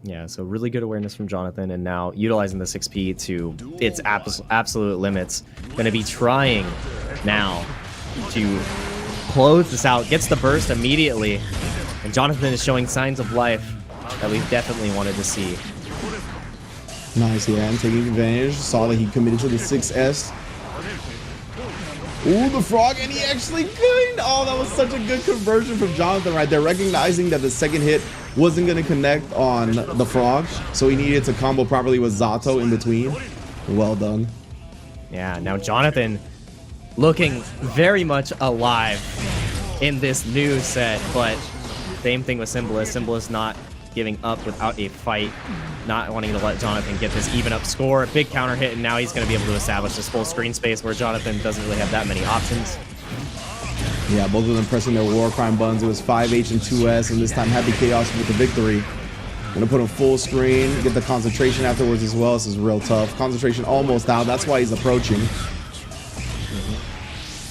Yeah, so really good awareness from Jonathan, and now utilizing the 6P to its absolute limits. Going to be trying now to close this out. Gets the burst immediately, and Jonathan is showing signs of life that we've definitely wanted to see. Nice, yeah, and taking advantage. Saw that he committed to the 6S. Ooh, the frog, and he actually could. Oh, that was such a good conversion from Jonathan right there, recognizing that the second hit wasn't going to connect on the frog, so he needed to combo properly with Zato in between. Well done. Yeah, now Jonathan looking very much alive in this new set, but same thing with Symbolist. Symbolist not giving up without a fight, not wanting to let Jonathan get this even up score. Big counter hit, and now he's going to be able to establish this full screen space where Jonathan doesn't really have that many options. Yeah, both of them pressing their war crime buttons. It was 5H and 2S, and this time Happy Chaos with the victory. Gonna put him full screen, get the concentration afterwards as well. This is real tough. Concentration almost out. That's why he's approaching.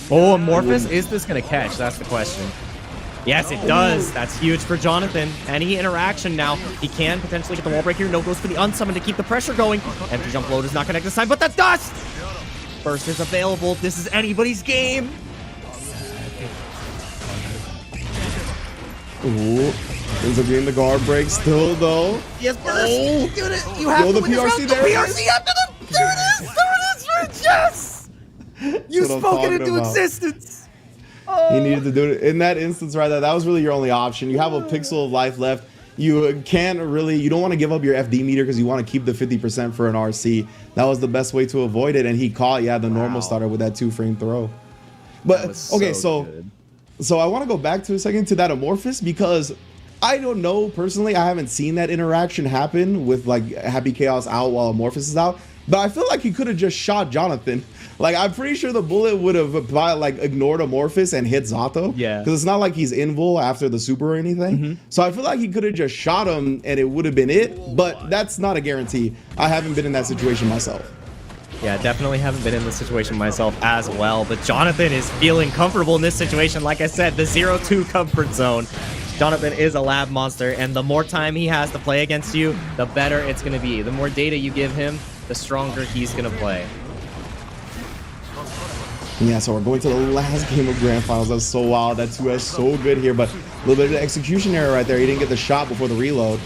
Oh, Amorphous, is this going to catch? That's the question. Yes, it does. That's huge for Jonathan. Any interaction now, he can potentially get the wall break here. No goes for the unsummon to keep the pressure going. Empty jump load is not connected this time, but the dust! Burst is available. This is anybody's game. Ooh, ends up getting the guard break still though. Yes, Burst. Oh, Dude, you have yo, to the win this PRC round. there. The PRC after the... There it is. There it is, Rich. Yes! You what I'm spoke it talking into about. existence. He needed to do it in that instance right there. That was really your only option. You have a pixel of life left. You can't really, you don't want to give up your FD meter because you want to keep the 50% for an RC. That was the best way to avoid it. And he caught, yeah, the normal starter with that 2-frame throw. But okay, so I want to go back to a second to that Amorphous because I don't know personally. I haven't seen that interaction happen with like Happy Chaos out while Amorphous is out. But I feel like he could have just shot Jonathan. Like, I'm pretty sure the bullet would have like ignored Amorphous and hit Zato. Yeah. Because it's not like he's invul after the super or anything. So I feel like he could have just shot him and it would have been it. But that's not a guarantee. I haven't been in that situation myself. Yeah, definitely haven't been in this situation myself as well, but Jonathan is feeling comfortable in this situation. Like I said, the 0-2 comfort zone. Jonathan is a lab monster, and the more time he has to play against you, the better it's going to be. The more data you give him, the stronger he's going to play. Yeah, so we're going to the last game of Grand Finals. That's so wild. That 2S so good here, but a little bit of the execution error right there. He didn't get the shot before the reload.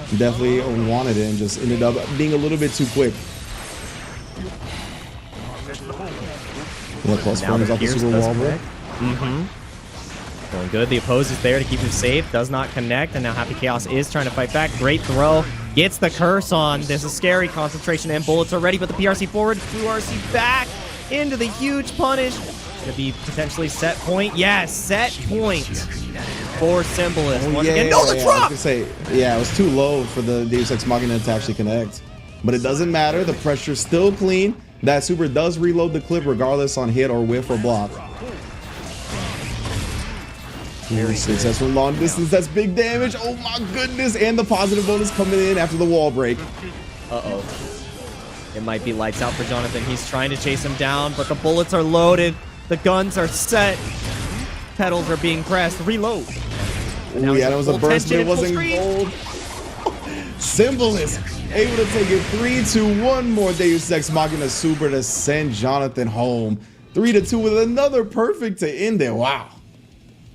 He definitely wanted it and just ended up being a little bit too quick. Yeah, plus Now frames the off the Gears super does wall, bro. connect. Going good. The opposer's there to keep him safe. Does not connect, and now Happy Chaos is trying to fight back. Great throw. Gets the curse on. There's a scary concentration, and bullets are ready, but the PRC forward. Blue RC back into the huge punish. Gonna be potentially set point. Yes, set point for Symbolist. Once again, no, the I was drop! gonna say, yeah, it was too low for the Deus Ex Machina to actually connect. But it doesn't matter. The pressure's still clean. That super does reload the clip regardless on hit or whiff or block. Very successful long distance. That's big damage. Oh my goodness. And the positive bonus coming in after the wall break. Uh-oh. It might be lights out for Jonathan. He's trying to chase him down, but the bullets are loaded. The guns are set. Pedals are being pressed. Reload. Oh yeah, that was a burst, but it wasn't gold. Symbolist able to take it 3-2. More Deus Ex Machina super to send Jonathan home. 3-2 with another perfect to end it. Wow.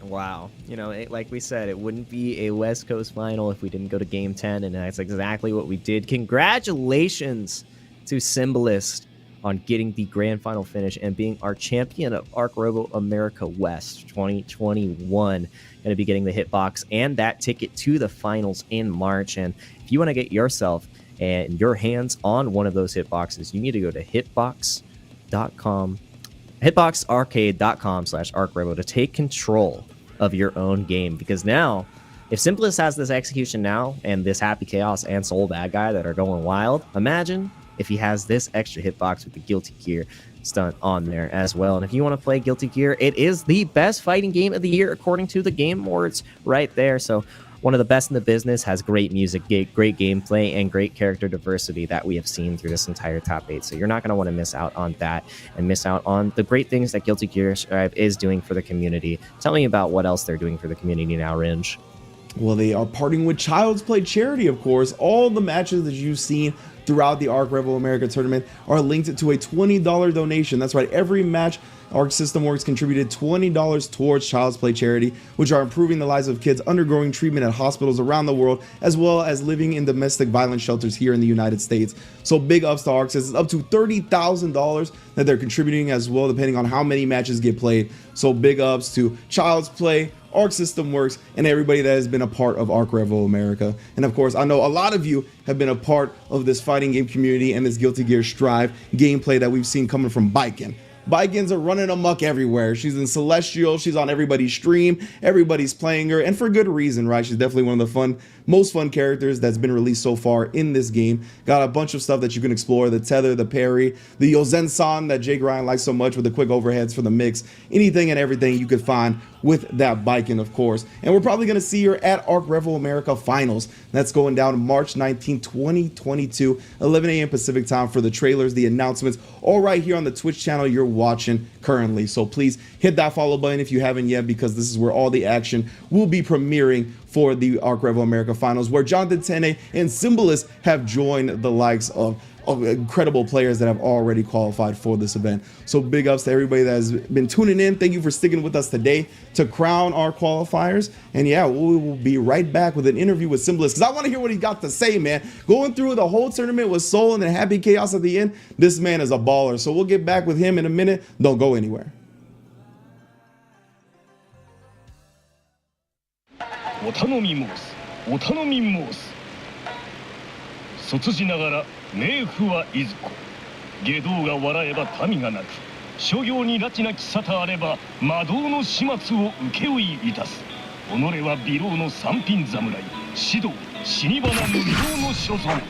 Wow. You know, like we said, it wouldn't be a West Coast final if we didn't go to Game 10, and that's exactly what we did. Congratulations to Symbolist on getting the grand final finish and being our champion of ARCREVO America West 2021. Going to be getting the hitbox and that ticket to the finals in March. And if you want to get yourself and your hands on one of those hitboxes, you need to go to hitboxarcade.com/ARCREVO to take control of your own game. Because now, if Simplest has this execution now and this Happy Chaos and Soul Bad Guy that are going wild, imagine if he has this extra hitbox with the Guilty Gear stunt on there as well. And if you want to play Guilty Gear, it is the best fighting game of the year according to the Game Awards right there. So one of the best in the business, has great music, great gameplay, and great character diversity that we have seen through this entire top 8. So you're not going to want to miss out on that and miss out on the great things that Guilty Gear Strive is doing for the community. Tell me about what else they're doing for the community now, Ringe. Well, they are partnering with Child's Play Charity, of course. All the matches that you've seen throughout the ARCREVO America tournament are linked to a $20 donation. That's right, every match Arc System Works contributed $20 towards Child's Play Charity, which are improving the lives of kids undergoing treatment at hospitals around the world, as well as living in domestic violence shelters here in the United States. So big ups to Arc System. It's up to $30,000 that they're contributing as well, depending on how many matches get played. So big ups to Child's Play, Arc System Works, and everybody that has been a part of ARCREVO America. And of course, I know a lot of you have been a part of this fighting game community and this Guilty Gear Strive gameplay that we've seen coming from Biken. Bikens are running amok everywhere. She's in Celestial. She's on everybody's stream. Everybody's playing her, and for good reason, right? She's definitely one of the most fun characters that's been released so far in this game. Got a bunch of stuff that you can explore: the tether, the parry, the Yozen-san that Jake Ryan likes so much with the quick overheads for the mix. Anything and everything you could find with that Biken, of course. And we're probably going to see her at ARCREVO America Finals. That's going down March 19, 2022, 11 a.m. Pacific time for the trailers, the announcements, all right here on the Twitch channel you're watching currently. So please hit that follow button if you haven't yet, because this is where all the action will be premiering for the ARCREVO America Finals, where Jonathan Tene and Symbolist have joined the likes of incredible players that have already qualified for this event. So big ups to everybody that has been tuning in. Thank you for sticking with us today to crown our qualifiers. And yeah, we will be right back with an interview with Symbolist, because I want to hear what he got to say, man. Going through the whole tournament with Soul and then Happy Chaos at the end, this man is a baller. So we'll get back with him in a minute. Don't go anywhere. お頼み申すお頼み申す卒じながら冥府はいずこ外道が笑えば民が泣く諸行に拉致なき沙汰あれば魔道の始末を請負いいたす己は美老の三品侍指導死に花無料の所存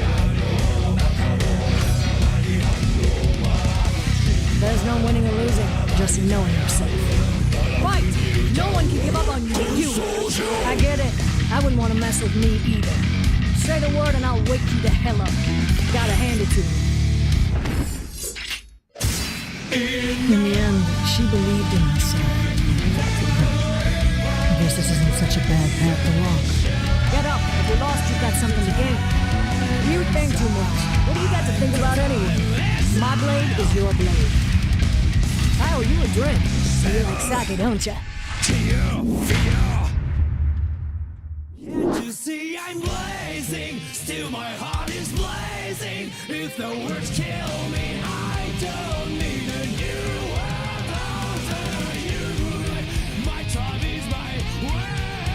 Arcrevo There's no winning or losing, just knowing yourself. Fight! No one can give up on you but you. I get it. I wouldn't want to mess with me either. Say the word and I'll wake you the hell up. Gotta hand it to you. In the end, she believed in herself. I guess this isn't such a bad path to walk. Get up. If you're lost, you've got something to gain. You think too much. What do you got to think about anyway? My blade is your blade. I owe you a drink. You like sake, don't ya? Can't you see I'm blazing? Still my heart is blazing. If the words kill me, I don't need a new world order. You, my time is my word.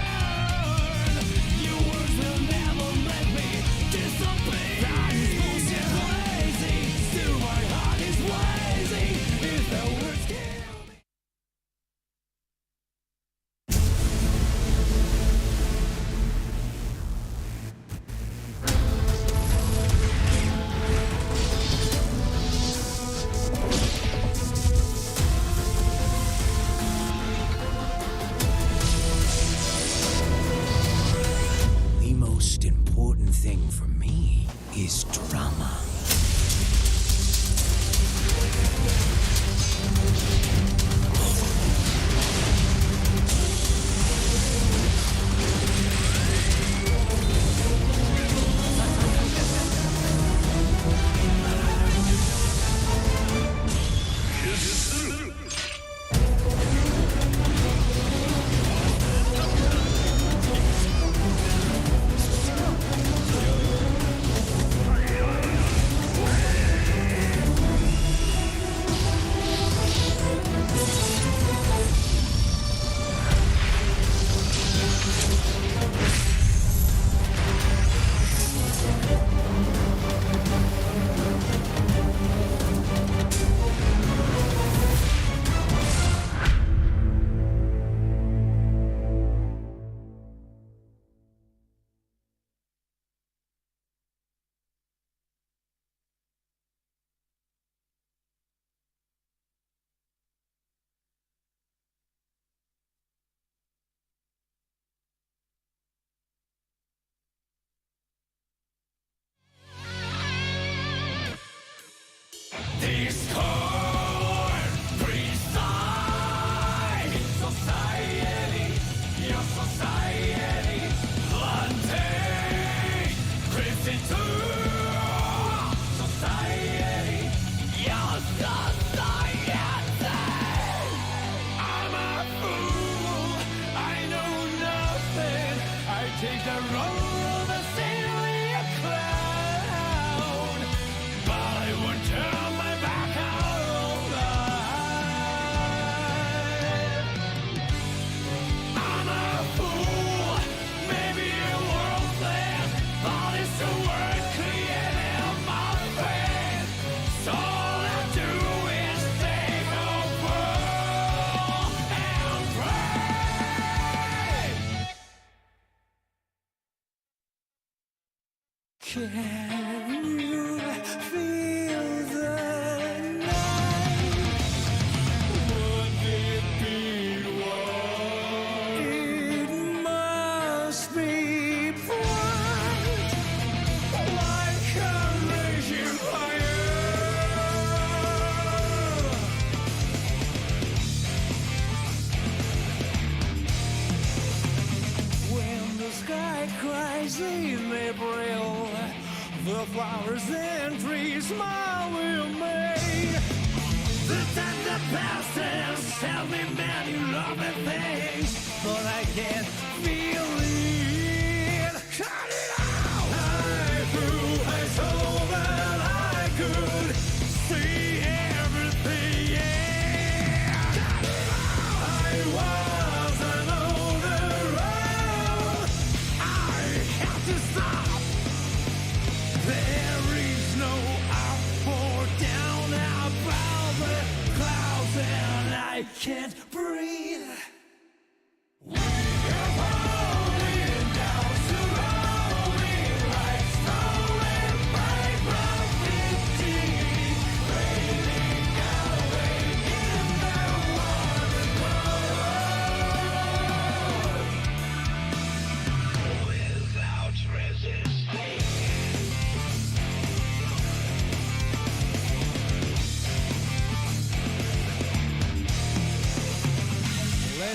Your words will never let me disappear. That is bullshit blazing. Still my heart is blazing. If the words kill me. The most important thing for me is drama. Discord, preside society, your society, hunting, drifting to society, your society. I'm a fool, I know nothing, I take the role of a silly clown, but I won't turn my back on life. I'm a fool, maybe worthless, but it's the word creating my face. So all I do is take a whirl and pray. Can you feel the night? Would it be one? It must be bright, like a raging fire. When the sky cries in April, the flowers and trees smile with me. The time that passes, tell me, man, you love me things, but I can't feel it. Cut it out! I threw I told that I could see everything. Yeah. Cut it out! I wasn't on the road. I had to stop. There is no up or down above the clouds, and I can't breathe. We are falling down slowly, like stolen by gravity, fading away.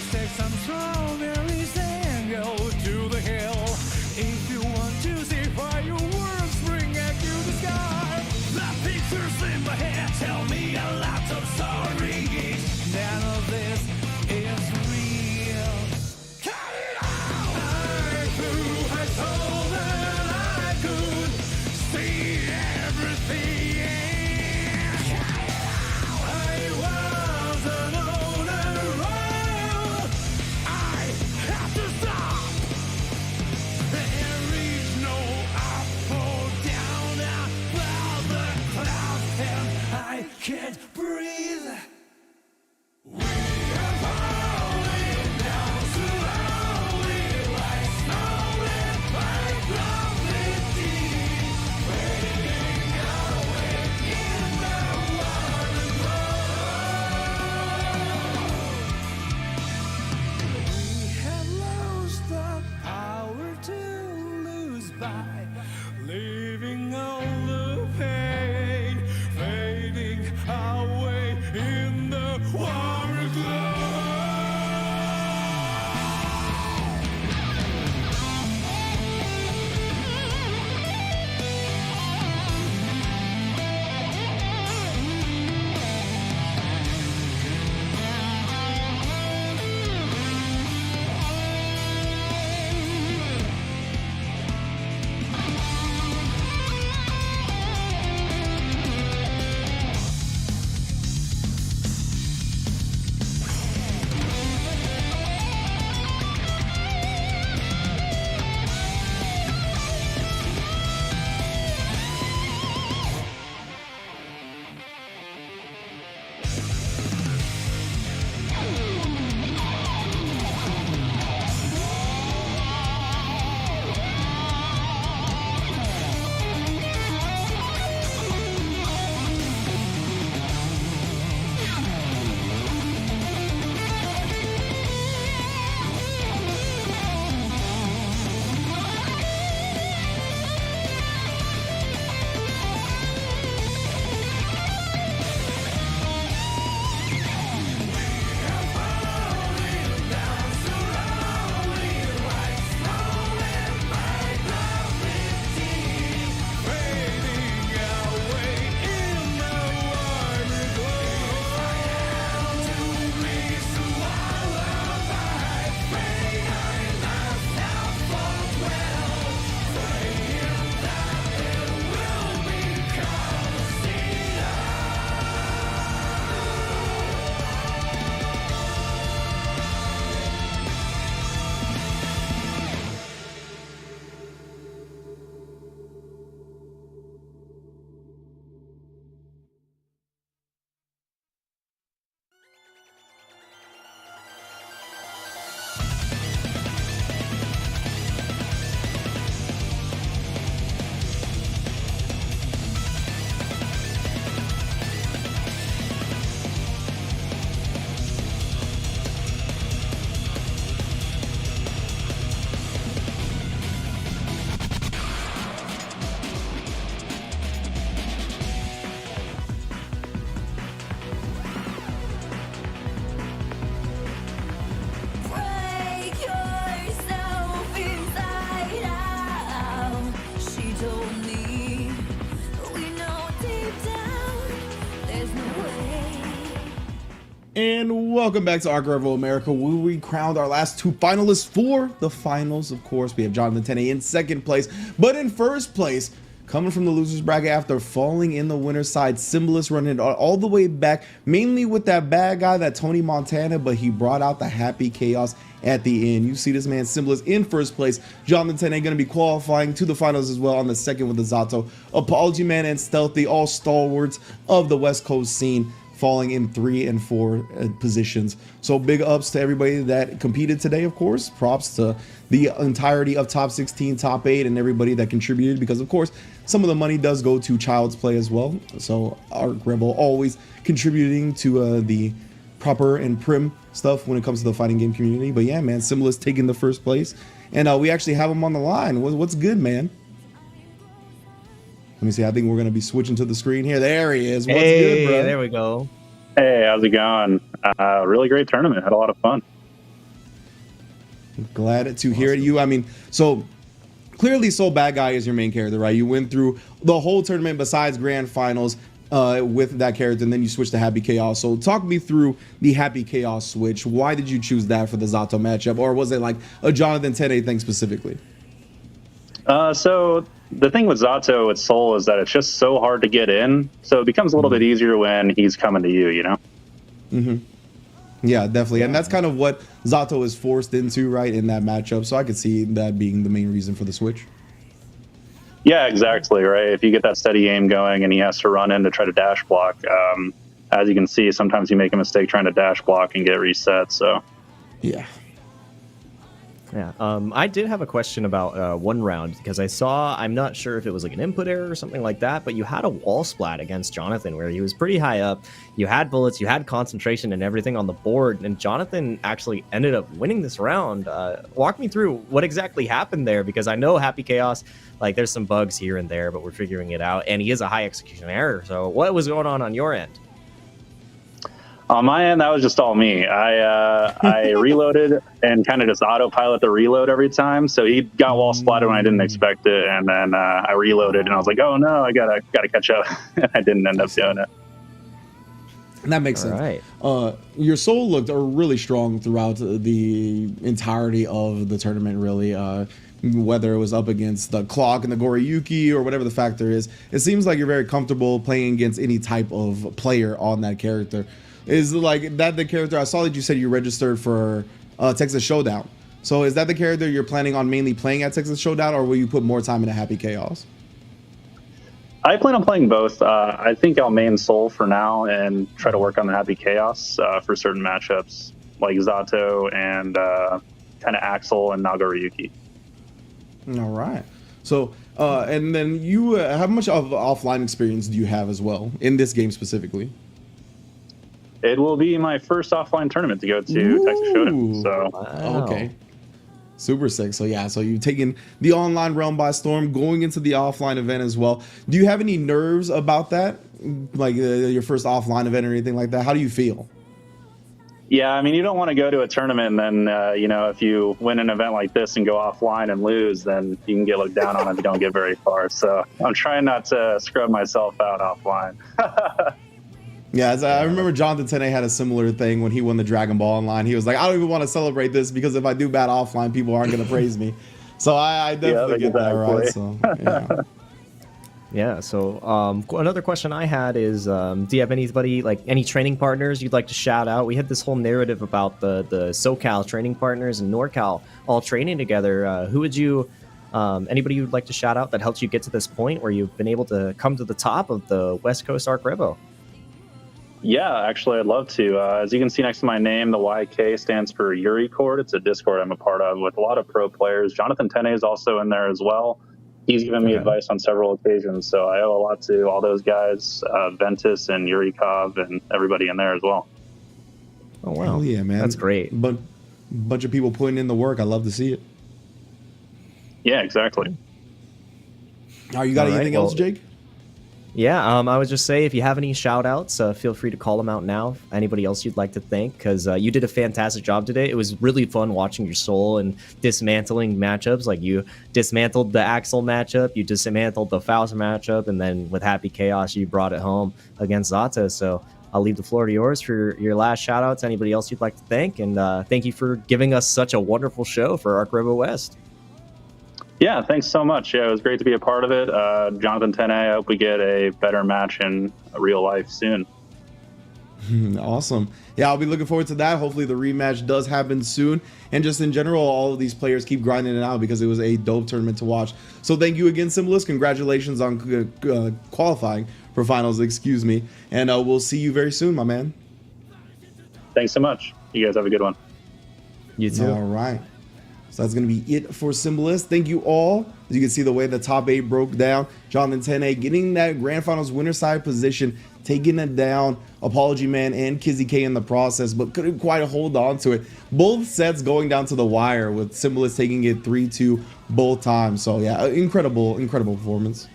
Let's take some strawberries and go to the hill. If you want to see fireworks bring at you the sky. The pictures in my head tell me a lot of stories. None of this is real. Cut it out! I flew, I told that I could see everything. I wasn't on a road. I have to stop. There is no up or down above the clouds, and I can't breathe. We are falling down slowly, like snow in my gravity, fading away in the water glow. We have lost the power to lose by leaving all the pain fading away in the water glow. Break yourself inside out. She told me we know deep down there's no way. And welcome back to ARCREVO America, where we crowned our last two finalists for the finals. Of course, we have Jonathan Tene in second place, but in first place, coming from the losers bracket after falling in the winner's side, Symbolist running it all the way back, mainly with that bad guy, that Tony Montana, but he brought out the happy chaos at the end. You see this man, Symbolist, in first place. Jonathan Tene going to be qualifying to the finals as well on the second with the Zato. Apology Man and Stealthy, all stalwarts of the West Coast scene, falling in 3 and 4 positions. So big ups to everybody that competed today, of course. Props to the entirety of top 16, top 8, and everybody that contributed, because of course some of the money does go to Child's Play as well. So ARCREVO always contributing to the proper and prim stuff when it comes to the fighting game community. But yeah, man, Symbolist taking the first place, and we actually have him on the line. What's good, man? Let me see. I think we're going to be switching to the screen here. There he is. What's good, bro? There we go. Hey, how's it going? Really great tournament. Had a lot of fun. Glad to hear it. You, I mean, so clearly Soul Bad Guy is your main character, right? You went through the whole tournament besides grand finals with that character, and then you switched to Happy Chaos. So talk me through the Happy Chaos switch. Why did you choose that for the Zato matchup? Or was it like a Jonathan Tene thing specifically? So the thing with Zato with Soul is that it's just so hard to get in. So it becomes a little bit easier when he's coming to you, you know? Mm-hmm. Yeah, definitely. And that's kind of what Zato is forced into, right, in that matchup. So I could see that being the main reason for the switch. Yeah, exactly, right? If you get that steady aim going and he has to run in to try to dash block, as you can see, sometimes you make a mistake trying to dash block and get reset, so. Yeah. Yeah, I did have a question about one round because I saw, I'm not sure if it was like an input error or something like that, but you had a wall splat against Jonathan where he was pretty high up. You had bullets, you had concentration and everything on the board, and Jonathan actually ended up winning this round. Walk me through what exactly happened there, because I know Happy Chaos, like there's some bugs here and there, but we're figuring it out, and he is a high execution error. So what was going on your end? On my end, that was just all me. I reloaded and kind of just autopilot the reload every time. So he got wall splatted when I didn't expect it, and then I reloaded and I was like, "Oh no, I gotta catch up." And I didn't end up doing it. That makes sense. Right. Your soul looked really strong throughout the entirety of the tournament, really. Whether it was up against the Clock and the Goriyuki or whatever the factor is, it seems like you're very comfortable playing against any type of player on that character. Is like that the character? I saw that you said you registered for Texas Showdown. So is that the character you're planning on mainly playing at Texas Showdown, or will you put more time into Happy Chaos? I plan on playing both. I think I'll main Soul for now and try to work on the Happy Chaos for certain matchups like Zato and kind of Axel and Nagoriyuki. All right. So and then you, how much of offline experience do you have as well in this game specifically? It will be my first offline tournament to go to Texas Showdown. So okay, super sick. So yeah, so you've taken the online realm by storm, going into the offline event as well. Do you have any nerves about that, like your first offline event or anything like that? How do you feel? Yeah, I mean, you don't want to go to a tournament and then, you know, if you win an event like this and go offline and lose, then you can get looked down on if you don't get very far. So I'm trying not to scrub myself out offline. Yeah, I remember Jonathan Tene had a similar thing when he won the Dragon Ball online. He was like, I don't even want to celebrate this because if I do bad offline, people aren't going to praise me. So I definitely get that, right? So, yeah. Yeah, so another question I had is, do you have anybody, like any training partners you'd like to shout out? We had this whole narrative about the SoCal training partners and NorCal all training together. Who would you, anybody you'd like to shout out that helped you get to this point where you've been able to come to the top of the West Coast ARCREVO? Yeah, actually, I'd love to. As you can see next to my name, the YK stands for Yuri Cord. It's a Discord I'm a part of with a lot of pro players. Jonathan Tene is also in there as well. He's given me advice on several occasions, so I owe a lot to all those guys, Ventus and Yurikov and everybody in there as well. Oh, wow. Hell yeah, man. That's great. But bunch of people putting in the work. I love to see it. Yeah, exactly. You got anything else, Jake? Yeah, I would just say if you have any shout outs, feel free to call them out now. Anybody else you'd like to thank, because you did a fantastic job today. It was really fun watching your soul and dismantling matchups. Like you dismantled the Axel matchup, you dismantled the Faust matchup, and then with Happy Chaos, you brought it home against Zata. So I'll leave the floor to yours for your last shout outs. Anybody else you'd like to thank? And thank you for giving us such a wonderful show for ARCREVO West. Yeah, thanks so much. Yeah, it was great to be a part of it. Jonathan Tene, I hope we get a better match in real life soon. Awesome. Yeah, I'll be looking forward to that. Hopefully the rematch does happen soon. And just in general, all of these players keep grinding it out because it was a dope tournament to watch. So thank you again, Symbolist. Congratulations on qualifying for finals, excuse me. And we'll see you very soon, my man. Thanks so much. You guys have a good one. You too. All right. So that's going to be it for Symbolist. Thank you all. As you can see the way the top 8 broke down. Jonathan Tene getting that Grand Finals winner side position, taking it down. Apology Man and Kizzy K in the process, but couldn't quite hold on to it. Both sets going down to the wire with Symbolist taking it 3-2 both times. So yeah, incredible performance.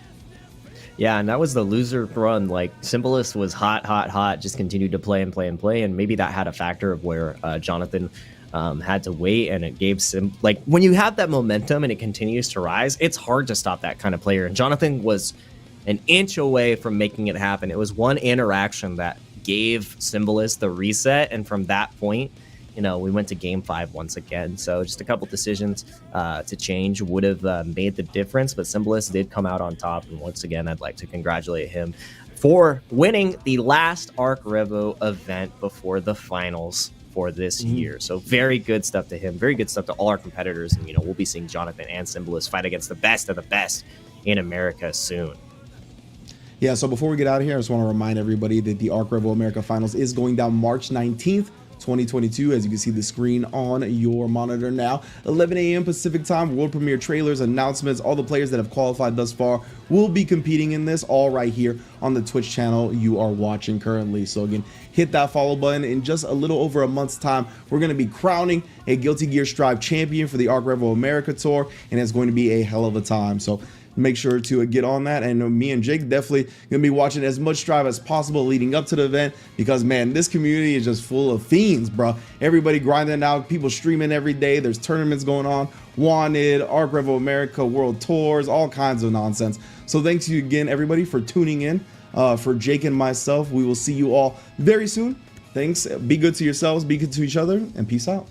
Yeah, and that was the loser run. Like, Symbolist was hot, just continued to play and play and play, and maybe that had a factor of where Jonathan had to wait, and it gave like when you have that momentum and it continues to rise, it's hard to stop that kind of player. And Jonathan was an inch away from making it happen. It was one interaction that gave Symbolist the reset, and from that point, we went to game 5 once again. So just a couple decisions to change would have made the difference, but Symbolist did come out on top. And once again, I'd like to congratulate him for winning the last ARCREVO event before the finals for this year. So very good stuff to him. Very good stuff to all our competitors. And, we'll be seeing Jonathan and Symbolist fight against the best of the best in America soon. Yeah, so before we get out of here, I just want to remind everybody that the ARCREVO America Finals is going down March 19th. 2022, as you can see the screen on your monitor now. 11 a.m. Pacific time, world premiere trailers, announcements, all the players that have qualified thus far will be competing in this, all right here on the Twitch channel you are watching currently. So again, hit that follow button. In just a little over a month's time, we're going to be crowning a Guilty Gear Strive champion for the ARCREVO America Tour, and it's going to be a hell of a time. So make sure to get on that, and me and Jake definitely gonna be watching as much Strive as possible leading up to the event, because man, this community is just full of fiends, bro. Everybody grinding out, people streaming every day, there's tournaments going on, Wanted, ARCREVO America World Tours, all kinds of nonsense. So thanks to you again, everybody, for tuning in. For Jake and myself, we will see you all very soon. Thanks, be good to yourselves, be good to each other, and peace out.